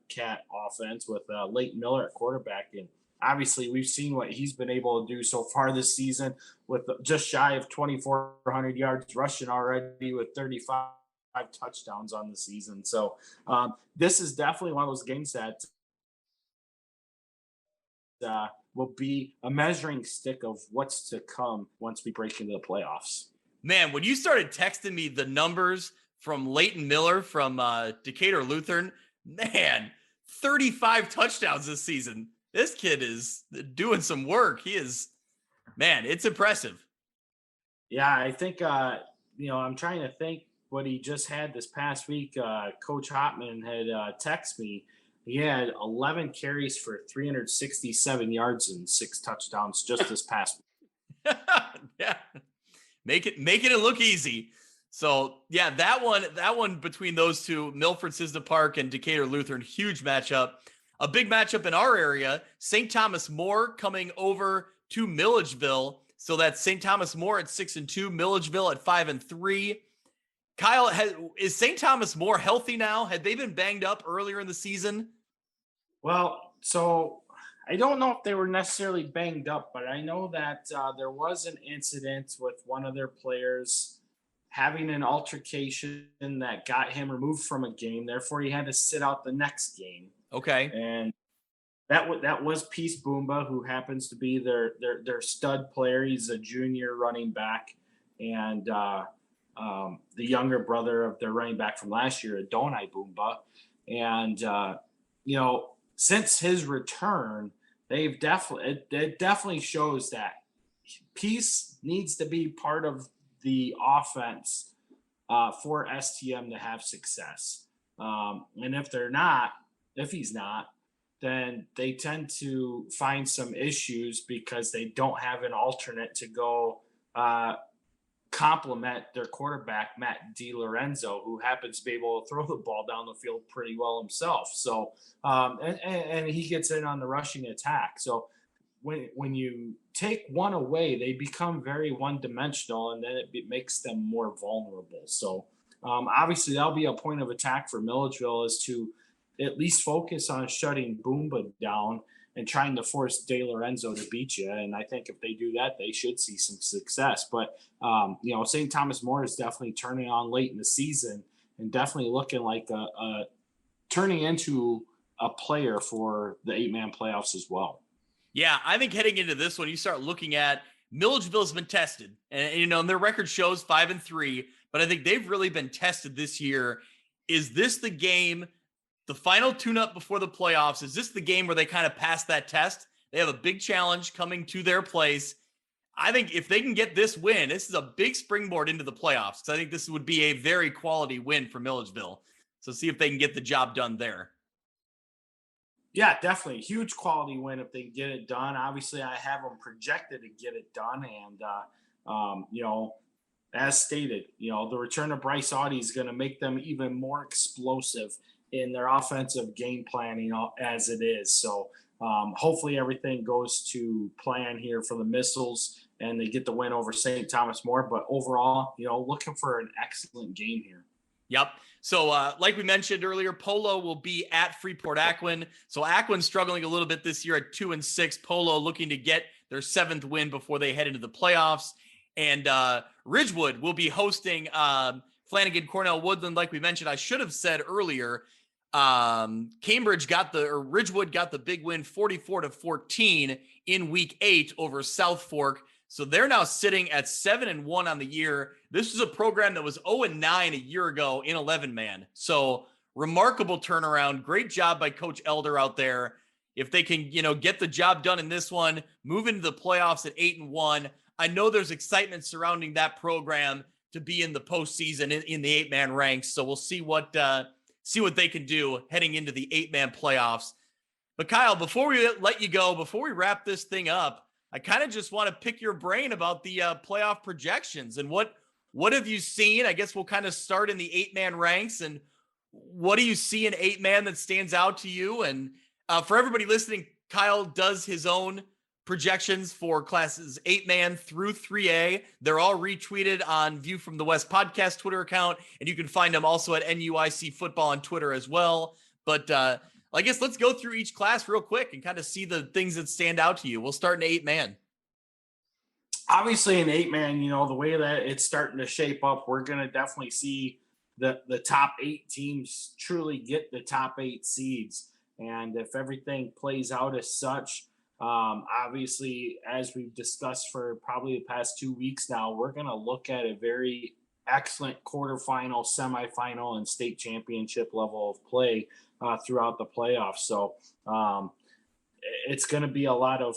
offense with Leighton Miller at quarterback. And obviously, we've seen what he's been able to do so far this season with just shy of 2,400 yards rushing already with 35 touchdowns on the season. So this is definitely one of those games that will be a measuring stick of what's to come once we break into the playoffs. Man, when you started texting me the numbers from Leighton Miller from Decatur Lutheran, man, 35 touchdowns this season. This kid is doing some work. He is, man, it's impressive. Yeah, I think, I'm trying to think what he just had this past week. Coach Hotman had texted me. He had 11 carries for 367 yards and 6 touchdowns just this past week. Yeah. Making it look easy. So yeah, that one between those two, Milford Cisna Park and Decatur Lutheran, huge matchup. A big matchup in our area, St. Thomas More coming over to Milledgeville. So that's St. Thomas More at 6-2, Milledgeville at 5-3. Kyle, is St. Thomas More healthy now? Had they been banged up earlier in the season? Well, so I don't know if they were necessarily banged up, but I know that there was an incident with one of their players having an altercation that got him removed from a game. Therefore, he had to sit out the next game. Okay. And that was Peace Boomba, who happens to be their stud player. He's a junior running back, and the younger brother of their running back from last year, Adonai Boomba. And since his return, it definitely shows that Peace needs to be part of the offense for STM to have success. And if he's not, then they tend to find some issues because they don't have an alternate to go complement their quarterback, Matt DiLorenzo, who happens to be able to throw the ball down the field pretty well himself. So, and he gets in on the rushing attack. So when you take one away, they become very one-dimensional, and then it makes them more vulnerable. So obviously that'll be a point of attack for Milledgeville, is to at least focus on shutting Boomba down and trying to force De Lorenzo to beat you. And I think if they do that, they should see some success. But, St. Thomas More is definitely turning on late in the season and definitely looking like turning into a player for the 8-man playoffs as well. Yeah, I think heading into this one, you start looking at Milledgeville's been tested. And their record shows 5-3, but I think they've really been tested this year. Is this the game, the final tune-up before the playoffs? Is this the game where they kind of pass that test? They have a big challenge coming to their place. I think if they can get this win, this is a big springboard into the playoffs, because I think this would be a very quality win for Milledgeville. So see if they can get the job done there. Yeah, definitely. Huge quality win if they can get it done. Obviously, I have them projected to get it done. And, as stated, the return of Bryce Audie is going to make them even more explosive in their offensive game planning as it is. So hopefully everything goes to plan here for the Missiles and they get the win over St. Thomas More. But overall, looking for an excellent game here. Yep. So like we mentioned earlier, Polo will be at Freeport-Acquin. So Acquin struggling a little bit this year at 2-6. Polo looking to get their 7th win before they head into the playoffs. And Ridgewood will be hosting Flanagan Cornell Woodland. Like we mentioned, I should have said earlier, Ridgewood got the big win 44-14 in week 8 over South Fork. So they're now sitting at 7-1 on the year. This is a program that was 0-9 a year ago in 11-man. So remarkable turnaround. Great job by Coach Elder out there. If they can, get the job done in this one, move into the playoffs at 8-1. I know there's excitement surrounding that program to be in the postseason in the 8-man ranks. So we'll see what they can do heading into the 8-man playoffs. But Kyle, before we let you go, before we wrap this thing up, I kind of just want to pick your brain about the playoff projections and what have you seen? I guess we'll kind of start in the 8-man ranks, and what do you see in 8-man that stands out to you? And for everybody listening, Kyle does his own projections for classes 8-man through 3A. They're all retweeted on View from the West podcast Twitter account, and you can find them also at NUIC Football on Twitter as well. But I guess let's go through each class real quick and kind of see the things that stand out to you. We'll start in 8-man. Obviously in 8-man, the way that it's starting to shape up, we're going to definitely see the top 8 teams truly get the top 8 seeds. And if everything plays out as such, obviously, as we've discussed for probably the past 2 weeks now, we're going to look at a very excellent quarterfinal, semifinal, and state championship level of play throughout the playoffs. So it's going to be a lot of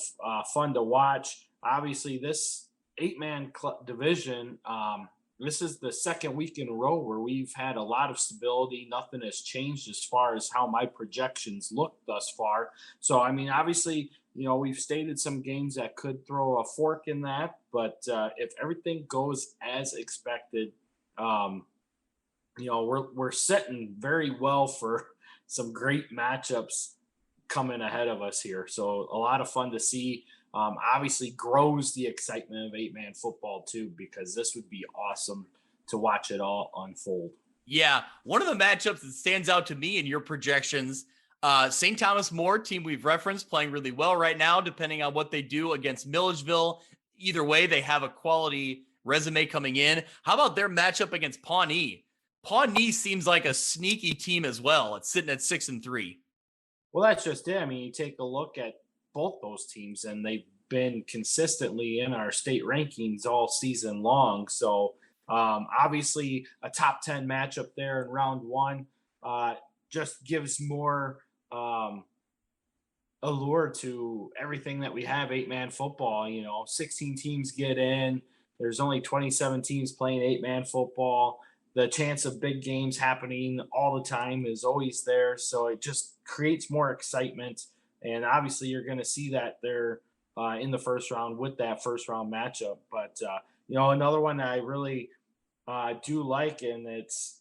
fun to watch. Obviously, this 8-man division, this is the second week in a row where we've had a lot of stability. Nothing has changed as far as how my projections look thus far. So, obviously, we've stated some games that could throw a fork in that. But if everything goes as expected, we're setting very well for some great matchups coming ahead of us here. So a lot of fun to see. Obviously grows the excitement of 8-man football too, because this would be awesome to watch it all unfold. Yeah. One of the matchups that stands out to me in your projections, St. Thomas More, team we've referenced, playing really well right now, depending on what they do against Milledgeville. Either way, they have a quality resume coming in. How about their matchup against Pawnee? Pawnee seems like a sneaky team as well. It's sitting at 6-3. Well, that's just it. You take a look at both those teams, and they've been consistently in our state rankings all season long. So obviously a top 10 matchup there in round 1 just gives more allure to everything that we have 8-man football. 16 teams get in. There's only 27 teams playing 8-man football. The chance of big games happening all the time is always there. So it just creates more excitement. And obviously you're going to see that there in the first round with that first round matchup. But, another one that I really do like, and it's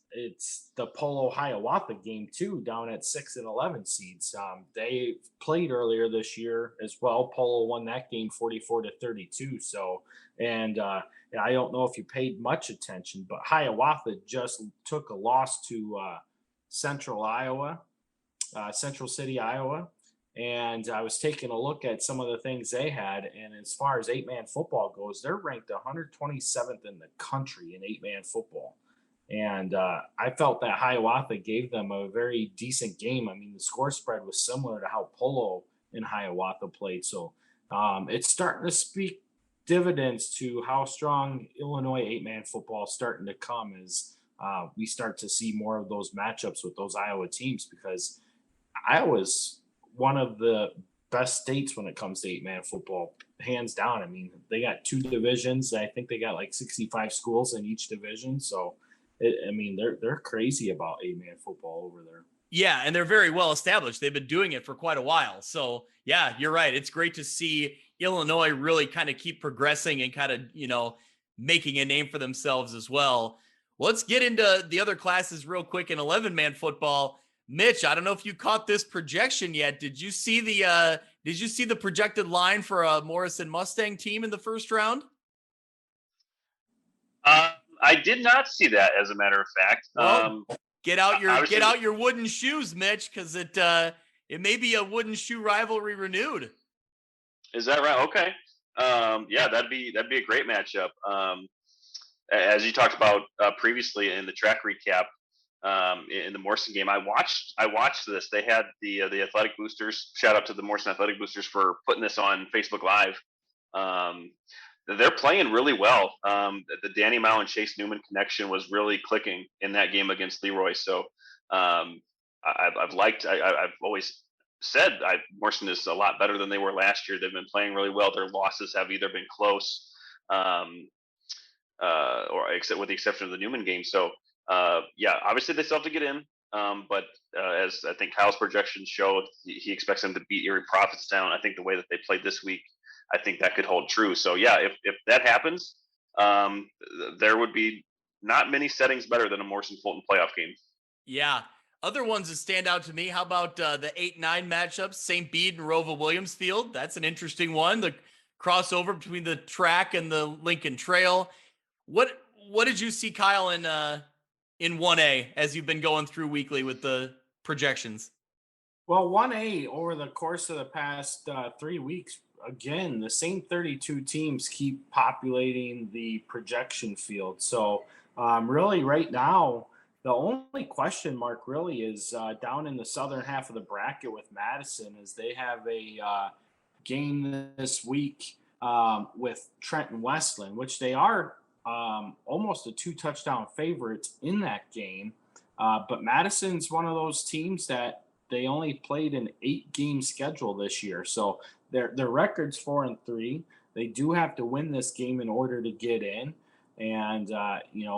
the Polo Hiawatha game too, down at 6 and 11 seeds. They played earlier this year as well. Polo won that game 44-32. So, and I don't know if you paid much attention, but Hiawatha just took a loss to Central City, Iowa. And I was taking a look at some of the things they had. And as far as 8-man football goes, they're ranked 127th in the country in 8-man football. And I felt that Hiawatha gave them a very decent game. The score spread was similar to how Polo and Hiawatha played. So it's starting to speak dividends to how strong Illinois 8-man football is starting to come as we start to see more of those matchups with those Iowa teams, because Iowa's one of the best states when it comes to 8-man football, hands down. They got 2 divisions. I think they got like 65 schools in each division. So, they're crazy about 8-man football over there. Yeah, and they're very well established. They've been doing it for quite a while. So, yeah, you're right. It's great to see Illinois really kind of keep progressing and kind of, making a name for themselves as well. Let's get into the other classes real quick in 11-man football. Mitch, I don't know if you caught this projection yet. Did you see the projected line for a Morrison Mustang team in the first round? I did not see that, as a matter of fact. Well, get out your wooden shoes, Mitch, because it may be a wooden shoe rivalry renewed. Is that right? Okay. Yeah, that'd be a great matchup. As you talked about previously in the track recap, in the Morrison game. I watched this. They had the Athletic Boosters. Shout out to the Morrison Athletic Boosters for putting this on Facebook Live. They're playing really well. The Danny Mao and Chase Newman connection was really clicking in that game against Leroy. So I've always said Morrison is a lot better than they were last year. They've been playing really well. Their losses have either been close, or except with the exception of the Newman game. So obviously they still have to get in. But as I think Kyle's projections show, he expects them to beat Erie Prophetstown. I think the way that they played this week, I think that could hold true. So if that happens, there would be not many settings better than a Morrison Fulton playoff game. Yeah. Other ones that stand out to me, how about the 8-9 matchups, St. Bede and Rova Williamsfield? That's an interesting one. The crossover between the track and the Lincoln Trail. What did you see, Kyle, in 1A as you've been going through weekly with the projections? Well, 1A over the course of the past 3 weeks, again, the same 32 teams keep populating the projection field. So really right now, the only question mark really is down in the southern half of the bracket with Madison, as they have a game this week with Trenton Westland, which they are almost a 2-touchdown favorites in that game. But Madison's one of those teams that they only played an 8-game schedule this year. So their record's 4-3. They do have to win this game in order to get in. And,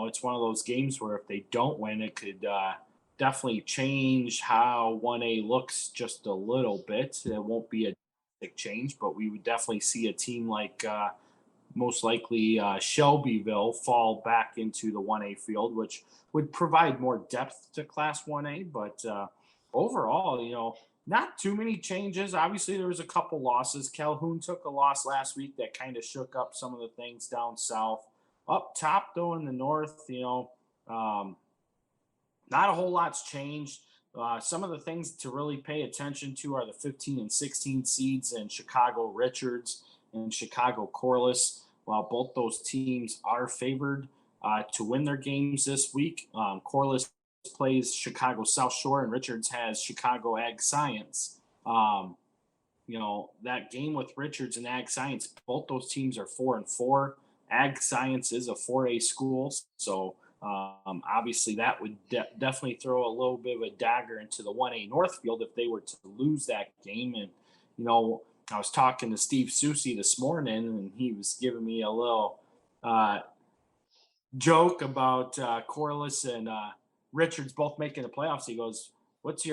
it's one of those games where if they don't win, it could definitely change how 1A looks just a little bit. It won't be a big change, but we would definitely see a team like most likely Shelbyville fall back into the 1A field, which would provide more depth to Class 1A. But overall, not too many changes. Obviously, there was a couple losses. Calhoun took a loss last week that kind of shook up some of the things down south. Up top, though, in the north, not a whole lot's changed. Some of the things to really pay attention to are the 15 and 16 seeds in Chicago Richards and Chicago Corliss. While both those teams are favored to win their games this week, Corliss plays Chicago South Shore and Richards has Chicago Ag Science. That game with Richards and Ag Science, both those teams are 4-4. Ag Science is a 4A school, so obviously that would definitely throw a little bit of a dagger into the 1A Northfield if they were to lose that game. And, I was talking to Steve Susi this morning, and he was giving me a little joke about Corliss and Richards both making the playoffs. He goes, what's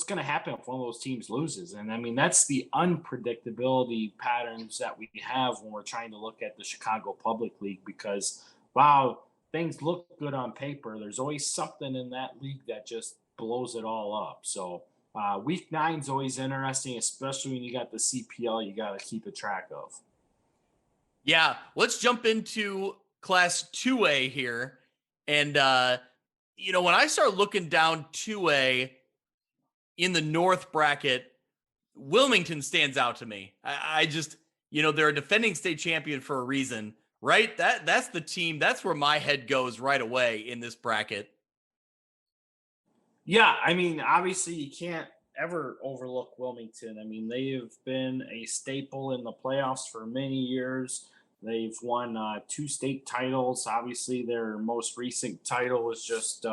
going to happen if one of those teams loses? And I mean, that's the unpredictability patterns that we have when we're trying to look at the Chicago Public League, because wow, things look good on paper. There's always something in that league that just blows it all up. So week 9 is always interesting, especially when you got the CPL you got to keep a track of. Yeah. Let's jump into Class 2A here. And, when I start looking down 2A, in the North bracket, Wilmington stands out to me. I just, they're a defending state champion for a reason, right? That's the team. That's where my head goes right away in this bracket. Yeah, I mean, obviously you can't ever overlook Wilmington. I mean, they have been a staple in the playoffs for many years. They've won 2 state titles. Obviously, their most recent title was just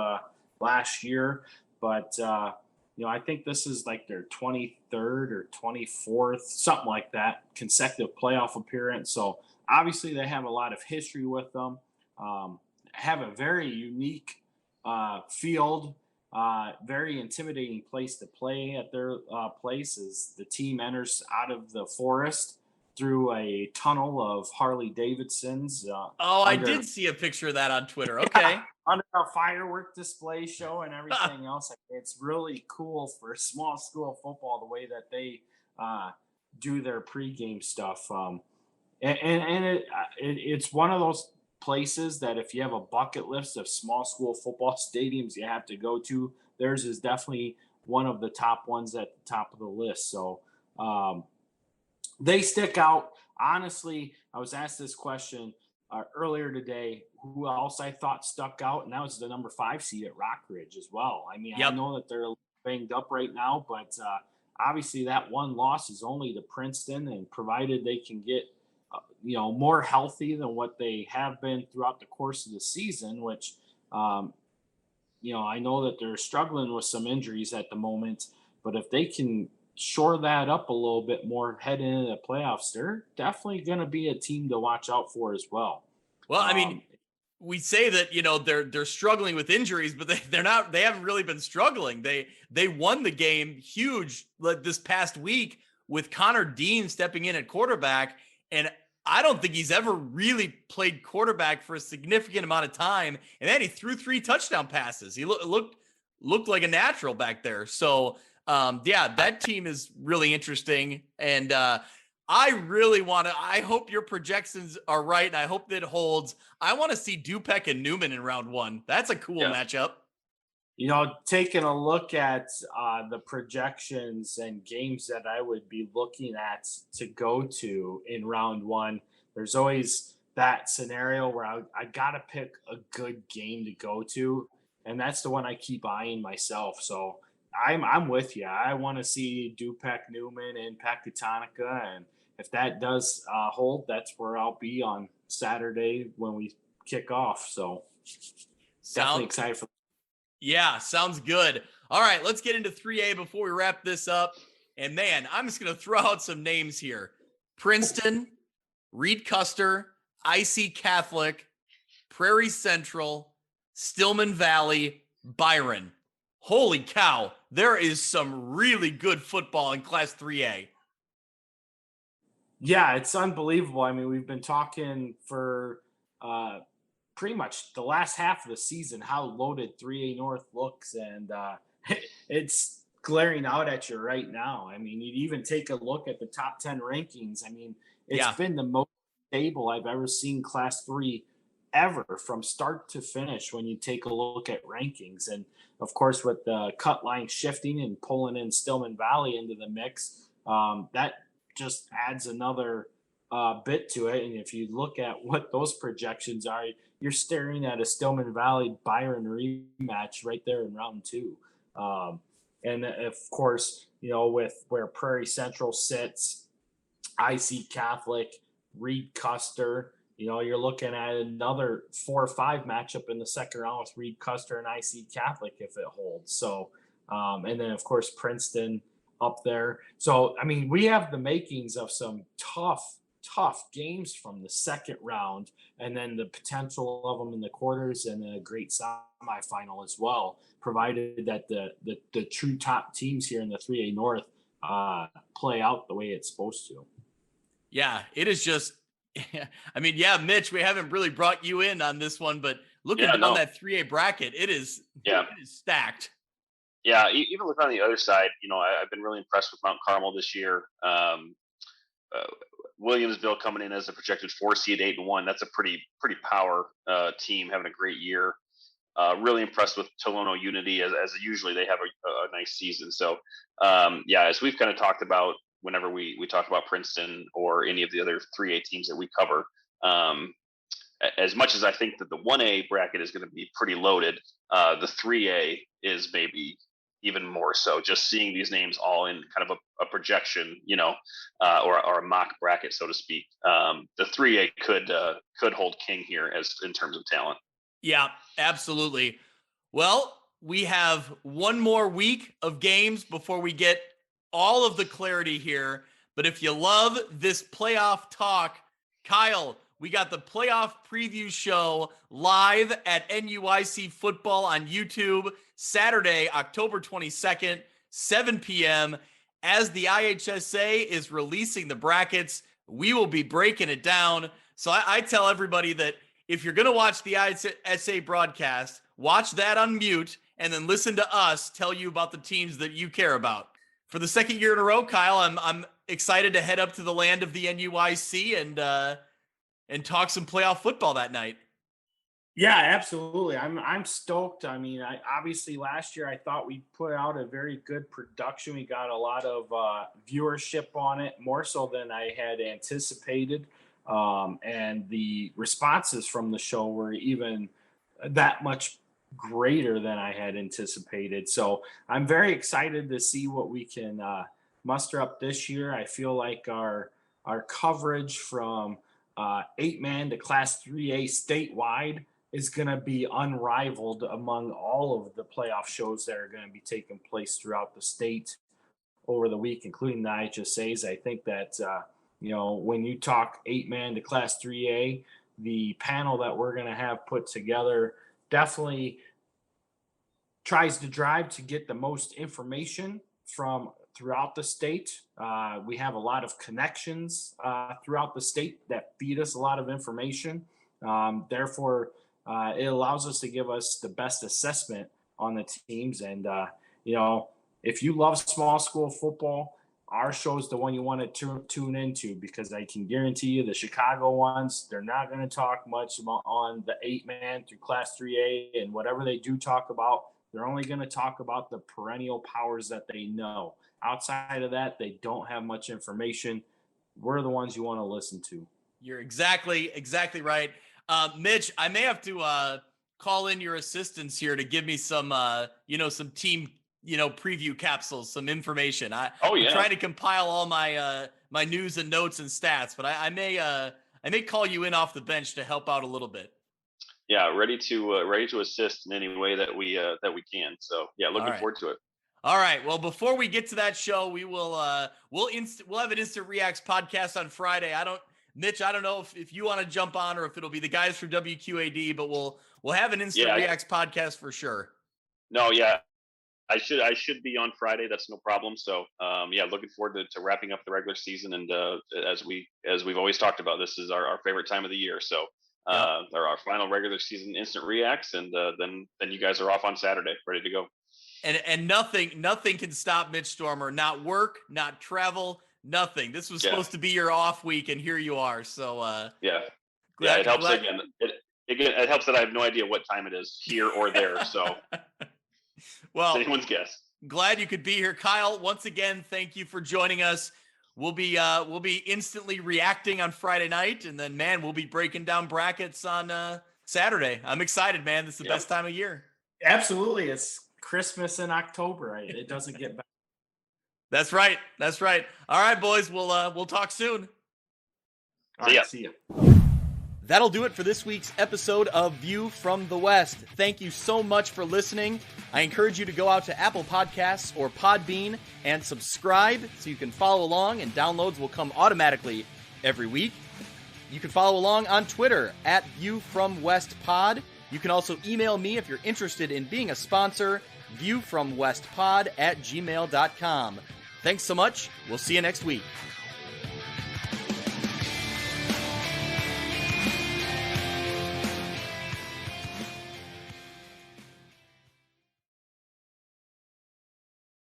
last year, but I think this is like their 23rd or 24th, something like that, consecutive playoff appearance. So obviously they have a lot of history with them, have a very unique field, very intimidating place to play at their place as the team enters out of the forest through a tunnel of Harley Davidsons. I did see a picture of that on Twitter. Okay. Under a firework display show and everything else. It's really cool for small school football, the way that they do their pregame stuff. It's one of those places that if you have a bucket list of small school football stadiums you have to go to, theirs is definitely one of the top ones at the top of the list. So they stick out. Honestly, I was asked this question earlier today, who else I thought stuck out, and that was the number 5 seed at Rockridge as well. I mean, I know that they're banged up right now, but obviously that one loss is only to Princeton, and provided they can get more healthy than what they have been throughout the course of the season, which I know that they're struggling with some injuries at the moment, but if they can shore that up a little bit more heading into the playoffs, they're definitely going to be a team to watch out for as well. Well, I mean, we say that, they're struggling with injuries, but they haven't really been struggling. They won the game huge this past week with Connor Dean stepping in at quarterback. And I don't think he's ever really played quarterback for a significant amount of time. And then he threw 3 touchdown passes. He looked like a natural back there. So, that team is really interesting. And I really I hope your projections are right, and I hope that it holds. I want to see Dupek and Newman in round 1. That's a cool matchup. Taking a look at the projections and games that I would be looking at to go to in round 1, there's always that scenario where I got to pick a good game to go to, and that's the one I keep eyeing myself. So I'm with you. I want to see Dupek, Newman, and Pecatonica, and if that does hold, that's where I'll be on Saturday when we kick off. So definitely excited for. Yeah, sounds good. All right, let's get into 3A before we wrap this up. And man, I'm just going to throw out some names here. Princeton, Reed Custer, IC Catholic, Prairie Central, Stillman Valley, Byron. Holy cow, there is some really good football in Class 3A. Yeah, it's unbelievable. I mean, we've been talking for pretty much the last half of the season how loaded 3A North looks, and it's glaring out at you right now. I mean, you'd even take a look at the top 10 rankings. I mean, it's been the most stable I've ever seen Class 3 ever from start to finish when you take a look at rankings. And, of course, with the cut line shifting and pulling in Stillman Valley into the mix, that just adds another bit to it. And if you look at what those projections are, you're staring at a Stillman Valley Byron rematch right there in round 2. And of course, with where Prairie Central sits, IC Catholic, Reed Custer, you're looking at another 4 or 5 matchup in the second round with Reed Custer and IC Catholic if it holds. So, and then of course Princeton up there. So, I mean, we have the makings of some tough games from the second round, and then the potential of them in the quarters and a great semifinal as well, provided that the true top teams here in the 3A North play out the way it's supposed to. Yeah, it is just, I mean, Mitch, we haven't really brought you in on this one, but looking down that 3A bracket, it is stacked. Yeah, even look on the other side, I've been really impressed with Mount Carmel this year. Williamsville coming in as a projected 4 seed, 8-1. That's a pretty power team, having a great year. Really impressed with Tolono Unity as usually they have a nice season. So as we've kind of talked about whenever we talk about Princeton or any of the other 3A teams that we cover, as much as I think that the 1A bracket is going to be pretty loaded, the 3A is maybe even more so, just seeing these names all in kind of a projection, or a mock bracket, so to speak. The 3A could hold king here in terms of talent. Yeah, absolutely. Well, we have one more week of games before we get all of the clarity here. But if you love this playoff talk, Kyle, we got the playoff preview show live at NUIC football on YouTube Saturday, October 22nd, 7 p.m. As the IHSA is releasing the brackets, we will be breaking it down. So I tell everybody that if you're going to watch the IHSA broadcast, watch that on mute and then listen to us tell you about the teams that you care about. For the second year in a row, Kyle, I'm excited to head up to the land of the NUIC and talk some playoff football that night. Yeah, absolutely. I'm stoked. I mean, obviously last year I thought we put out a very good production. We got a lot of viewership on it, more so than I had anticipated. And the responses from the show were even that much greater than I had anticipated. So I'm very excited to see what we can muster up this year. I feel like our coverage from 8-man to Class 3A statewide is going to be unrivaled among all of the playoff shows that are going to be taking place throughout the state over the week, including the IHSAs. I think that, when you talk 8-man to Class 3A, the panel that we're going to have put together definitely tries to drive to get the most information from throughout the state. We have a lot of connections throughout the state that feed us a lot of information. Therefore, it allows us to give us the best assessment on the teams. And, if you love small school football, our show is the one you want to tune into, because I can guarantee you the Chicago ones, they're not going to talk much about on the 8-man through Class 3A, and whatever they do talk about, they're only going to talk about the perennial powers that they know. Outside of that, they don't have much information. We're the ones you want to listen to. You're exactly right. Mitch, I may have to call in your assistance here to give me some, some team, preview capsules, some information. I'm trying to compile all my my news and notes and stats, but I may call you in off the bench to help out a little bit. Yeah, ready to assist in any way that we can. So yeah, looking forward to it. All right. Well, before we get to that show, we will we'll have an Instant Reacts podcast on Friday. Mitch, I don't know if you want to jump on or if it'll be the guys from WQAD, but we'll have an Instant Reacts podcast for sure. No, yeah. I should be on Friday. That's no problem. So looking forward to wrapping up the regular season. And as we've always talked about, this is our favorite time of the year. So our final regular season Instant Reacts, and then you guys are off on Saturday, ready to go. And nothing can stop Mitch Stormer. Not work, not travel, nothing. This was supposed to be your off week, and here you are. So it helps again. It helps that I have no idea what time it is here or there. So well, it's anyone's guess. Glad you could be here, Kyle. Once again, thank you for joining us. We'll be instantly reacting on Friday night, and then we'll be breaking down brackets on Saturday. I'm excited, man. This is the best time of year. Absolutely, it's Christmas in October. It doesn't get better. That's right. All right, boys. We'll talk soon. All right, see ya. That'll do it for this week's episode of View from the West. Thank you so much for listening. I encourage you to go out to Apple Podcasts or Podbean and subscribe so you can follow along, and downloads will come automatically every week. You can follow along on Twitter at ViewFromWestPod. You can also email me if you're interested in being a sponsor, viewfromwestpod@gmail.com. Thanks so much. We'll see you next week.